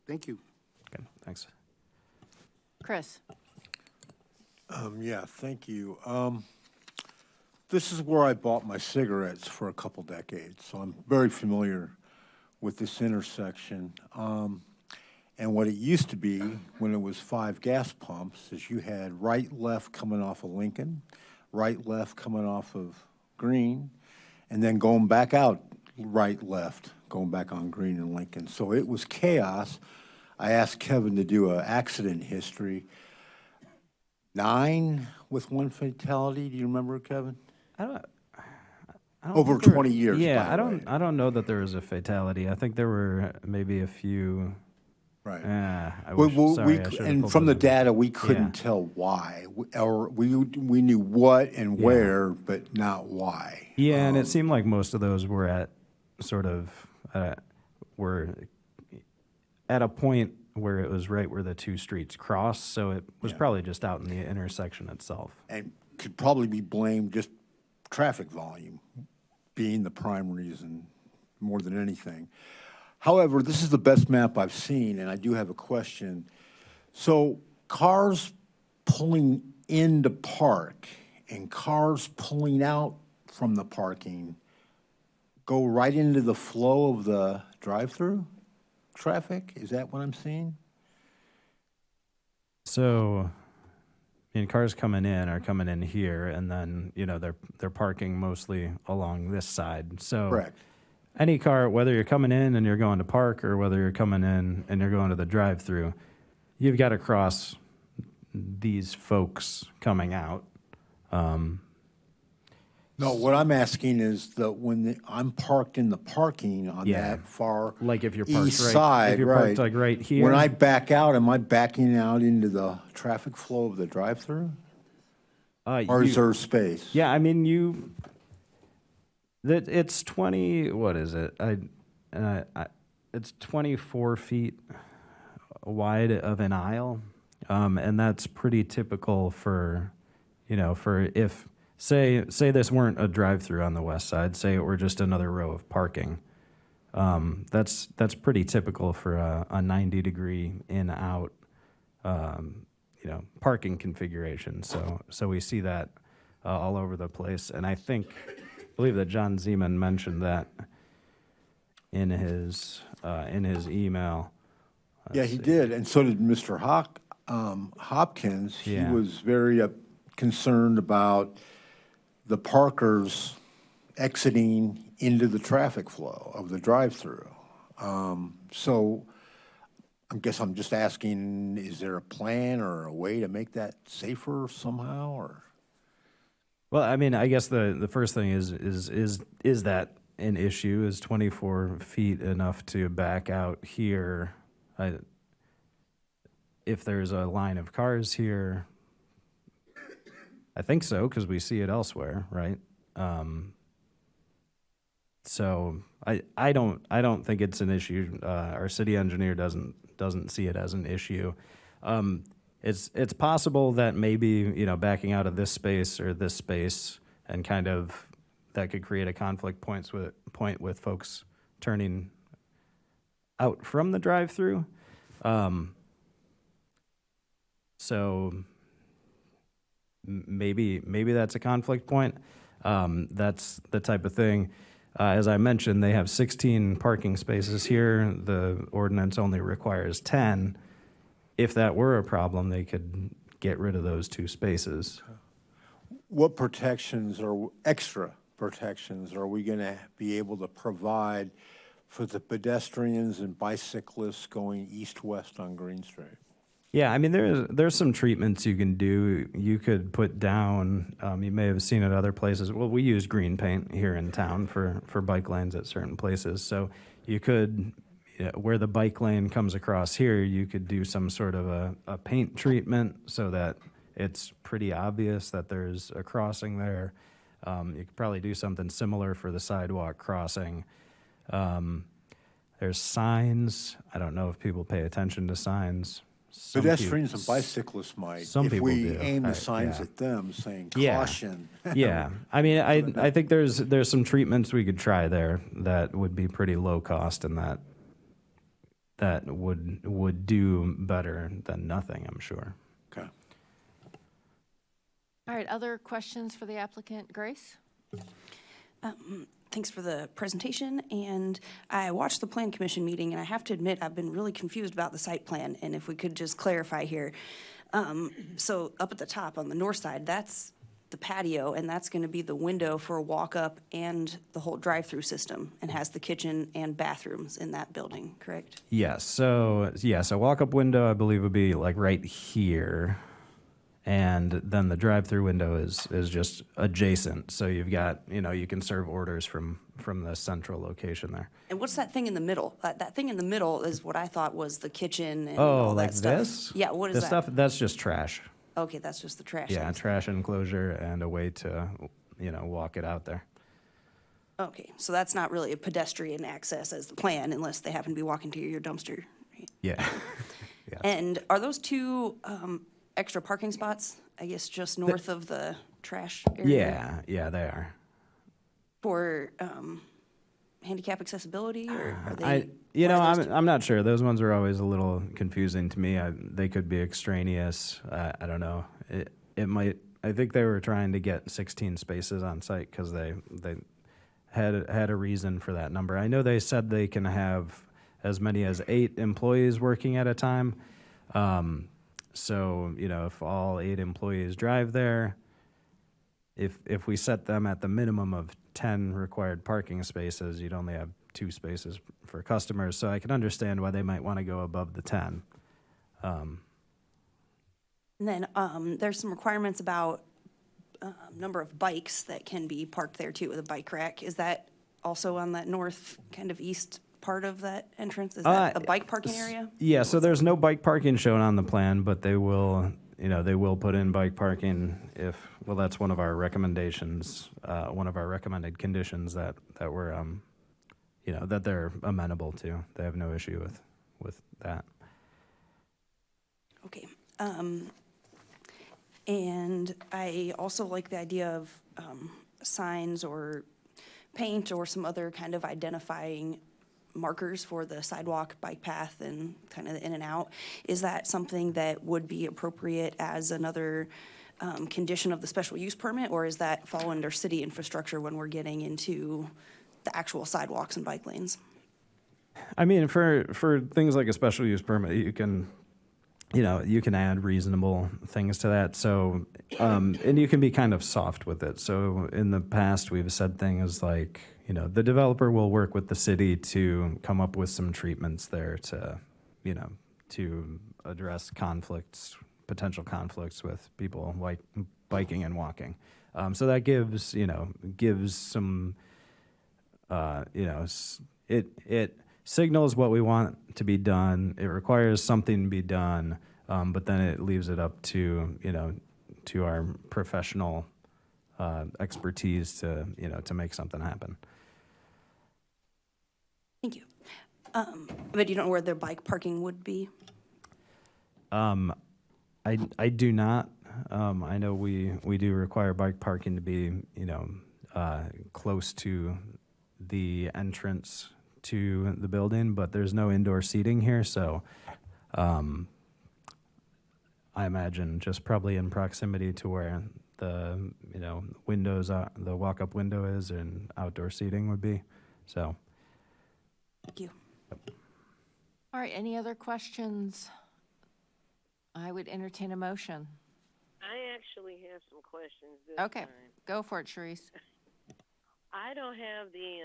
thank you. Okay, thanks. Chris? Yeah, thank you. This is where I bought my cigarettes for a couple decades, so I'm very familiar with this intersection. And what it used to be when it was 5 gas pumps is you had right, left coming off of Lincoln, right, left coming off of Green, and then going back out right, left, going back on Green and Lincoln. So it was chaos. I asked Kevin to do an accident history. 9 with 1 fatality. Do you remember, Kevin? I don't Over think there- 20 years. Yeah, by the way. I don't know that there was a fatality. I think there were maybe a few. Right. I We- wish, we- sorry, we- I should've and pulled from the those up. data, we couldn't tell why, or we knew what and where, but not why. Yeah, and it seemed like most of those were at sort of were at a point where it was right where the 2 streets cross, so it was probably just out in the intersection itself. And could probably be blamed just traffic volume being the prime reason more than anything. However, this is the best map I've seen, and I do have a question. So cars pulling in to park and cars pulling out from the parking go right into the flow of the drive-through traffic? Is that what I'm seeing? So, cars coming in are coming in here, and then they're parking mostly along this side. So, Correct. Any car, whether you're coming in and you're going to park, or whether you're coming in and you're going to the drive-through, you've got to cross these folks coming out. No, what I'm asking is that when I'm parked in the parking on that far like if you're parked east right, side, if you're parked like right here. When I back out, am I backing out into the traffic flow of the drive-through? Or is there space? Yeah, it's 20. What is it? It's 24 feet wide of an aisle, and that's pretty typical for if. Say this weren't a drive-through on the west side. Say it were just another row of parking. That's pretty typical for a 90-degree in-out, parking configuration. So we see that all over the place. And I believe that John Zeman mentioned that in his email. Yeah, he did, and so did Mr. Hopkins. Yeah. He was very concerned about the parkers exiting into the traffic flow of the drive-through. So I guess I'm just asking, is there a plan or a way to make that safer somehow, or? Well, I mean, I guess the first thing is that an issue? Is 24 feet enough to back out here? If there's a line of cars here, I think so, because we see it elsewhere, right? So I don't think it's an issue. Our city engineer doesn't see it as an issue. It's possible that maybe, backing out of this space or this space and kind of that could create a conflict point with folks turning out from the drive-through. So maybe that's a conflict point. That's the type of thing. As I mentioned, they have 16 parking spaces here. The ordinance only requires 10. If that were a problem, they could get rid of those 2 spaces. What protections or extra protections are we going to be able to provide for the pedestrians and bicyclists going east-west on Green Street? Yeah, I mean, there's some treatments you can do. You could put down, you may have seen it other places. Well, we use green paint here in town for bike lanes at certain places. So you could, where the bike lane comes across here, you could do some sort of a paint treatment so that it's pretty obvious that there's a crossing there. You could probably do something similar for the sidewalk crossing. There's signs. I don't know if people pay attention to signs. Pedestrians and bicyclists might, some if people we do. aim the signs at them saying caution. Yeah, I mean, I think there's some treatments we could try there that would be pretty low cost and that would do better than nothing, I'm sure. Okay. All right, other questions for the applicant, Grace? Thanks for the presentation, and I watched the Plan Commission meeting, and I have to admit I've been really confused about the site plan, and if we could just clarify here. So up at the top on the north side, that's the patio, and that's going to be the window for a walk-up and the whole drive-through system, and has the kitchen and bathrooms in that building, correct? Yes, so walk-up window, I believe, would be like right here. And then the drive-through window is just adjacent. So you've got, you can serve orders from the central location there. And what's that thing in the middle? That thing in the middle is what I thought was the kitchen and all like that stuff. This? Yeah, what is this that? Stuff, that's just trash. Okay, that's just the trash. Yeah, things. trash enclosure and a way to, walk it out there. Okay, so that's not really a pedestrian access as the plan unless they happen to be walking to your dumpster. Right? Yeah. Yeah. And are those 2 extra parking spots, I guess, just north of the trash area? Yeah, they are. For handicap accessibility, or are they? I'm not sure. Those ones are always a little confusing to me. They could be extraneous. I don't know. It might. I think they were trying to get 16 spaces on site because they had a reason for that number. I know they said they can have as many as 8 employees working at a time. So, if all 8 employees drive there, if we set them at the minimum of 10 required parking spaces, you'd only have 2 spaces for customers. So I can understand why they might want to go above the 10. And then there's some requirements about number of bikes that can be parked there too with a bike rack. Is that also on that north kind of east part of that entrance? Is that a bike parking area? Yeah, so there's no bike parking shown on the plan, but they will, they will put in bike parking that's one of our recommendations, one of our recommended conditions that we're, that they're amenable to. They have no issue with that. Okay. And I also like the idea of signs or paint or some other kind of identifying markers for the sidewalk, bike path, and kind of the in and out. Is that something that would be appropriate as another condition of the special use permit, or is that fall under city infrastructure when we're getting into the actual sidewalks and bike lanes? I mean, for things like a special use permit, you can, you can add reasonable things to that. So, and you can be kind of soft with it. So in the past, we've said things like, the developer will work with the city to come up with some treatments there to, to address potential conflicts with people like biking and walking. So that gives some, it signals what we want to be done. It requires something to be done, but then it leaves it up to, to our professional expertise to, to make something happen. Thank you. But you don't know where the bike parking would be? I do not. I know we do require bike parking to be, close to the entrance to the building, but there's no indoor seating here, so I imagine just probably in proximity to where the windows are, the walk-up window is, and outdoor seating would be. So. Thank you. All right, any other questions? I would entertain a motion. I actually have some questions this Okay, time. go for it, Sharice. I don't have the,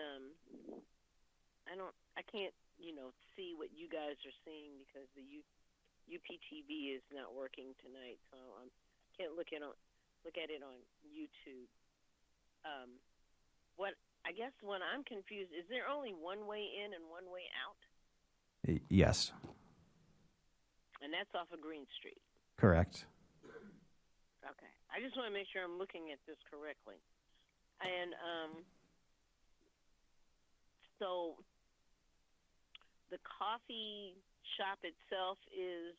I can't, see what you guys are seeing because the UPTV is not working tonight, so I can't look at it on YouTube. I guess when I'm confused, is there only one way in and one way out? Yes. And that's off of Green Street. Correct. Okay. I just want to make sure I'm looking at this correctly. And so the coffee shop itself is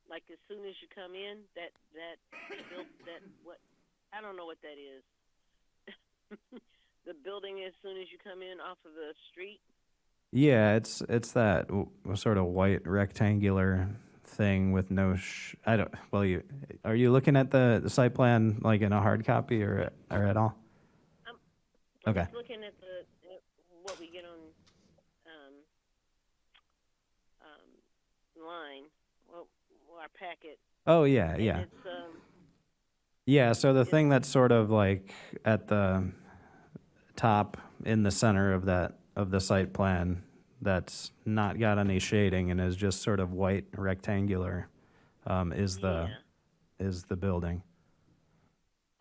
like as soon as you come in, that what I don't know what that is. The building as soon as you come in off of the street? Yeah, it's that sort of white rectangular thing with no are you looking at the site plan like in a hard copy or at all? I'm Okay. just looking at what we get on line, our packet. Oh yeah, And yeah. it's, Yeah, so the thing that's sort of like at the top in the center of the site plan that's not got any shading and is just sort of white rectangular is the building.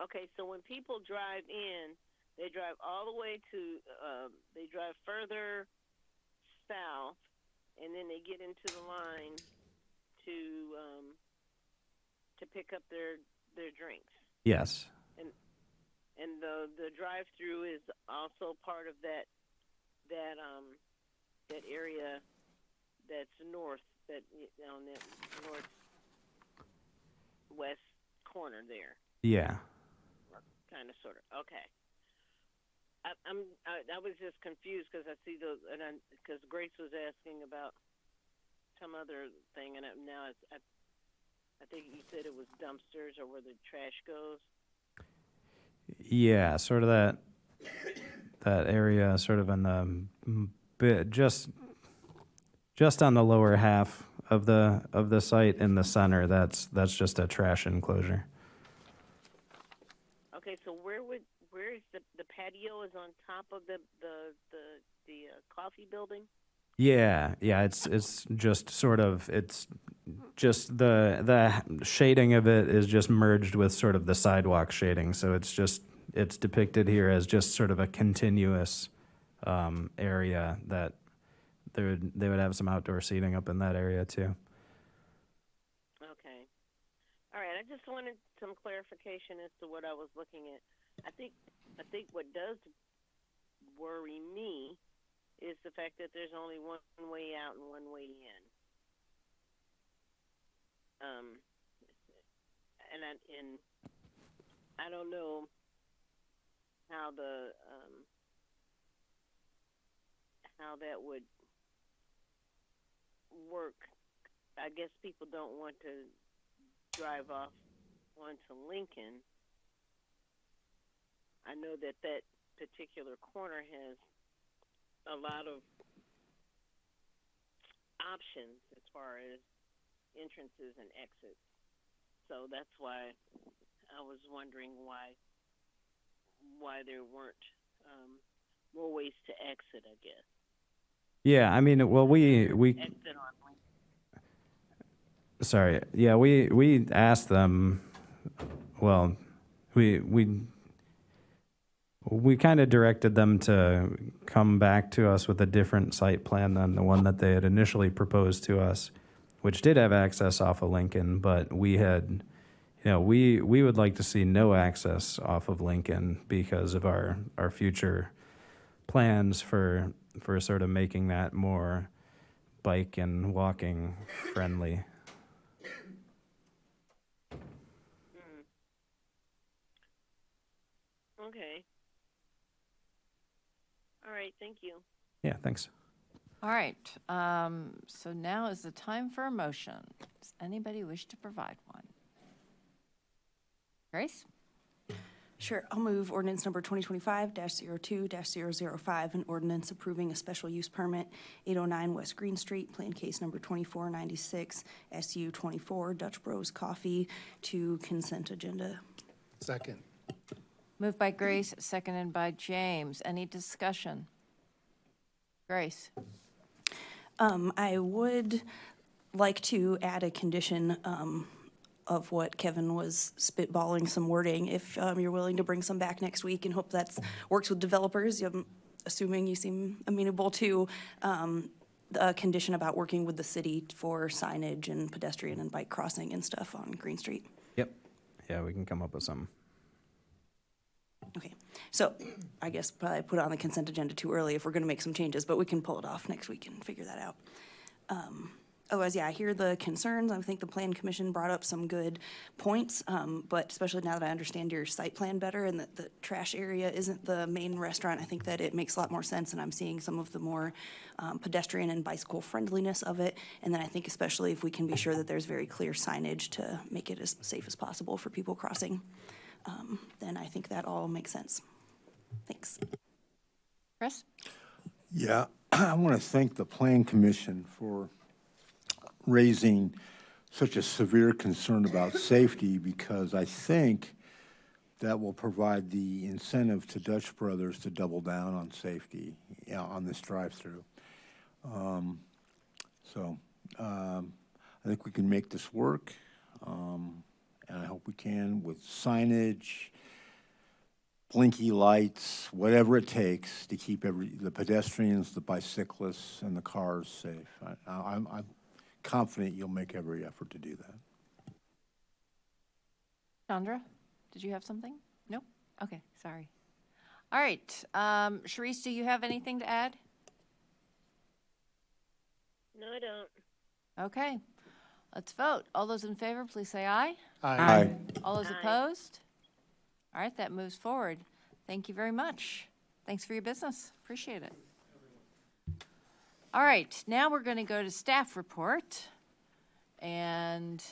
Okay, so when people drive in, they drive all the way to they drive further south, and then they get into the line to pick up their drinks. Yes. And the drive-through is also part of that area that's north, on that northwest corner there. Yeah. Kind of, sort of. Okay. I was just confused because I see those, and because Grace was asking about some other thing, and now I think you said it was dumpsters or where the trash goes. Yeah, sort of that area, sort of in the bit just on the lower half of the site in the center. That's just a trash enclosure. Okay, so where is the patio is on top of the coffee building? Yeah, it's just sort of the shading of it is just merged with sort of the sidewalk shading, so it's depicted here as just sort of a continuous area that they would have some outdoor seating up in that area too. Okay. All right, I just wanted some clarification as to what I was looking at. I think what does worry me is the fact that there's only one way out and one way in. And I don't know how that would work. I guess people don't want to drive off onto Lincoln. I know that particular corner has a lot of options as far as entrances and exits. So that's why I was wondering why there weren't more ways to exit, I guess. Yeah, I mean, well, we Exit on Lincoln. sorry. Yeah, we asked them. Well, we kind of directed them to come back to us with a different site plan than the one that they had initially proposed to us, which did have access off of Lincoln, but we had, we would like to see no access off of Lincoln because of our future plans for sort of making that more bike and walking friendly. Okay. All right, thank you. Yeah, thanks. All right, so now is the time for a motion. Does anybody wish to provide one? Grace? Sure. I'll move ordinance number 2025-02-005, an ordinance approving a special use permit, 809 West Green Street, plan case number 2496, SU 24, Dutch Bros Coffee, to consent agenda. Second. Moved by Grace, seconded by James. Any discussion? Grace? I would like to add a condition of what Kevin was spitballing, some wording, if you're willing to bring some back next week, and hope that works with developers. I'm assuming you seem amenable to a condition about working with the city for signage and pedestrian and bike crossing and stuff on Green Street. Yep. Yeah, we can come up with something. Okay, so I guess probably put it on the consent agenda too early if we're going to make some changes, but we can pull it off next week and figure that out. Otherwise, yeah, I hear the concerns. I think the Plan Commission brought up some good points, but especially now that I understand your site plan better and that the trash area isn't the main restaurant, I think that it makes a lot more sense, and I'm seeing some of the more pedestrian and bicycle friendliness of it. And then I think especially if we can be sure that there's very clear signage to make it as safe as possible for people crossing, then I think that all makes sense. Thanks. Chris? Yeah, I want to thank the Plan Commission for raising such a severe concern about safety, because I think that will provide the incentive to Dutch Brothers to double down on safety on this drive-through. I think we can make this work, and I hope we can with signage, blinky lights, whatever it takes to keep the pedestrians, the bicyclists, and the cars safe. I'm confident you'll make every effort to do that. Chandra, did you have something? No? Okay, sorry. All right, Sharice, do you have anything to add? No, I don't. Okay, let's vote. All those in favor, please say aye. Aye. All those opposed? All right, that moves forward. Thank you very much. Thanks for your business. Appreciate it. All right, now we're going to go to staff report. And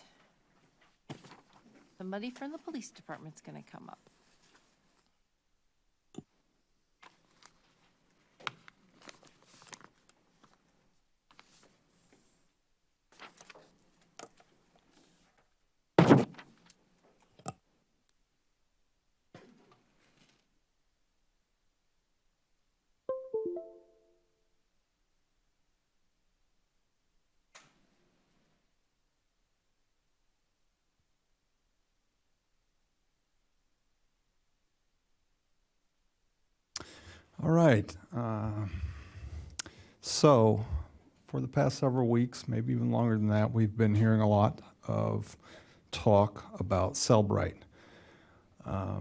somebody from the police department's going to come up. All right. So for the past several weeks, maybe even longer than that, we've been hearing a lot of talk about Cellbrite. A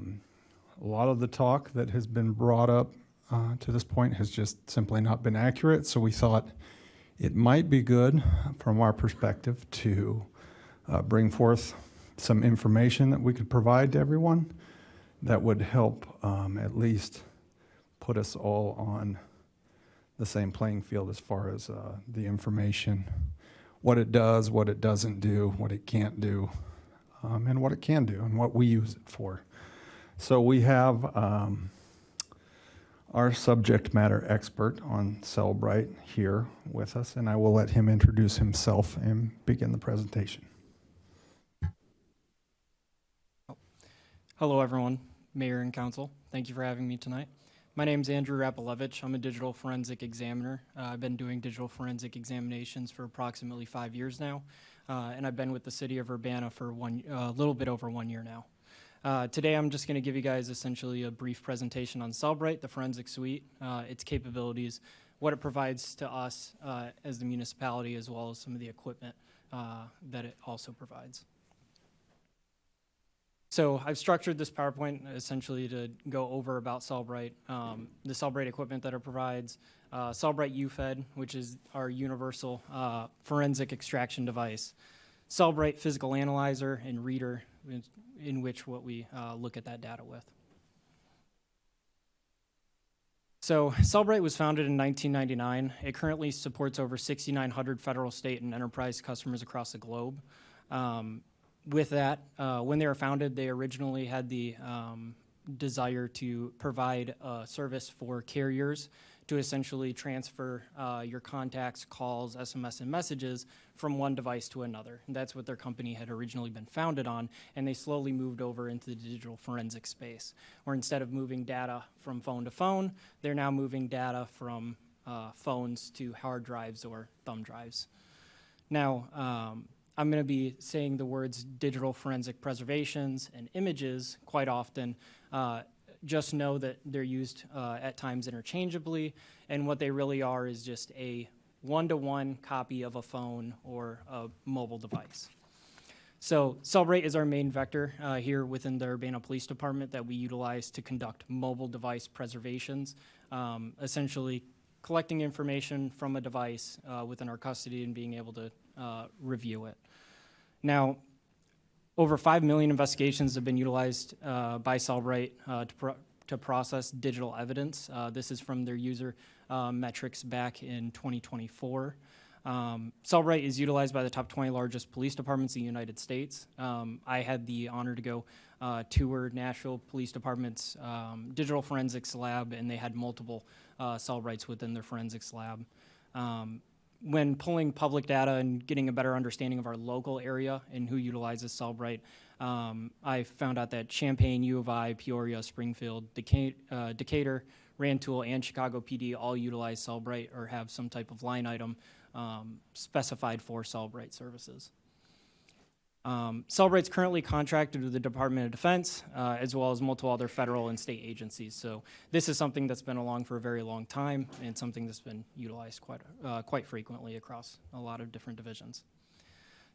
lot of the talk that has been brought up to this point has just simply not been accurate, so we thought it might be good from our perspective to bring forth some information that we could provide to everyone that would help at least put us all on the same playing field as far as the information, what it does, what it doesn't do, what it can't do, and what it can do, and what we use it for. So we have our subject matter expert on Cellbrite here with us, and I will let him introduce himself and begin the presentation. Hello, everyone, Mayor and Council. Thank you for having me tonight. My name is Andrew Rapalevich. I'm a digital forensic examiner. I've been doing digital forensic examinations for approximately 5 years now, and I've been with the city of Urbana for a little bit over 1 year now. Today, I'm just going to give you guys essentially a brief presentation on Cellbrite, the forensic suite, its capabilities, what it provides to us as the municipality, as well as some of the equipment that it also provides. So I've structured this PowerPoint essentially to go over about Cellbrite, the Cellbrite equipment that it provides, Cellbrite UFED, which is our universal forensic extraction device, Cellbrite physical analyzer and reader, in which what we look at that data with. So Cellbrite was founded in 1999. It currently supports over 6,900 federal, state, and enterprise customers across the globe. With that, when they were founded, they originally had the desire to provide a service for carriers to essentially transfer your contacts, calls, SMS, and messages from one device to another. And that's what their company had originally been founded on, and they slowly moved over into the digital forensic space, where instead of moving data from phone to phone, they're now moving data from phones to hard drives or thumb drives. Now, I'm going to be saying the words digital forensic preservations and images quite often. Just know that they're used at times interchangeably, and what they really are is just a one-to-one copy of a phone or a mobile device. So Cellbrite is our main vector here within the Urbana Police Department that we utilize to conduct mobile device preservations, essentially collecting information from a device within our custody and being able to review it. Now, over 5 million investigations have been utilized by Cellbrite to process digital evidence. This is from their user metrics back in 2024. Cellbrite is utilized by the top 20 largest police departments in the United States. I had the honor to go tour Nashville Police Department's digital forensics lab, and they had multiple Cellbrites within their forensics lab. When pulling public data and getting a better understanding of our local area and who utilizes Cellbrite, I found out that Champaign, U of I, Peoria, Springfield, Decatur, Rantoul, and Chicago PD all utilize Cellbrite or have some type of line item specified for Cellbrite services. Cellbrite's currently contracted with the Department of Defense, as well as multiple other federal and state agencies. So this is something that's been along for a very long time and something that's been utilized quite frequently across a lot of different divisions.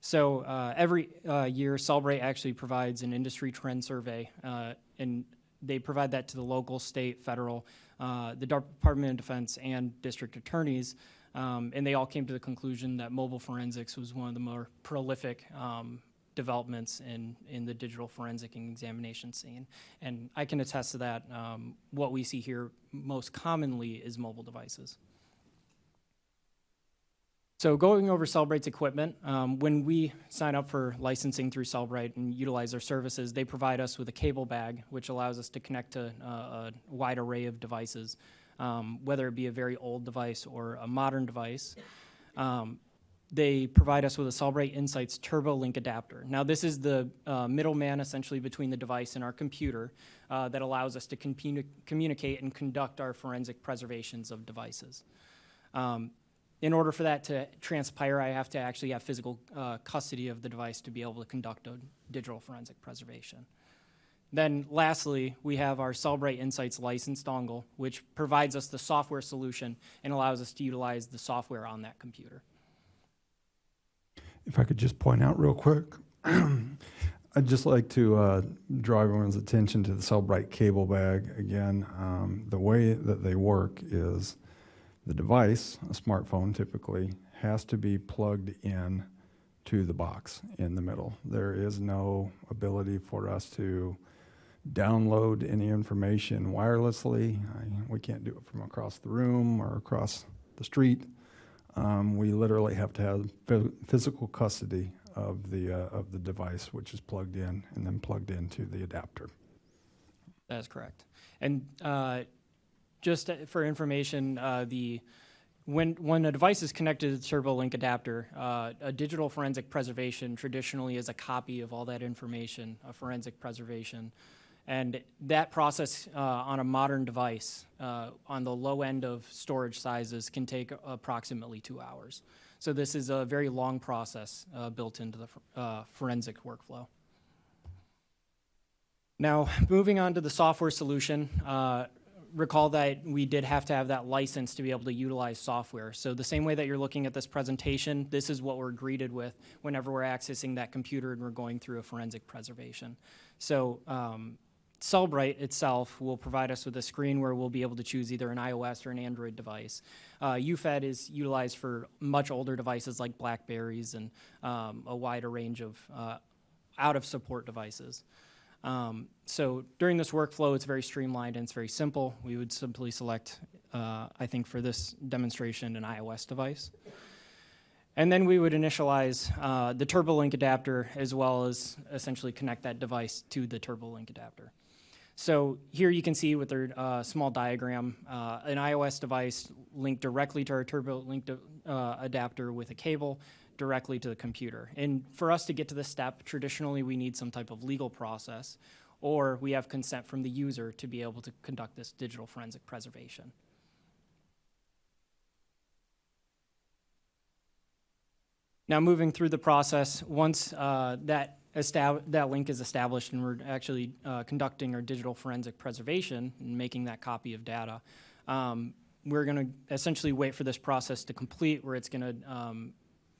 So every year, Cellbrite actually provides an industry trend survey, and they provide that to the local, state, federal, the Department of Defense, and district attorneys, and they all came to the conclusion that mobile forensics was one of the more prolific developments in the digital forensic and examination scene. And I can attest to that. What we see here most commonly is mobile devices. So going over Cellbrite's equipment, when we sign up for licensing through Cellbrite and utilize their services, they provide us with a cable bag, which allows us to connect to a wide array of devices, whether it be a very old device or a modern device. They provide us with a Cellbrite Insights TurboLink adapter. Now, this is the middleman essentially between the device and our computer that allows us to communicate and conduct our forensic preservations of devices. In order for that to transpire, I have to actually have physical custody of the device to be able to conduct a digital forensic preservation. Then lastly, we have our Cellbrite Insights license dongle, which provides us the software solution and allows us to utilize the software on that computer. If I could just point out real quick, I'd just like to draw everyone's attention to the Cellbrite cable bag. Again, the way that they work is the device, a smartphone typically, has to be plugged in to the box in the middle. There is no ability for us to download any information wirelessly. We can't do it from across the room or across the street. We literally have to have physical custody of the device, which is plugged in and then plugged into the adapter. That is correct. And Just for information, when a device is connected to the TurboLink adapter, a digital forensic preservation traditionally is a copy of all that information, a forensic preservation. And that process on a modern device, on the low end of storage sizes, can take approximately 2 hours. So this is a very long process built into the forensic workflow. Now, moving on to the software solution, recall that we did have to have that license to be able to utilize software. So the same way that you're looking at this presentation, this is what we're greeted with whenever we're accessing that computer and we're going through a forensic preservation. So Cellbrite itself will provide us with a screen where we'll be able to choose either an iOS or an Android device. UFED is utilized for much older devices like Blackberries and a wider range of out-of-support devices. So during this workflow, it's very streamlined and it's very simple. We would simply select, I think for this demonstration, an iOS device. And then we would initialize the TurboLink adapter as well as essentially connect that device to the TurboLink adapter. So here you can see with our small diagram, an iOS device linked directly to our TurboLink adapter with a cable directly to the computer. And for us to get to this step, traditionally we need some type of legal process, or we have consent from the user to be able to conduct this digital forensic preservation. Now moving through the process, once that link is established and we're actually conducting our digital forensic preservation and making that copy of data, we're going to essentially wait for this process to complete, where it's going to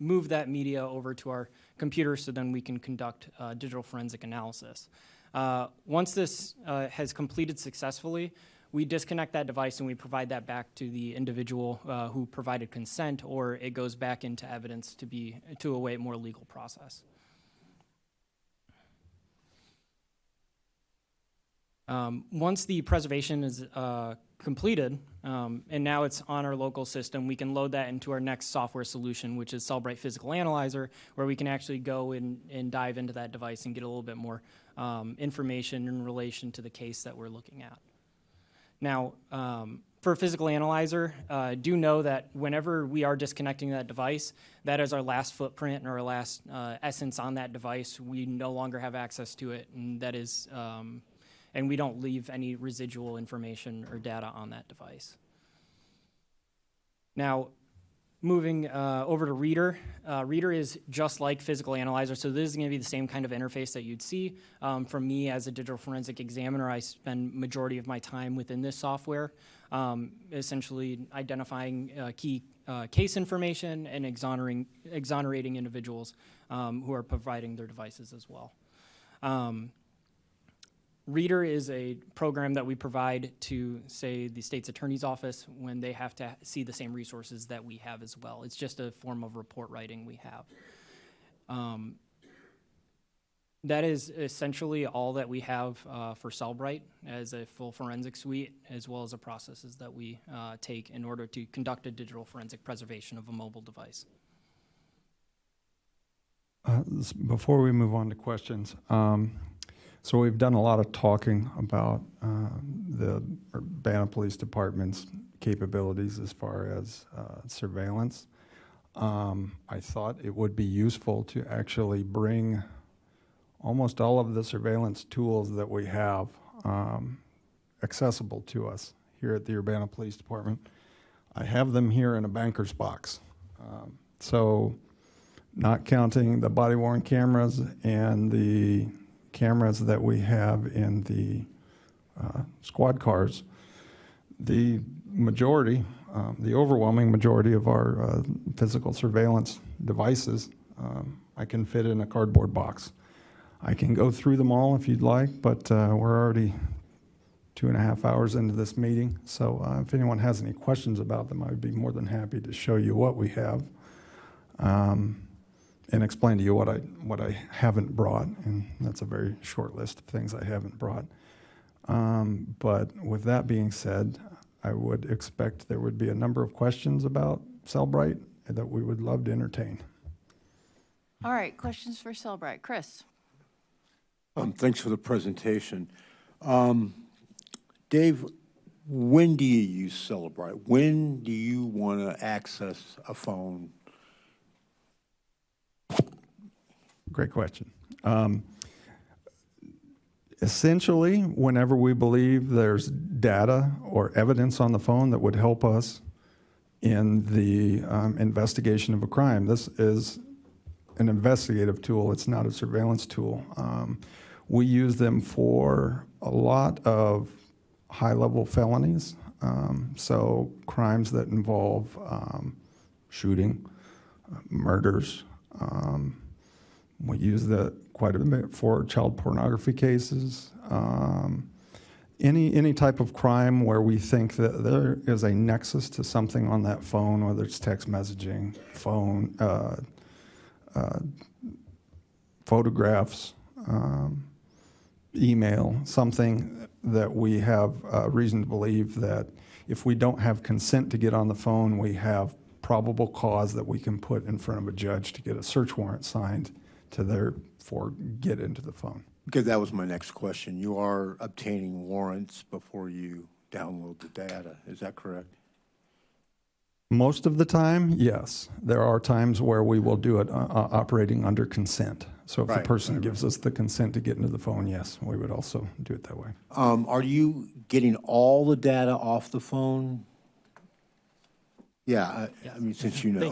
move that media over to our computer so then we can conduct digital forensic analysis. Once this has completed successfully, we disconnect that device and we provide that back to the individual who provided consent, or it goes back into evidence to await more legal process. Once the preservation is completed, and now it's on our local system, we can load that into our next software solution, which is Cellbrite Physical Analyzer, where we can actually go and dive into that device and get a little bit more information in relation to the case that we're looking at. Now, for Physical Analyzer, do know that whenever we are disconnecting that device, that is our last footprint and our last essence on that device. We no longer have access to it, and that is, and we don't leave any residual information or data on that device. Now, moving over to Reader. Reader is just like Physical Analyzer, so this is going to be the same kind of interface that you'd see. From me as a digital forensic examiner, I spend majority of my time within this software, essentially identifying key case information and exonerating individuals who are providing their devices as well. Reader is a program that we provide to, say, the state's attorney's office when they have to see the same resources that we have as well. It's just a form of report writing we have. That is essentially all that we have for Cellbrite as a full forensic suite, as well as the processes that we take in order to conduct a digital forensic preservation of a mobile device. Before we move on to questions, so we've done a lot of talking about the Urbana Police Department's capabilities as far as surveillance. I thought it would be useful to actually bring almost all of the surveillance tools that we have accessible to us here at the Urbana Police Department. I have them here in a banker's box. So not counting the body-worn cameras and the cameras that we have in the squad cars, the majority, the overwhelming majority of our physical surveillance devices, I can fit in a cardboard box. I can go through them all if you'd like, but we're already 2.5 hours into this meeting, so if anyone has any questions about them, I'd be more than happy to show you what we have. And explain to you what I haven't brought, and that's a very short list of things I haven't brought. But with that being said, I would expect there would be a number of questions about Cellbrite that we would love to entertain. All right, questions for Cellbrite. Chris. Thanks for the presentation. Dave, when do you use Celebrite? When do you want to access a phone? Great question. Essentially, whenever we believe there's data or evidence on the phone that would help us in the investigation of a crime. This is an investigative tool. It's not a surveillance tool. We use them for a lot of high-level felonies, so crimes that involve shooting, murders. We use that quite a bit for child pornography cases. Any type of crime where we think that there is a nexus to something on that phone, whether it's text messaging, phone, photographs, email, something that we have reason to believe that if we don't have consent to get on the phone, we have probable cause that we can put in front of a judge to get a search warrant signed to therefore get into the phone. Because that was my next question. You are obtaining warrants before you download the data. Is that correct? Most of the time, yes. There are times where we will do it operating under consent. So if the person gives us the consent to get into the phone, yes, we would also do it that way. Are you getting all the data off the phone? Yeah, I mean, since you know.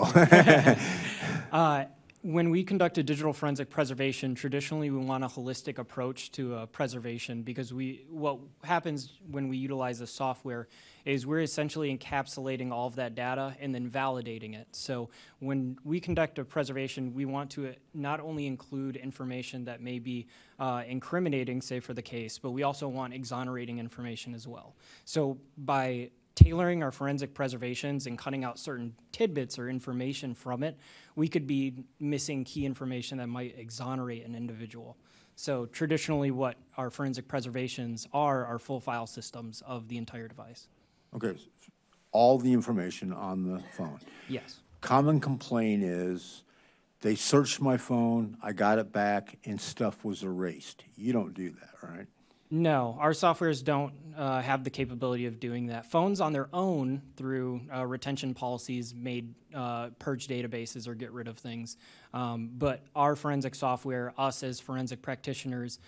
When we conduct a digital forensic preservation, traditionally we want a holistic approach to preservation because what happens when we utilize the software is we're essentially encapsulating all of that data and then validating it. So when we conduct a preservation, we want to not only include information that may be incriminating, say for the case, but we also want exonerating information as well. So by tailoring our forensic preservations and cutting out certain tidbits or information from it, we could be missing key information that might exonerate an individual. So traditionally what our forensic preservations are full file systems of the entire device. Okay, all the information on the phone. Yes. Common complaint is they searched my phone, I got it back, and stuff was erased. You don't do that, right? No, our softwares don't have the capability of doing that. Phones on their own, through retention policies, made purge databases or get rid of things. But our forensic software, us as forensic practitioners,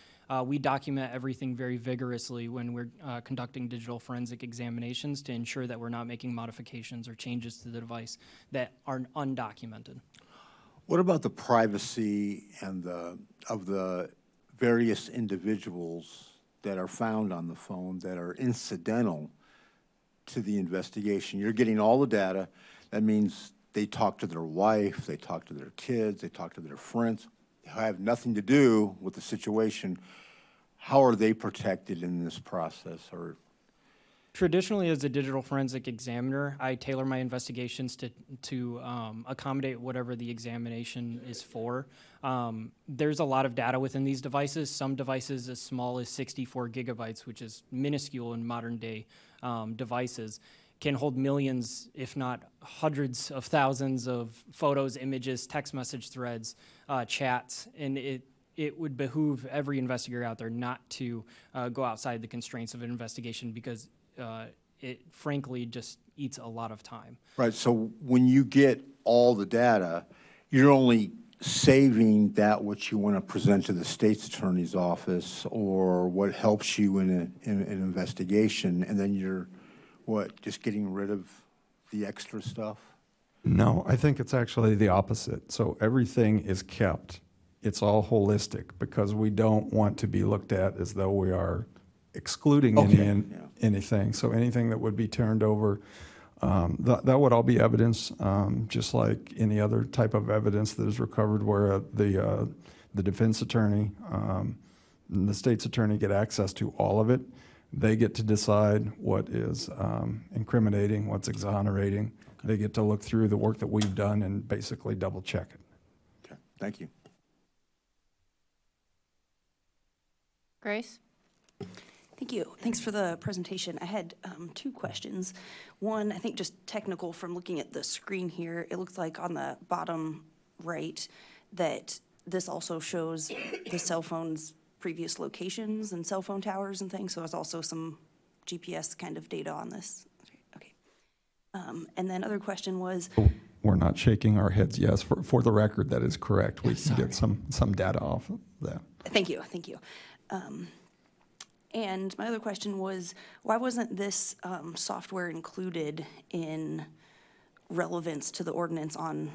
we document everything very vigorously when we're conducting digital forensic examinations to ensure that we're not making modifications or changes to the device that are undocumented. What about the privacy and of the various individuals that are found on the phone that are incidental to the investigation? You're getting all the data. That means they talk to their wife, they talk to their kids, they talk to their friends. They have nothing to do with the situation. How are they protected in this process? Or traditionally, as a digital forensic examiner, I tailor my investigations to accommodate whatever the examination is for. There's a lot of data within these devices. Some devices as small as 64 gigabytes, which is minuscule in modern day devices, can hold millions, if not hundreds of thousands of photos, images, text message threads, chats, and it would behoove every investigator out there not to go outside the constraints of an investigation because it frankly just eats a lot of time. right, so when you get all the data, you're only saving that which you want to present to the state's attorney's office or what helps you in an investigation, and then you're, what, just getting rid of the extra stuff? No, I think it's actually the opposite. So everything is kept. It's all holistic because we don't want to be looked at as though we are excluding anything. So anything that would be turned over, that would all be evidence, just like any other type of evidence that is recovered where the defense attorney and the state's attorney get access to all of it. They get to decide what is incriminating, what's exonerating. They get to look through the work that we've done and basically double check it. Okay, thank you. Grace? Thank you. Thanks for the presentation. I had two questions. One, I think just technical from looking at the screen here. It looks like on the bottom right that this also shows the cell phone's previous locations and cell phone towers and things. So it's also some GPS kind of data on this? Okay. And then other question was, We're not shaking our heads yes. For the record, that is correct. We can get some data off of that. thank you. And my other question was, why wasn't this software included in relevance to the ordinance on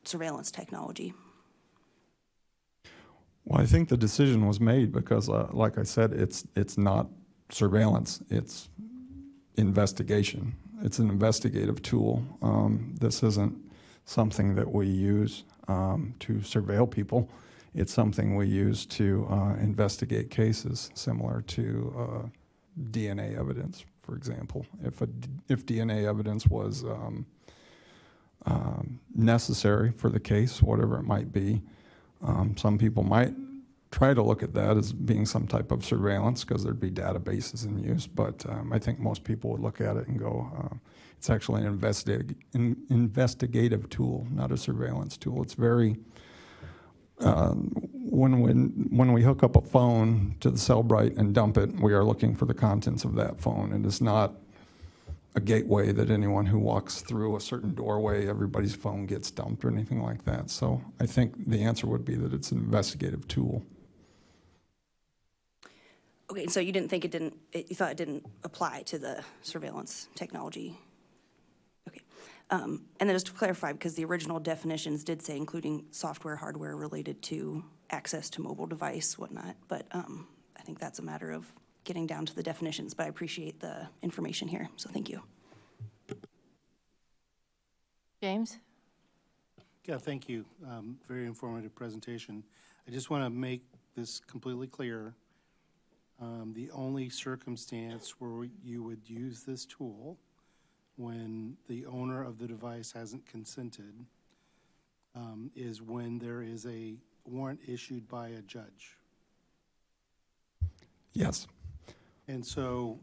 surveillance technology? Well, I think the decision was made because, like I said, it's not surveillance, it's investigation. It's an investigative tool. This isn't something that we use to surveil people. It's something we use to investigate cases, similar to DNA evidence, for example. If DNA evidence was necessary for the case, whatever it might be, some people might try to look at that as being some type of surveillance because there'd be databases in use, but I think most people would look at it and go, it's actually an investigative tool, not a surveillance tool. It's very, when we hook up a phone to the Cellbrite and dump it, we are looking for the contents of that phone. It is not a gateway that anyone who walks through a certain doorway, everybody's phone gets dumped or anything like that. So I think the answer would be that it's an investigative tool. Okay, so you didn't think you thought it didn't apply to the surveillance technology? Okay. And then just to clarify, because the original definitions did say including software, hardware related to access to mobile device, whatnot, but I think that's a matter of getting down to the definitions, but I appreciate the information here, so thank you. James? Yeah, thank you. Very informative presentation. I just want to make this completely clear. The only circumstance where you would use this tool when the owner of the device hasn't consented is when there is a warrant issued by a judge. Yes. And so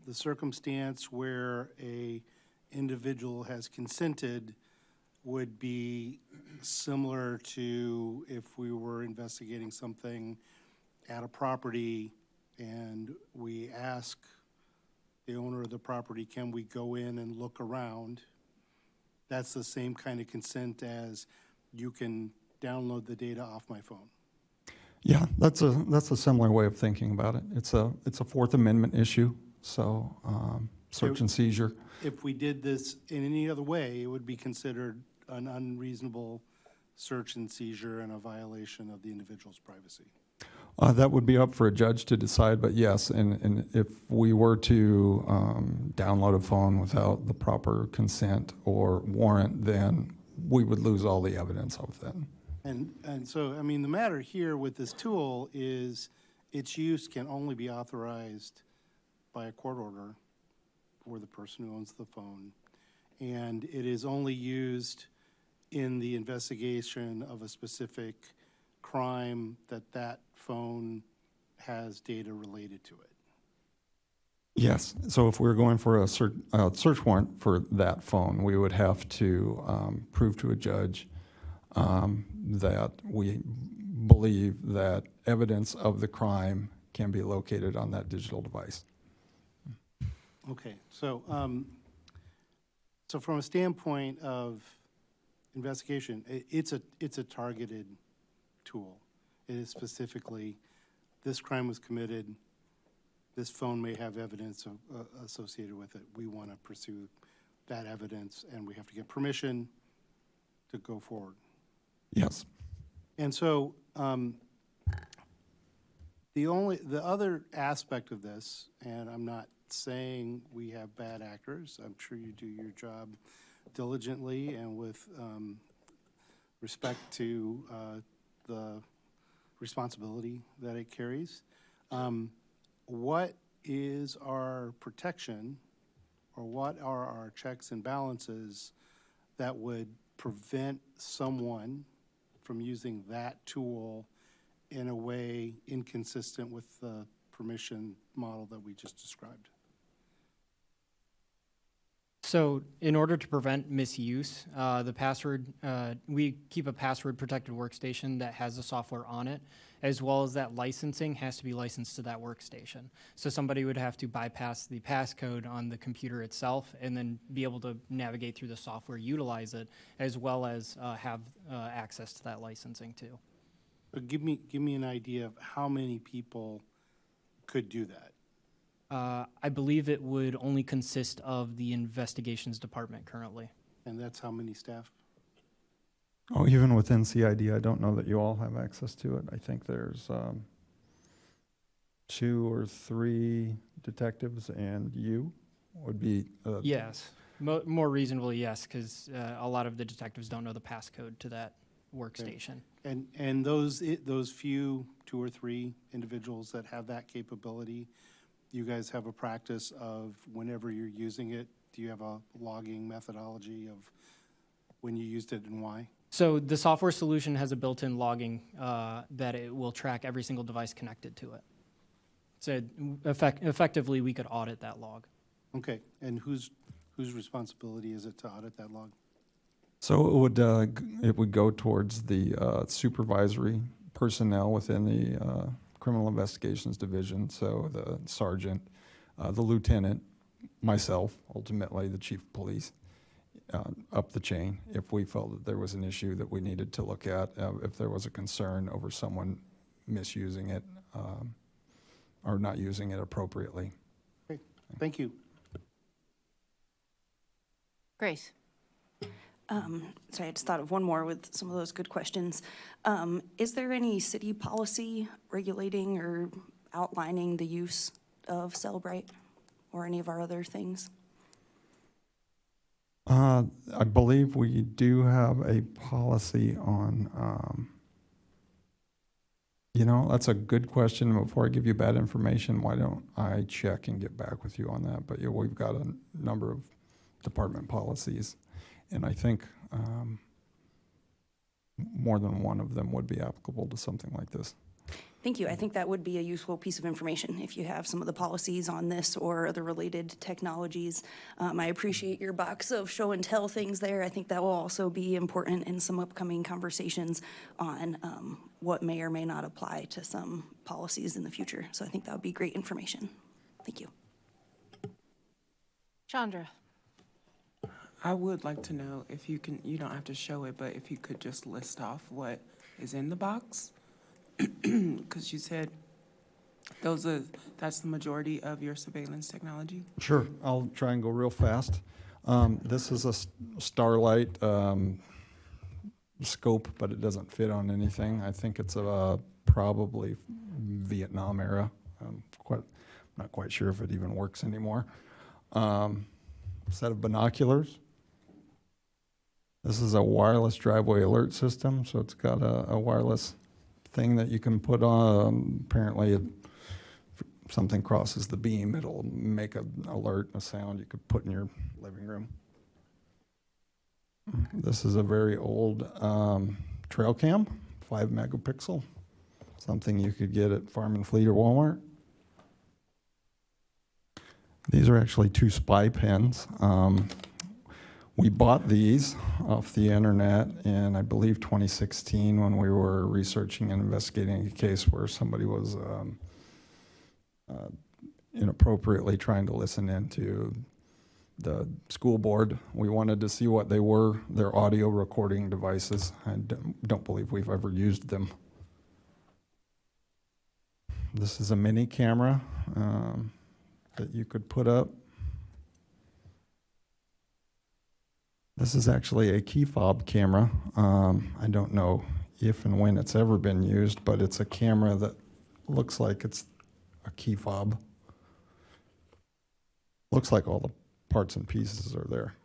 the circumstance where a individual has consented would be similar to if we were investigating something at a property and we ask the owner of the property, can we go in and look around? That's the same kind of consent as you can download the data off my phone. Yeah, that's a similar way of thinking about it. It's a Fourth Amendment issue, so search and seizure. If we did this in any other way, it would be considered an unreasonable search and seizure and a violation of the individual's privacy. That would be up for a judge to decide, but yes, and if we were to download a phone without the proper consent or warrant, then we would lose all the evidence of that. And so, I mean, the matter here with this tool is its use can only be authorized by a court order or the person who owns the phone. And it is only used in the investigation of a specific crime that phone has data related to it. Yes, so if we're going for a search warrant for that phone, we would have to prove to a judge that we believe that evidence of the crime can be located on that digital device. Okay, so so from a standpoint of investigation, it's a targeted tool. It is specifically, this crime was committed, this phone may have evidence associated with it. We want to pursue that evidence, and we have to get permission to go forward. Yes. And so the other aspect of this, and I'm not saying we have bad actors, I'm sure you do your job diligently and with respect to the responsibility that it carries. What is our protection, or what are our checks and balances that would prevent someone from using that tool in a way inconsistent with the permission model that we just described? So in order to prevent misuse, the password, we keep a password protected workstation that has the software on it, as well as that licensing has to be licensed to that workstation. So somebody would have to bypass the passcode on the computer itself and then be able to navigate through the software, utilize it, as well as have access to that licensing too. Give me an idea of how many people could do that. I believe it would only consist of the investigations department currently. And that's how many staff? Oh, even within CID, I don't know that you all have access to it. I think there's 2 or 3 detectives, and you would be. Yes, more reasonably, yes, because a lot of the detectives don't know the passcode to that workstation. Okay. And those few 2 or 3 individuals that have that capability, you guys have a practice of whenever you're using it, do you have a logging methodology of when you used it and why? So the software solution has a built-in logging that it will track every single device connected to it. So effectively, we could audit that log. Okay, and whose responsibility is it to audit that log? So it would go towards the supervisory personnel within the Criminal Investigations Division, so the sergeant, the lieutenant, myself, ultimately the chief of police, up the chain if we felt that there was an issue that we needed to look at, if there was a concern over someone misusing it or not using it appropriately. Great, thank you. Grace. Sorry, I just thought of one more with some of those good questions. Is there any city policy regulating or outlining the use of Cellbrite or any of our other things? I believe we do have a policy on, that's a good question. Before I give you bad information, why don't I check and get back with you on that? But yeah, we've got a number of department policies, and I think more than one of them would be applicable to something like this. Thank you. I think that would be a useful piece of information if you have some of the policies on this or other related technologies. I appreciate your box of show and tell things there. I think that will also be important in some upcoming conversations on what may or may not apply to some policies in the future. So I think that would be great information. Thank you. Chandra. I would like to know if you can, you don't have to show it, but if you could just list off what is in the box. Because you said that's the majority of your surveillance technology? Sure, I'll try and go real fast. This is a Starlight scope, but it doesn't fit on anything. I think it's probably Vietnam era. Not quite sure if it even works anymore. Set of binoculars. This is a wireless driveway alert system, so it's got a wireless thing that you can put on. Apparently, if something crosses the beam, it'll make an alert, a sound you could put in your living room. This is a very old trail cam, 5 megapixel, something you could get at Farm and Fleet or Walmart. These are actually 2 spy pens. We bought these off the internet in, I believe, 2016 when we were researching and investigating a case where somebody was inappropriately trying to listen into the school board. We wanted to see what they were, their audio recording devices. I don't believe we've ever used them. This is a mini camera that you could put up. This is actually a key fob camera. I don't know if and when it's ever been used, but it's a camera that looks like it's a key fob. Looks like all the parts and pieces are there.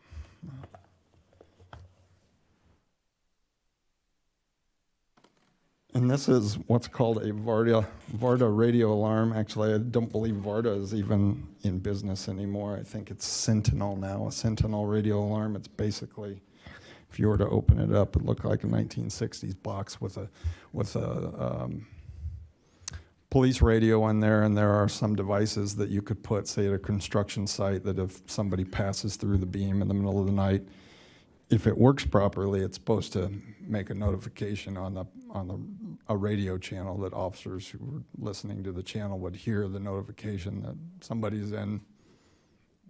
And this is what's called a Varda radio alarm. Actually, I don't believe Varda is even in business anymore. I think it's Sentinel now, a Sentinel radio alarm. It's basically, if you were to open it up, it looked like a 1960s box with a police radio in there, and there are some devices that you could put, say, at a construction site, that if somebody passes through the beam in the middle of the night, if it works properly, it's supposed to make a notification on a radio channel that officers who were listening to the channel would hear the notification that somebody's in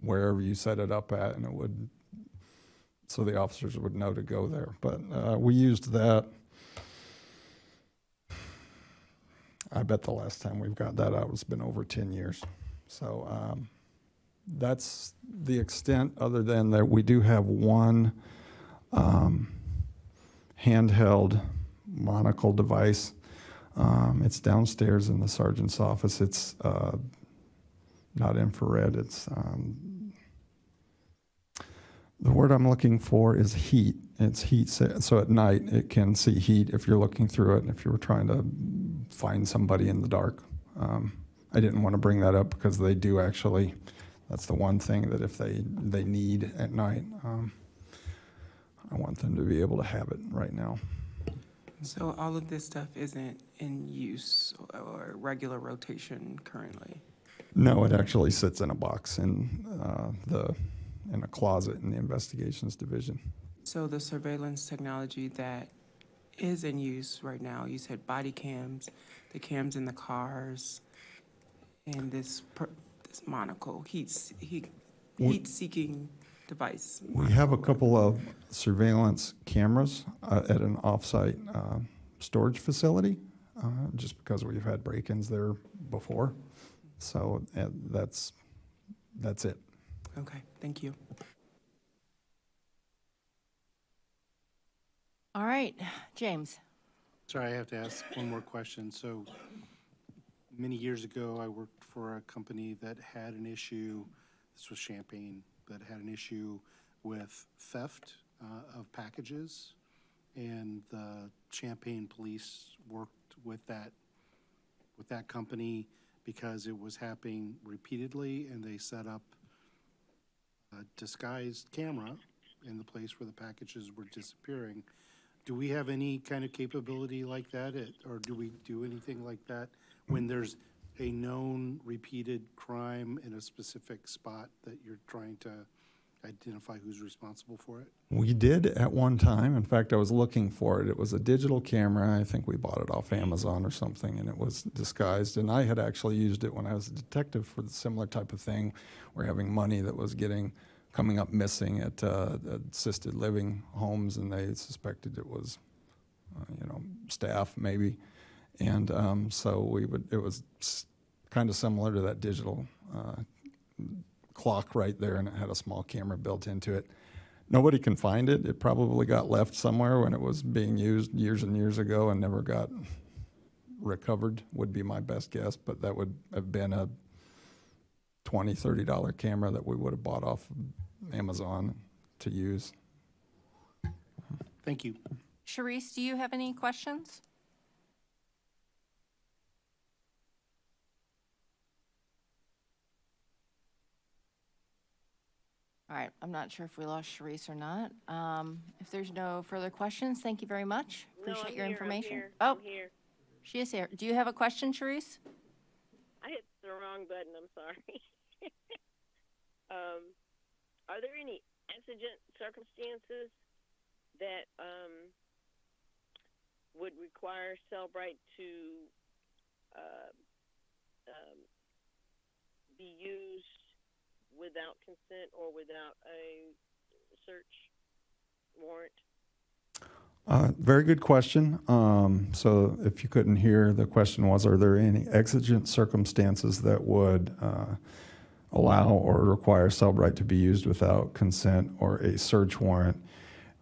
wherever you set it up at, and it would, so the officers would know to go there. But we used that. I bet the last time we've got that out has been over 10 years. So that's the extent, other than that we do have one handheld monocle device. It's downstairs in the sergeant's office. It's not infrared. It's the word I'm looking for is heat. It's heat, so at night it can see heat if you're looking through it, and if you were trying to find somebody in the dark. I didn't want to bring that up because they do actually, that's the one thing that if they need at night, I want them to be able to have it right now. So all of this stuff isn't in use or regular rotation currently? No, it actually sits in a box in a closet in the investigations division. So the surveillance technology that is in use right now, you said body cams, the cams in the cars, and this monocle, heat-seeking device. We have a couple of surveillance cameras at an off-site storage facility, just because we've had break-ins there before. So that's it. Okay, thank you. All right, James. Sorry, I have to ask one more question. So many years ago, I worked for a company that had an issue, this was Champaign, that had an issue with theft of packages, and the Champaign police worked with that company because it was happening repeatedly, and they set up a disguised camera in the place where the packages were disappearing. Do we have any kind of capability like that, or do we do anything like that when there's a known repeated crime in a specific spot that you're trying to identify who's responsible for it? We did at one time. In fact, I was looking for it. It was a digital camera. I think we bought it off Amazon or something, and it was disguised. And I had actually used it when I was a detective for the similar type of thing. We're having money that was coming up missing at assisted living homes, and they suspected it was, staff maybe. And so it was kind of similar to that digital clock right there, and it had a small camera built into it. Nobody can find it. It probably got left somewhere when it was being used years and years ago and never got recovered, would be my best guess. But that would have been a $20, $30 camera that we would have bought off Amazon to use. Thank you. Sharice, do you have any questions? All right, I'm not sure if we lost Sharice or not. If there's no further questions, thank you very much. Appreciate your information. I'm here. She is here. Do you have a question, Sharice? I hit the wrong button. I'm sorry. Are there any exigent circumstances that would require Cellbrite to be used without consent or without a search warrant? Very good question. So if you couldn't hear, the question was, are there any exigent circumstances that would allow or require Cellbrite to be used without consent or a search warrant?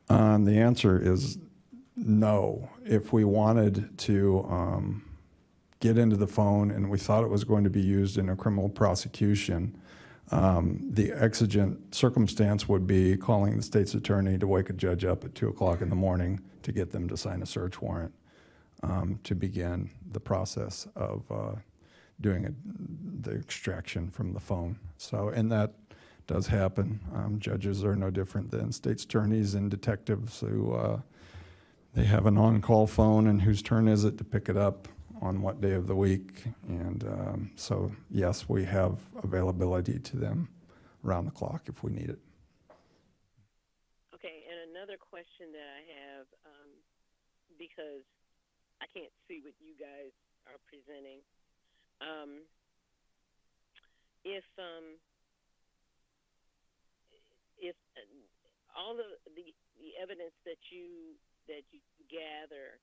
The answer is no. If we wanted to get into the phone and we thought it was going to be used in a criminal prosecution, the exigent circumstance would be calling the state's attorney to wake a judge up at 2 o'clock in the morning to get them to sign a search warrant to begin the process of doing the extraction from the phone. So, and that does happen. Judges are no different than state's attorneys and detectives who they have an on-call phone, and whose turn is it to pick it up on what day of the week. And so, yes, we have availability to them around the clock if we need it. Okay, and another question that I have, because I can't see what you guys are presenting. If all the evidence that you gather,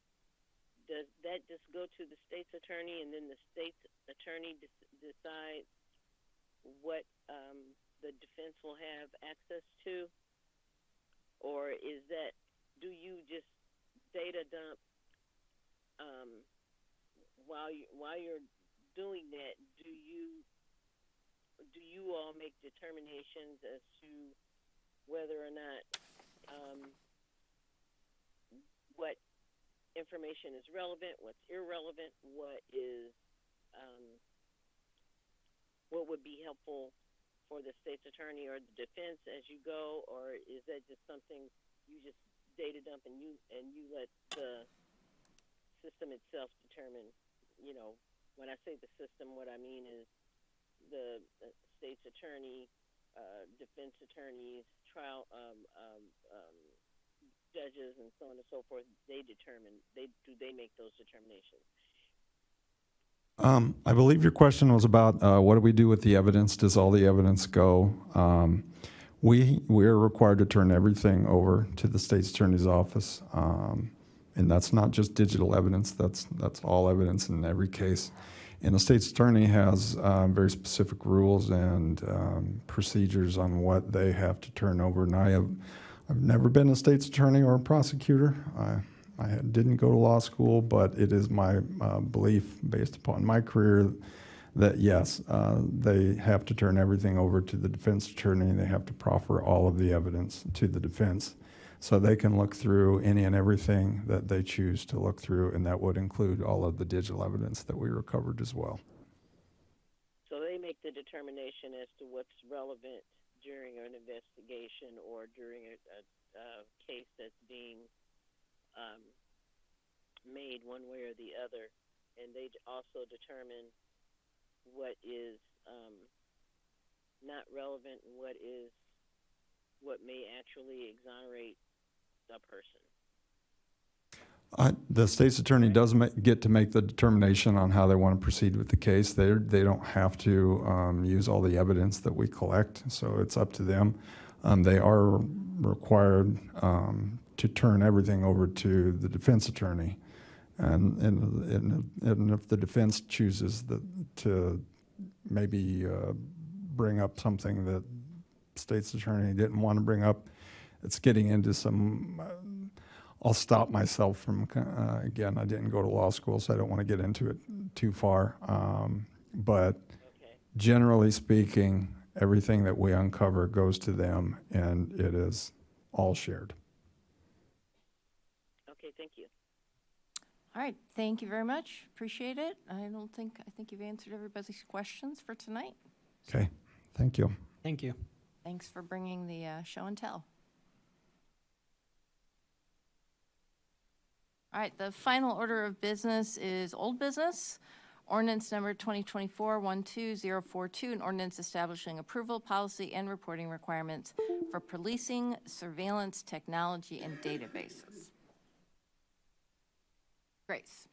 does that just go to the state's attorney, and then the state's attorney decides what the defense will have access to, or is that, do you just data dump while you're doing that? Do you all make determinations as to whether or not what information is relevant, what's irrelevant, what would be helpful for the state's attorney or the defense as you go, or is that just something you just data dump and you let the system itself determine? You know, when I say the system, what I mean is the state's attorney, defense attorneys, trial judges, and so on and so forth. They make those determinations? I believe your question was about what do we do with the evidence? Does all the evidence go? We are required to turn everything over to the state's attorney's office, and that's not just digital evidence. That's all evidence in every case. And the state's attorney has very specific rules and procedures on what they have to turn over. And I've never been a state's attorney or a prosecutor. I didn't go to law school, but it is my belief, based upon my career, that yes, they have to turn everything over to the defense attorney. They have to proffer all of the evidence to the defense so they can look through any and everything that they choose to look through, and that would include all of the digital evidence that we recovered as well. So they make the determination as to what's relevant during an investigation or during a case that's being made one way or the other, and they also determine what is not relevant and what may actually exonerate a person. The state's attorney does get to make the determination on how they want to proceed with the case. They don't have to use all the evidence that we collect, so it's up to them. They are required to turn everything over to the defense attorney, and if the defense chooses to maybe bring up something that state's attorney didn't want to bring up, it's getting into some. I'll stop myself from, again, I didn't go to law school, so I don't want to get into it too far. But generally speaking, everything that we uncover goes to them, and it is all shared. Okay, thank you. All right, thank you very much. Appreciate it. I think you've answered everybody's questions for tonight. Okay, thank you. Thank you. Thanks for bringing the show and tell. All right, the final order of business is old business. Ordinance number 2024-12042, an ordinance establishing approval, policy, and reporting requirements for policing, surveillance, technology, and databases. Grace.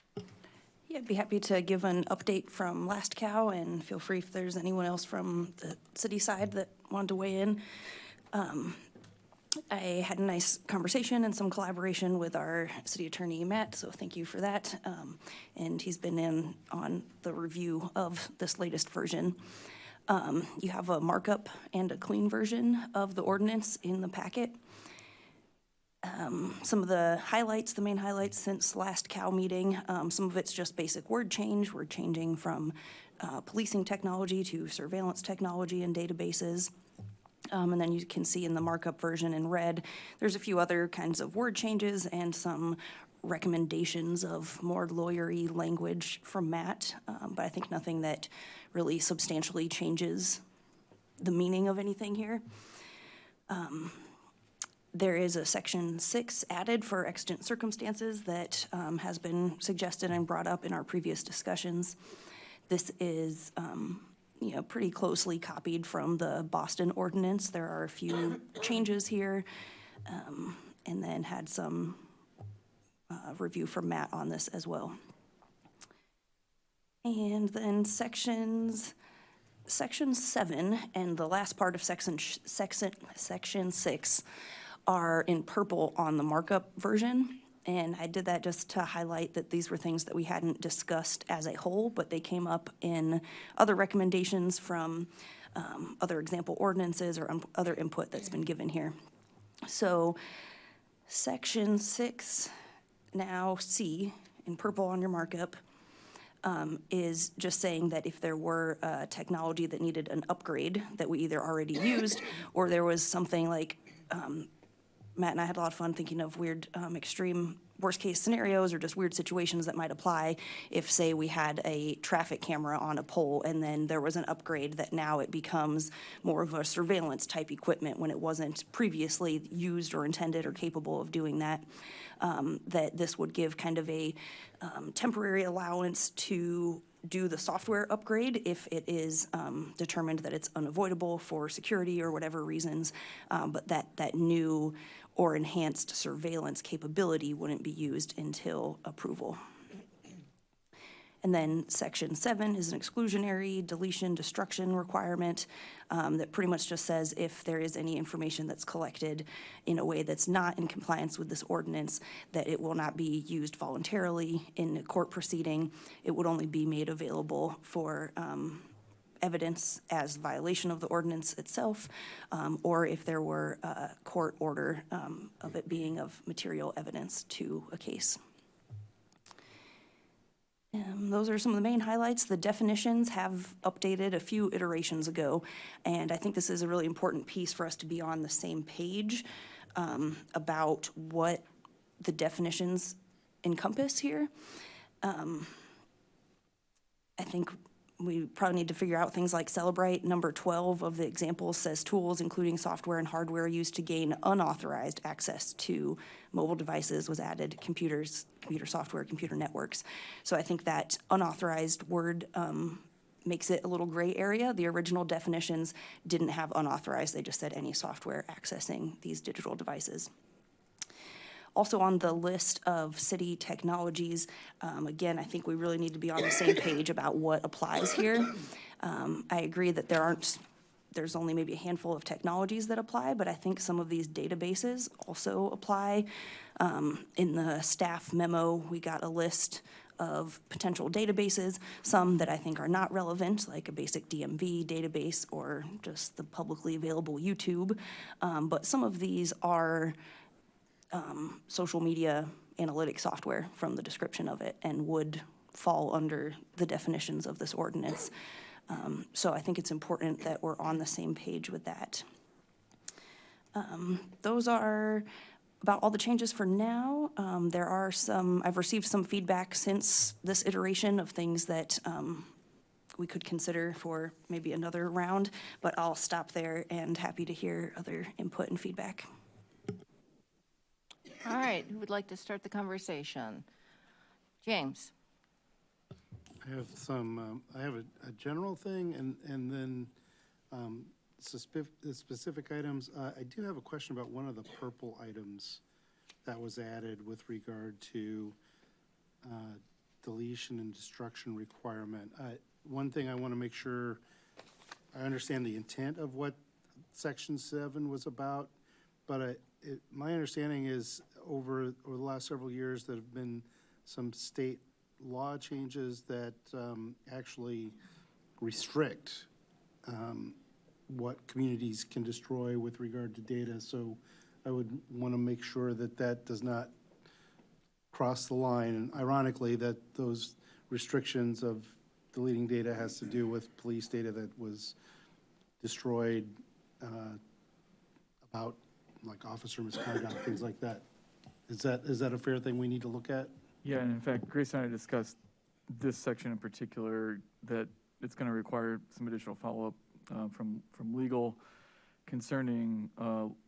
Yeah, I'd be happy to give an update from Last Cow, and feel free if there's anyone else from the city side that wanted to weigh in. I had a nice conversation and some collaboration with our city attorney, Matt, so thank you for that. And he's been in on the review of this latest version. You have a markup and a clean version of the ordinance in the packet. Some of the highlights, the main highlights since Last Cow meeting, some of it's just basic word change. We're changing from policing technology to surveillance technology and databases. And then you can see in the markup version in red, there's a few other kinds of word changes and some recommendations of more lawyery language from Matt, but I think nothing that really substantially changes the meaning of anything here. There is a section 6 added for exigent circumstances that has been suggested and brought up in our previous discussions. This is pretty closely copied from the Boston ordinance. There are a few changes here, and then had some review from Matt on this as well. And then section 7 and the last part of section 6 are in purple on the markup version. And I did that just to highlight that these were things that we hadn't discussed as a whole, but they came up in other recommendations from other example ordinances or other input that's been given here. So section 6, now C, in purple on your markup, is just saying that if there were technology that needed an upgrade that we either already used, or there was something like, Matt and I had a lot of fun thinking of weird, extreme worst-case scenarios or just weird situations that might apply if, say, we had a traffic camera on a pole and then there was an upgrade that now it becomes more of a surveillance-type equipment when it wasn't previously used or intended or capable of doing that, that this would give kind of a temporary allowance to do the software upgrade if it is determined that it's unavoidable for security or whatever reasons, but that new or enhanced surveillance capability wouldn't be used until approval. And then section 7 is an exclusionary deletion destruction requirement that pretty much just says if there is any information that's collected in a way that's not in compliance with this ordinance, that it will not be used voluntarily in a court proceeding. It would only be made available for evidence as violation of the ordinance itself, or if there were a court order of it being of material evidence to a case. Those are some of the main highlights. The definitions have updated a few iterations ago, and I think this is a really important piece for us to be on the same page about what the definitions encompass here. I think we probably need to figure out things like Celebrite. Number 12 of the examples says tools, including software and hardware used to gain unauthorized access to mobile devices, was added, computers, computer software, computer networks. So I think that unauthorized word makes it a little gray area. The original definitions didn't have unauthorized. They just said any software accessing these digital devices. Also on the list of city technologies, again, I think we really need to be on the same page about what applies here. I agree that there's only maybe a handful of technologies that apply, but I think some of these databases also apply. In the staff memo, we got a list of potential databases, some that I think are not relevant, like a basic DMV database or just the publicly available YouTube. But some of these are social media analytic software from the description of it and would fall under the definitions of this ordinance. So I think it's important that we're on the same page with that. Those are about all the changes for now. There are I've received some feedback since this iteration of things that we could consider for maybe another round, but I'll stop there and happy to hear other input and feedback. All right, who would like to start the conversation? James. I have I have a general thing and then specific items. I do have a question about one of the purple items that was added with regard to deletion and destruction requirement. One thing I want to make sure I understand the intent of what Section 7 was about, but my understanding is over the last several years there have been some state law changes that actually restrict what communities can destroy with regard to data. So I would want to make sure that that does not cross the line. And ironically, that those restrictions of deleting data has to do with police data that was destroyed about like officer misconduct, things like that. Is that a fair thing we need to look at? Yeah, and in fact, Grace and I discussed this section in particular, that it's going to require some additional follow-up from legal concerning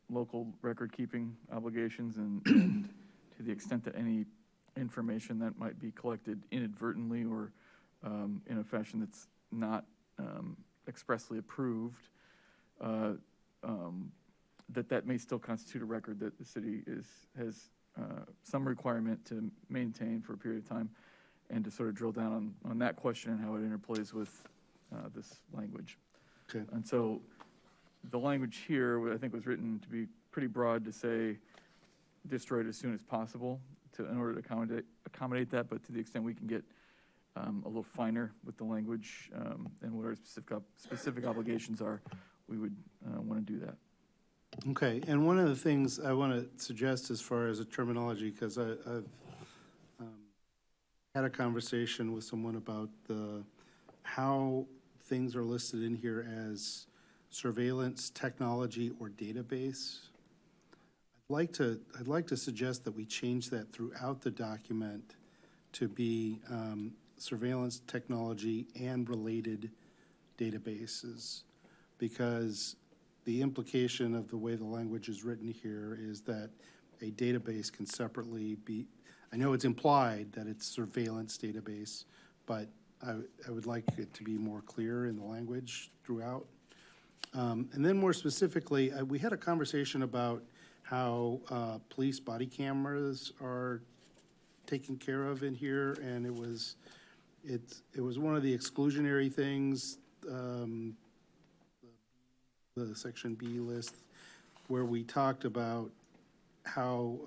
local record-keeping obligations and to the extent that any information that might be collected inadvertently or in a fashion that's not expressly approved, that may still constitute a record that the city has some requirement to maintain for a period of time, and to sort of drill down on that question and how it interplays with this language. Okay. And so the language here, I think, was written to be pretty broad, to say destroyed as soon as possible in order to accommodate that, but to the extent we can get a little finer with the language and what our specific obligations are, we would want to do that. Okay, and one of the things I want to suggest as far as a terminology, because I've had a conversation with someone about how things are listed in here as surveillance, technology, or database. I'd like to suggest that we change that throughout the document to be surveillance, technology, and related databases, because the implication of the way the language is written here is that a database can separately be, I know it's implied that it's surveillance database, but I would like it to be more clear in the language throughout. And then more specifically, we had a conversation about how police body cameras are taken care of in here, and it was one of the exclusionary things, the section B list, where we talked about how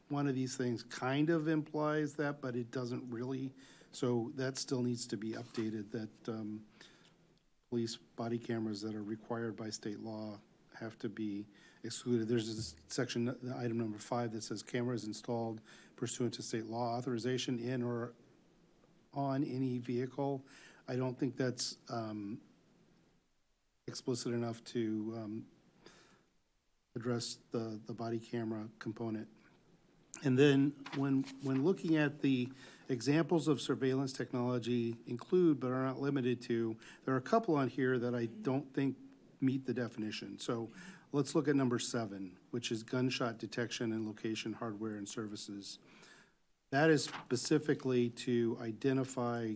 one of these things kind of implies that, but it doesn't really. So that still needs to be updated, that police body cameras that are required by state law have to be excluded. There's this section, item number 5, that says cameras installed pursuant to state law authorization in or on any vehicle. I don't think that's explicit enough to address the body camera component. And then when looking at the examples of surveillance technology include but are not limited to, there are a couple on here that I don't think meet the definition. So let's look at number 7, which is gunshot detection and location hardware and services. That is specifically to identify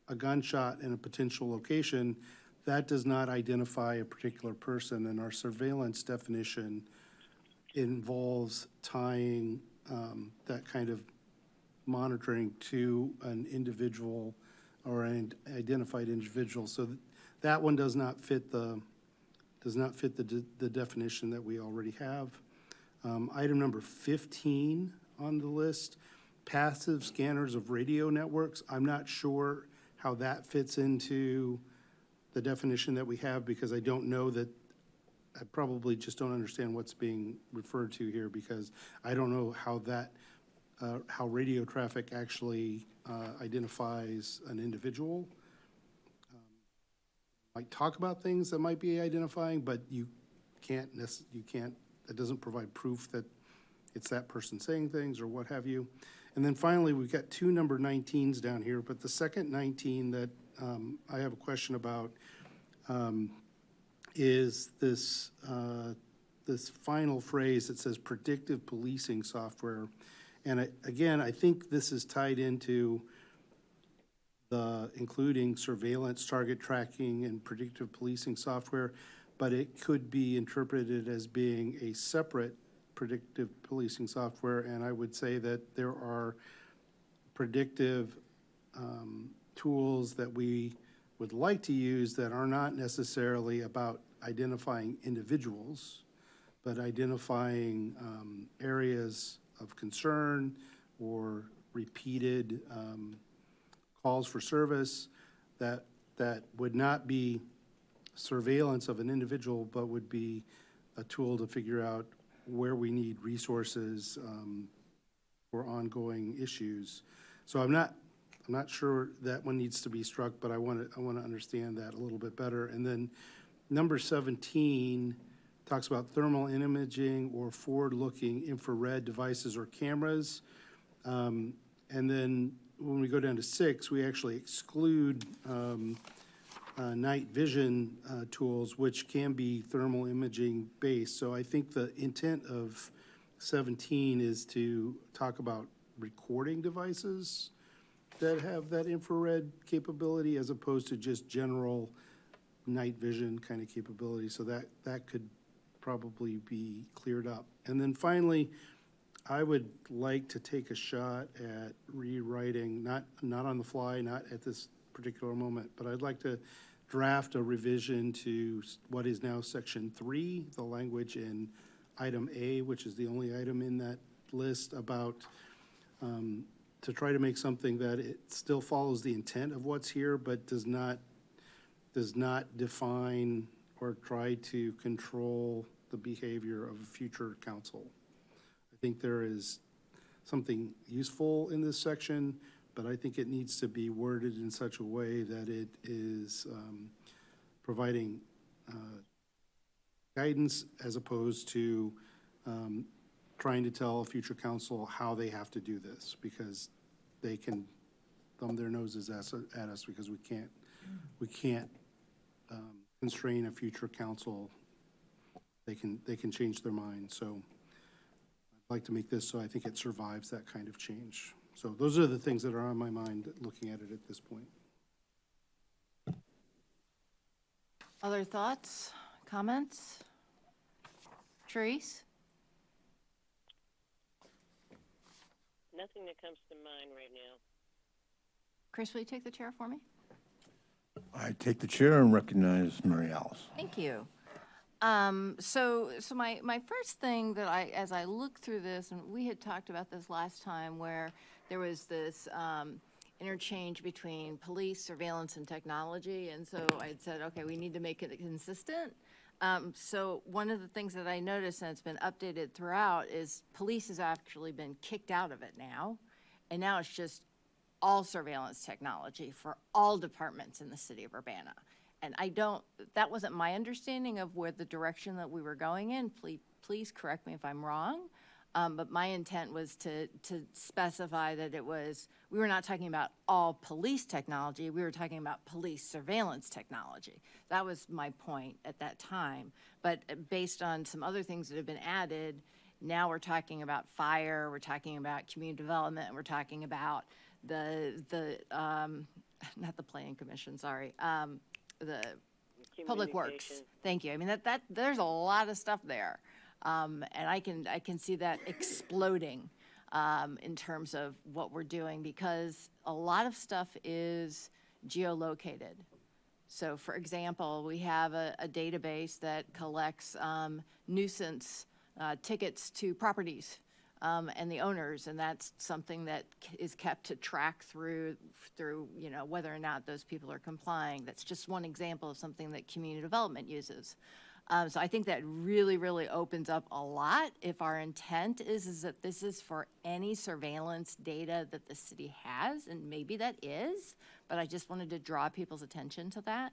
a gunshot in a potential location. That does not identify a particular person, and our surveillance definition involves tying that kind of monitoring to an individual or an identified individual. So that one does not fit the definition that we already have. Item number 15 on the list, passive scanners of radio networks. I'm not sure how that fits into the definition that we have, because I don't know that, I probably just don't understand what's being referred to here, because I don't know how that, how radio traffic actually identifies an individual. Might talk about things that might be identifying, but you can't, that doesn't provide proof that it's that person saying things or what have you. And then finally, we've got 2 number 19s down here, but the second 19 that I have a question about is this this final phrase that says predictive policing software. And again, I think this is tied into the including surveillance, target tracking, and predictive policing software, but it could be interpreted as being a separate predictive policing software. And I would say that there are predictive tools that we would like to use that are not necessarily about identifying individuals, but identifying areas of concern or repeated calls for service that would not be surveillance of an individual, but would be a tool to figure out where we need resources for ongoing issues. So I'm not sure that one needs to be struck, but I want to understand that a little bit better. And then number 17 talks about thermal imaging or forward-looking infrared devices or cameras. And then when we go down to 6, we actually exclude night vision tools, which can be thermal imaging based. So I think the intent of 17 is to talk about recording devices that have that infrared capability as opposed to just general night vision kind of capability. So that could probably be cleared up. And then finally, I would like to take a shot at rewriting, not on the fly, not at this particular moment, but I'd like to draft a revision to what is now section 3, the language in item A, which is the only item in that list, about to try to make something that it still follows the intent of what's here, but does not define or try to control the behavior of a future council. I think there is something useful in this section, but I think it needs to be worded in such a way that it is providing guidance as opposed to trying to tell a future council how they have to do this, because they can thumb their noses at us because we can't constrain a future council. They can change their mind. So I'd like to make this so I think it survives that kind of change. So those are the things that are on my mind looking at it at this point. Other thoughts, comments? Therese? Nothing that comes to mind right now. Chris, will you take the chair for me? I take the chair and recognize Mary Alice. Thank you. So my first thing that as I look through this, and we had talked about this last time, where there was this interchange between police, surveillance, and technology, and so I had said, okay, we need to make it consistent. So one of the things that I noticed, and it's been updated throughout, is police has actually been kicked out of it now, and now it's just all surveillance technology for all departments in the city of Urbana. And that wasn't my understanding of where the direction that we were going in. Please correct me if I'm wrong. But my intent was to specify that we were not talking about all police technology, we were talking about police surveillance technology. That was my point at that time. But based on some other things that have been added, now we're talking about fire, we're talking about community development, and we're talking about not the planning commission, sorry, the public works. Thank you. I mean, that there's a lot of stuff there. And I can see that exploding in terms of what we're doing, because a lot of stuff is geolocated. So for example, we have a database that collects nuisance tickets to properties and the owners, and that's something that is kept to track through whether or not those people are complying. That's just one example of something that community development uses. So I think that really, really opens up a lot if our intent is that this is for any surveillance data that the city has, and maybe that is, but I just wanted to draw people's attention to that.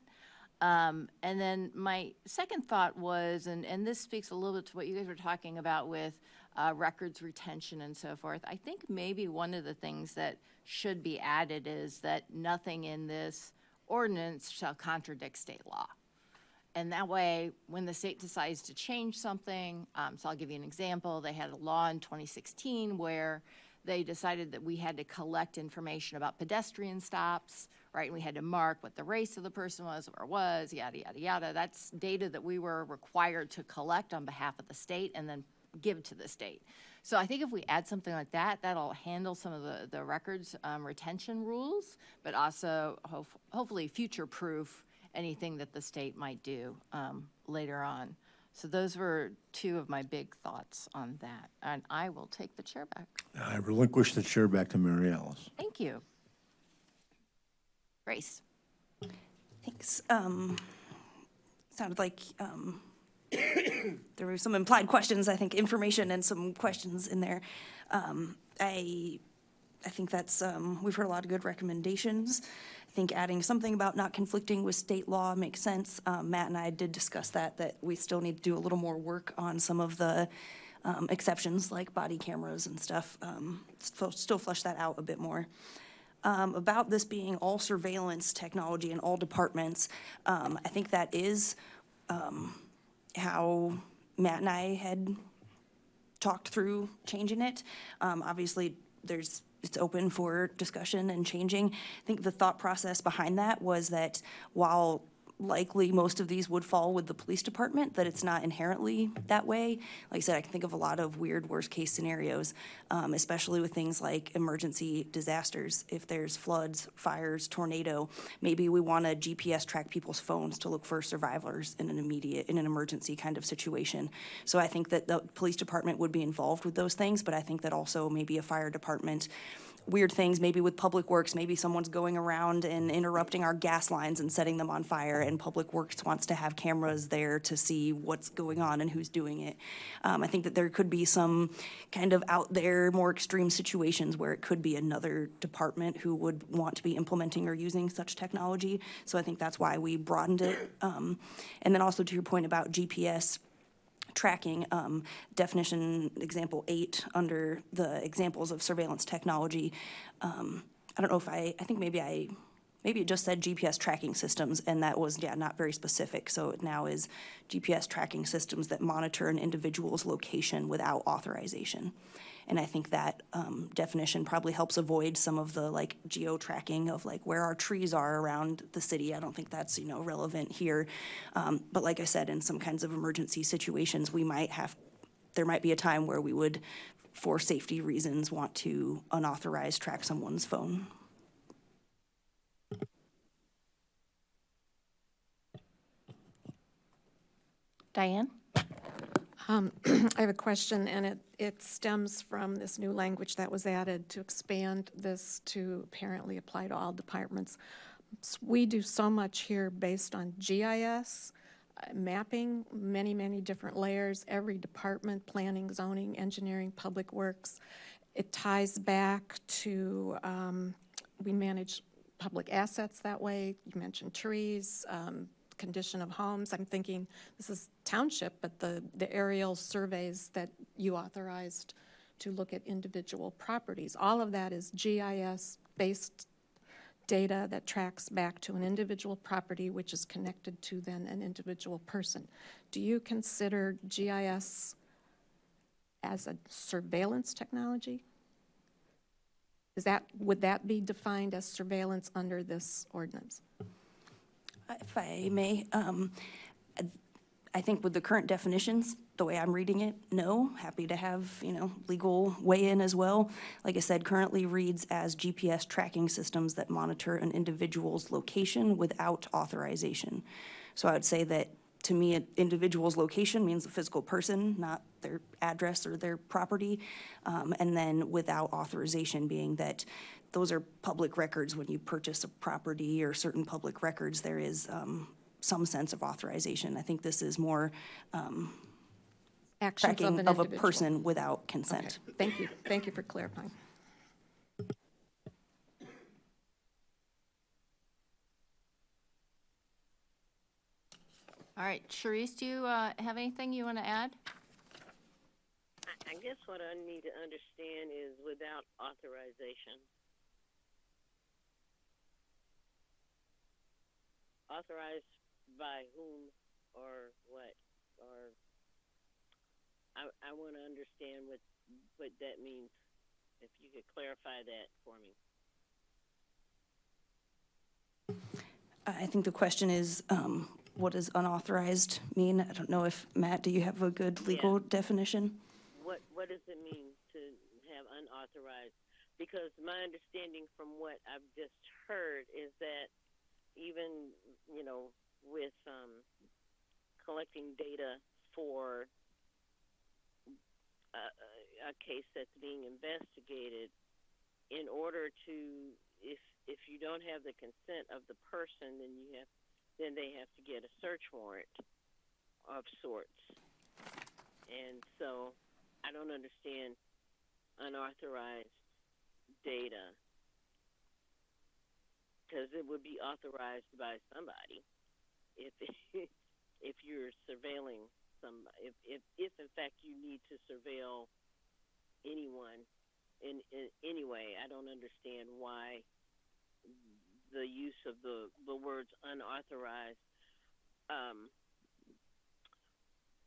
And then my second thought was, and this speaks a little bit to what you guys were talking about with records retention and so forth. I think maybe one of the things that should be added is that nothing in this ordinance shall contradict state law. And that way, when the state decides to change something, so I'll give you an example. They had a law in 2016 where they decided that we had to collect information about pedestrian stops, right? And we had to mark what the race of the person was, where it was, yada, yada, yada. That's data that we were required to collect on behalf of the state and then give to the state. So I think if we add something like that, that'll handle some of the records retention rules, but also hopefully future-proof anything that the state might do later on. So those were two of my big thoughts on that. And I will take the chair back. I relinquish the chair back to Mary Alice. Thank you. Grace. Thanks. Sounded like there were some implied questions, I think information and some questions in there. I think that's, we've heard a lot of good recommendations. I think adding something about not conflicting with state law makes sense. Matt and I did discuss that we still need to do a little more work on some of the exceptions like body cameras and stuff. Still flesh that out a bit more. about this being all surveillance technology in all departments. I think that is how Matt and I had talked through changing it. Obviously, it's open for discussion and changing. I think the thought process behind that was that while likely most of these would fall with the police department, that it's not inherently that way. Like I said, I can think of a lot of weird worst-case scenarios, especially with things like emergency disasters. If there's floods, fires, tornado, maybe we want to GPS track people's phones to look for survivors in an emergency kind of situation. So I think that the police department would be involved with those things, but I think that also maybe a fire department, weird things, maybe with Public Works, maybe someone's going around and interrupting our gas lines and setting them on fire, and Public Works wants to have cameras there to see what's going on and who's doing it. I think that there could be some kind of out there, more extreme situations where it could be another department who would want to be implementing or using such technology. So I think that's why we broadened it. And then also to your point about GPS tracking, definition example 8 under the examples of surveillance technology. I don't know if I think maybe it just said GPS tracking systems, and that was, not very specific. So it now is GPS tracking systems that monitor an individual's location without authorization. And I think that definition probably helps avoid some of the like geo-tracking of like where our trees are around the city. I don't think that's, relevant here. But like I said, in some kinds of emergency situations, there might be a time where we would, for safety reasons, want to unauthorized track someone's phone. Diane? I have a question, and it stems from this new language that was added to expand this to apparently apply to all departments. We do so much here based on GIS, mapping, many, many different layers, every department, planning, zoning, engineering, public works. It ties back to, we manage public assets that way. You mentioned trees, condition of homes. I'm thinking this is township, but the aerial surveys that you authorized to look at individual properties, all of that is GIS-based data that tracks back to an individual property, which is connected to then an individual person. Do you consider GIS as a surveillance technology? Would that be defined as surveillance under this ordinance? If I may, I think with the current definitions, the way I'm reading it, no. Happy to have, legal weigh-in as well. Like I said, currently reads as GPS tracking systems that monitor an individual's location without authorization. So I would say that, to me, an individual's location means a physical person, not their address or their property. And then without authorization being that those are public records. When you purchase a property or certain public records, there is some sense of authorization. I think this is more Actions tracking of a person without consent. Okay. Thank you. Thank you for clarifying. All right, Charisse, do you have anything you want to add? I guess what I need to understand is without authorization. Authorized by whom or what? Or I want to understand what that means. If you could clarify that for me. I think the question is, what does unauthorized mean? I don't know if, Matt, do you have a good legal definition? What does it mean to have unauthorized? Because my understanding from what I've just heard is that even, with collecting data for a case that's being investigated, in order to, if you don't have the consent of the person, then they have to get a search warrant of sorts. And so I don't understand unauthorized data, because it would be authorized by somebody if you're surveilling somebody. If in fact you need to surveil anyone in any way, I don't understand why the use of the words unauthorized.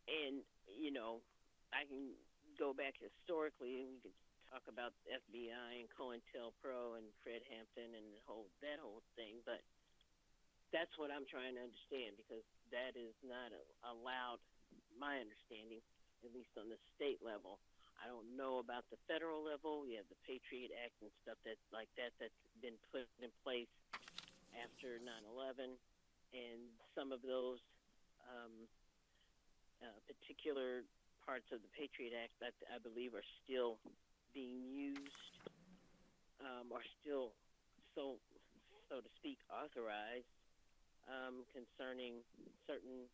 And, you know, I can go back historically and we could talk about the FBI and COINTELPRO and Fred Hampton and that whole thing, but that's what I'm trying to understand, because that is not allowed, my understanding, at least on the state level. I don't know about the federal level. You have the Patriot Act and stuff that's been put in place after 9/11, and some of those particular parts of the Patriot Act that I believe are still being used, are still, so to speak, authorized concerning certain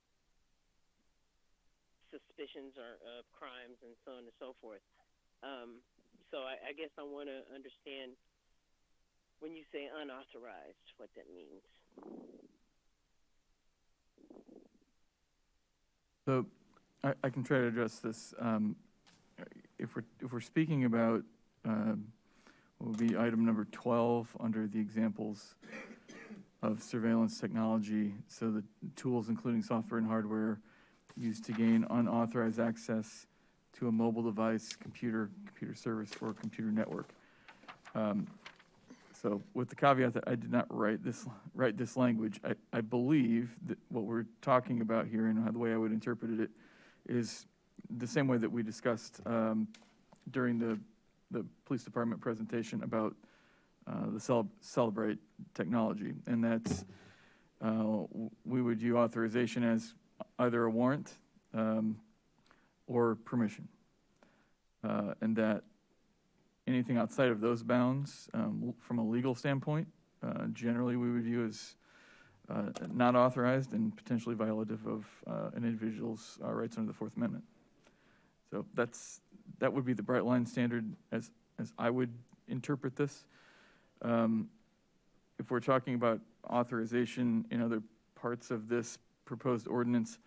suspicions of crimes and so on and so forth. So I guess I want to understand, when you say unauthorized, what that means. So I can try to address this. If we're speaking about what would be item number 12 under the examples of surveillance technology, so the tools including software and hardware used to gain unauthorized access to a mobile device, computer service, or computer network. So with the caveat that I did not write this language, I believe that what we're talking about here, and the way I would interpret it, is the same way that we discussed during the police department presentation about the Celebrate technology, and that's we would view authorization as either a warrant or permission, and that anything outside of those bounds, from a legal standpoint, generally we would view as not authorized and potentially violative of an individual's rights under the Fourth Amendment. So that would be the bright line standard as I would interpret this. If we're talking about authorization in other parts of this proposed ordinance,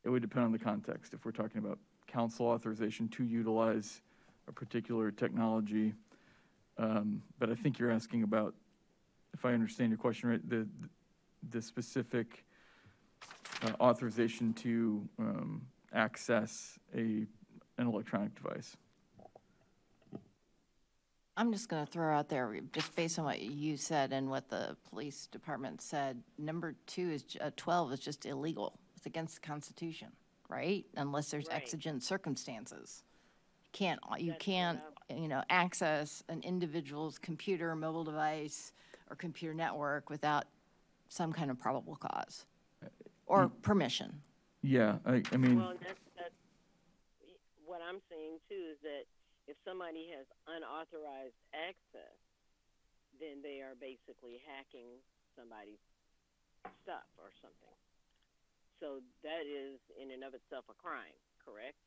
it would depend on the context. If we're talking about council authorization to utilize a particular technology, but I think you're asking about, if I understand your question right, the specific authorization to access an electronic device. I'm just going to throw out there, just based on what you said and what the police department said, number 12 is just illegal. It's against the Constitution, right? Unless there's exigent circumstances. You can't, access an individual's computer, mobile device, or computer network without some kind of probable cause or permission. Yeah, I mean. Well, that's what I'm saying too, is that if somebody has unauthorized access, then they are basically hacking somebody's stuff or something. So that is in and of itself a crime, correct?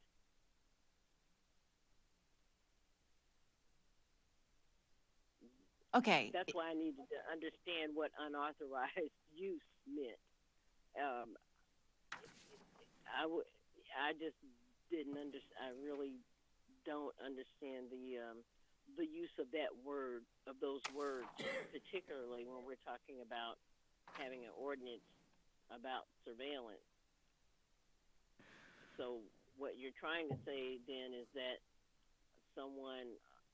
Okay. That's why I needed to understand what unauthorized use meant. I just didn't understand. I really don't understand the use of that word, of those words, particularly when we're talking about having an ordinance about surveillance. So what you're trying to say then is that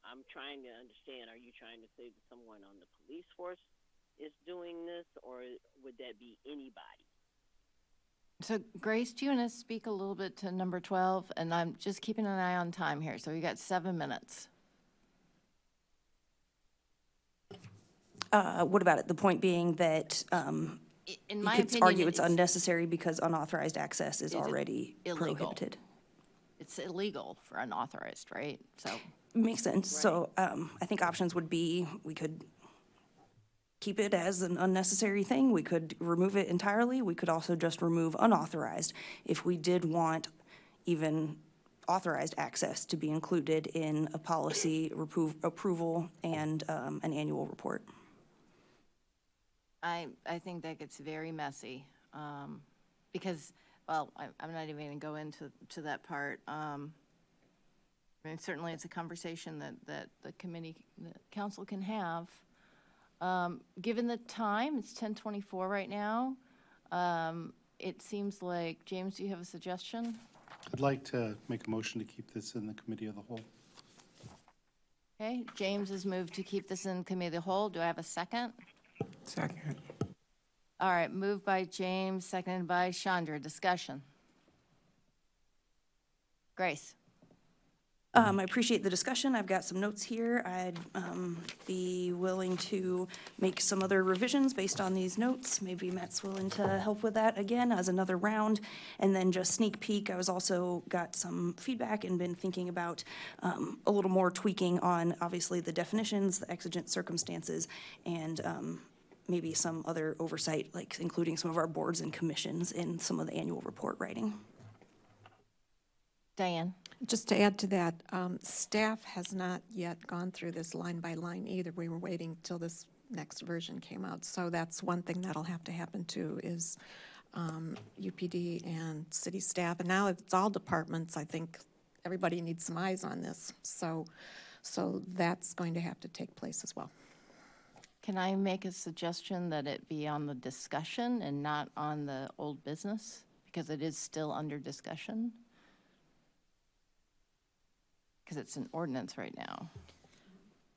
I'm trying to understand, are you trying to say that someone on the police force is doing this, or would that be anybody? So Grace, do you want to speak a little bit to number 12? And I'm just keeping an eye on time here. So we got 7 minutes. What about it? The point being that in my you could opinion, argue it's unnecessary because unauthorized access is already illegal. prohibited. It's illegal for unauthorized, right? So makes sense. Right. So I think options would be, we could keep it as an unnecessary thing. We could remove it entirely. We could also just remove unauthorized if we did want even authorized access to be included in a policy approval and an annual report. I think that gets very messy because, well, I'm not even going to go into that part. I mean, certainly it's a conversation that the council can have. Given the time, it's 10:24 right now. It seems like, James, do you have a suggestion? I'd like to make a motion to keep this in the committee of the whole. Okay, James has moved to keep this in committee of the whole. Do I have a second? Second. All right, moved by James, seconded by Chandra. Discussion. Grace. I appreciate the discussion. I've got some notes here. I'd be willing to make some other revisions based on these notes. Maybe Matt's willing to help with that again as another round. And then just sneak peek, I was also got some feedback and been thinking about a little more tweaking on obviously the definitions, the exigent circumstances, and maybe some other oversight, like including some of our boards and commissions in some of the annual report writing. Diane. Just to add to that, staff has not yet gone through this line by line either. We were waiting till this next version came out. So that's one thing that'll have to happen too, is UPD and city staff. And now it's all departments. I think everybody needs some eyes on this. So that's going to have to take place as well. Can I make a suggestion that it be on the discussion and not on the old business? Because it is still under discussion. Because it's an ordinance right now.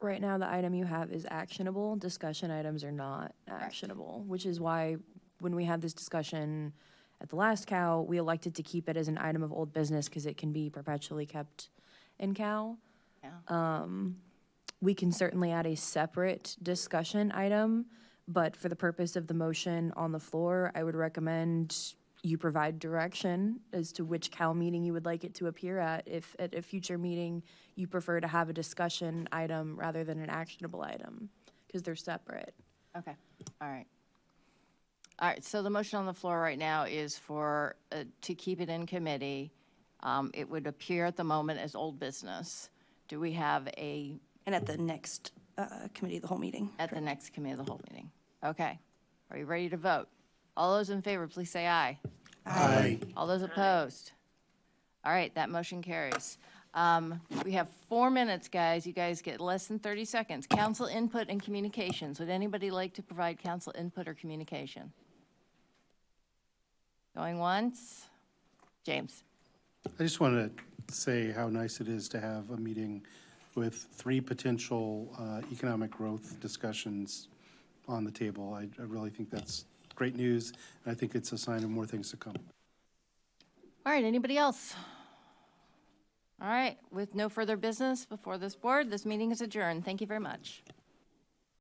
Right now, the item you have is actionable. Discussion items are not actionable, which is why when we had this discussion at the last COW, we elected to keep it as an item of old business because it can be perpetually kept in COW. Yeah. We can certainly add a separate discussion item, but for the purpose of the motion on the floor, I would recommend you provide direction as to which COW meeting you would like it to appear at. If at a future meeting you prefer to have a discussion item rather than an actionable item, because they're separate. Okay, all right. All right, so the motion on the floor right now is for, to keep it in committee. It would appear at the moment as old business. Do we have a? And at the next committee of the whole meeting. At the next committee of the whole meeting. Okay, are you ready to vote? All those in favor, please say aye. Aye. All those opposed? All right, that motion carries. We have 4 minutes, guys. You guys get less than 30 seconds. Council input and communications. Would anybody like to provide council input or communication? Going once? James. I just want to say how nice it is to have a meeting with 3 potential economic growth discussions on the table. I really think that's great news, and I think it's a sign of more things to come. All right, anybody else? All right, with no further business before this board, this meeting is adjourned. Thank you very much.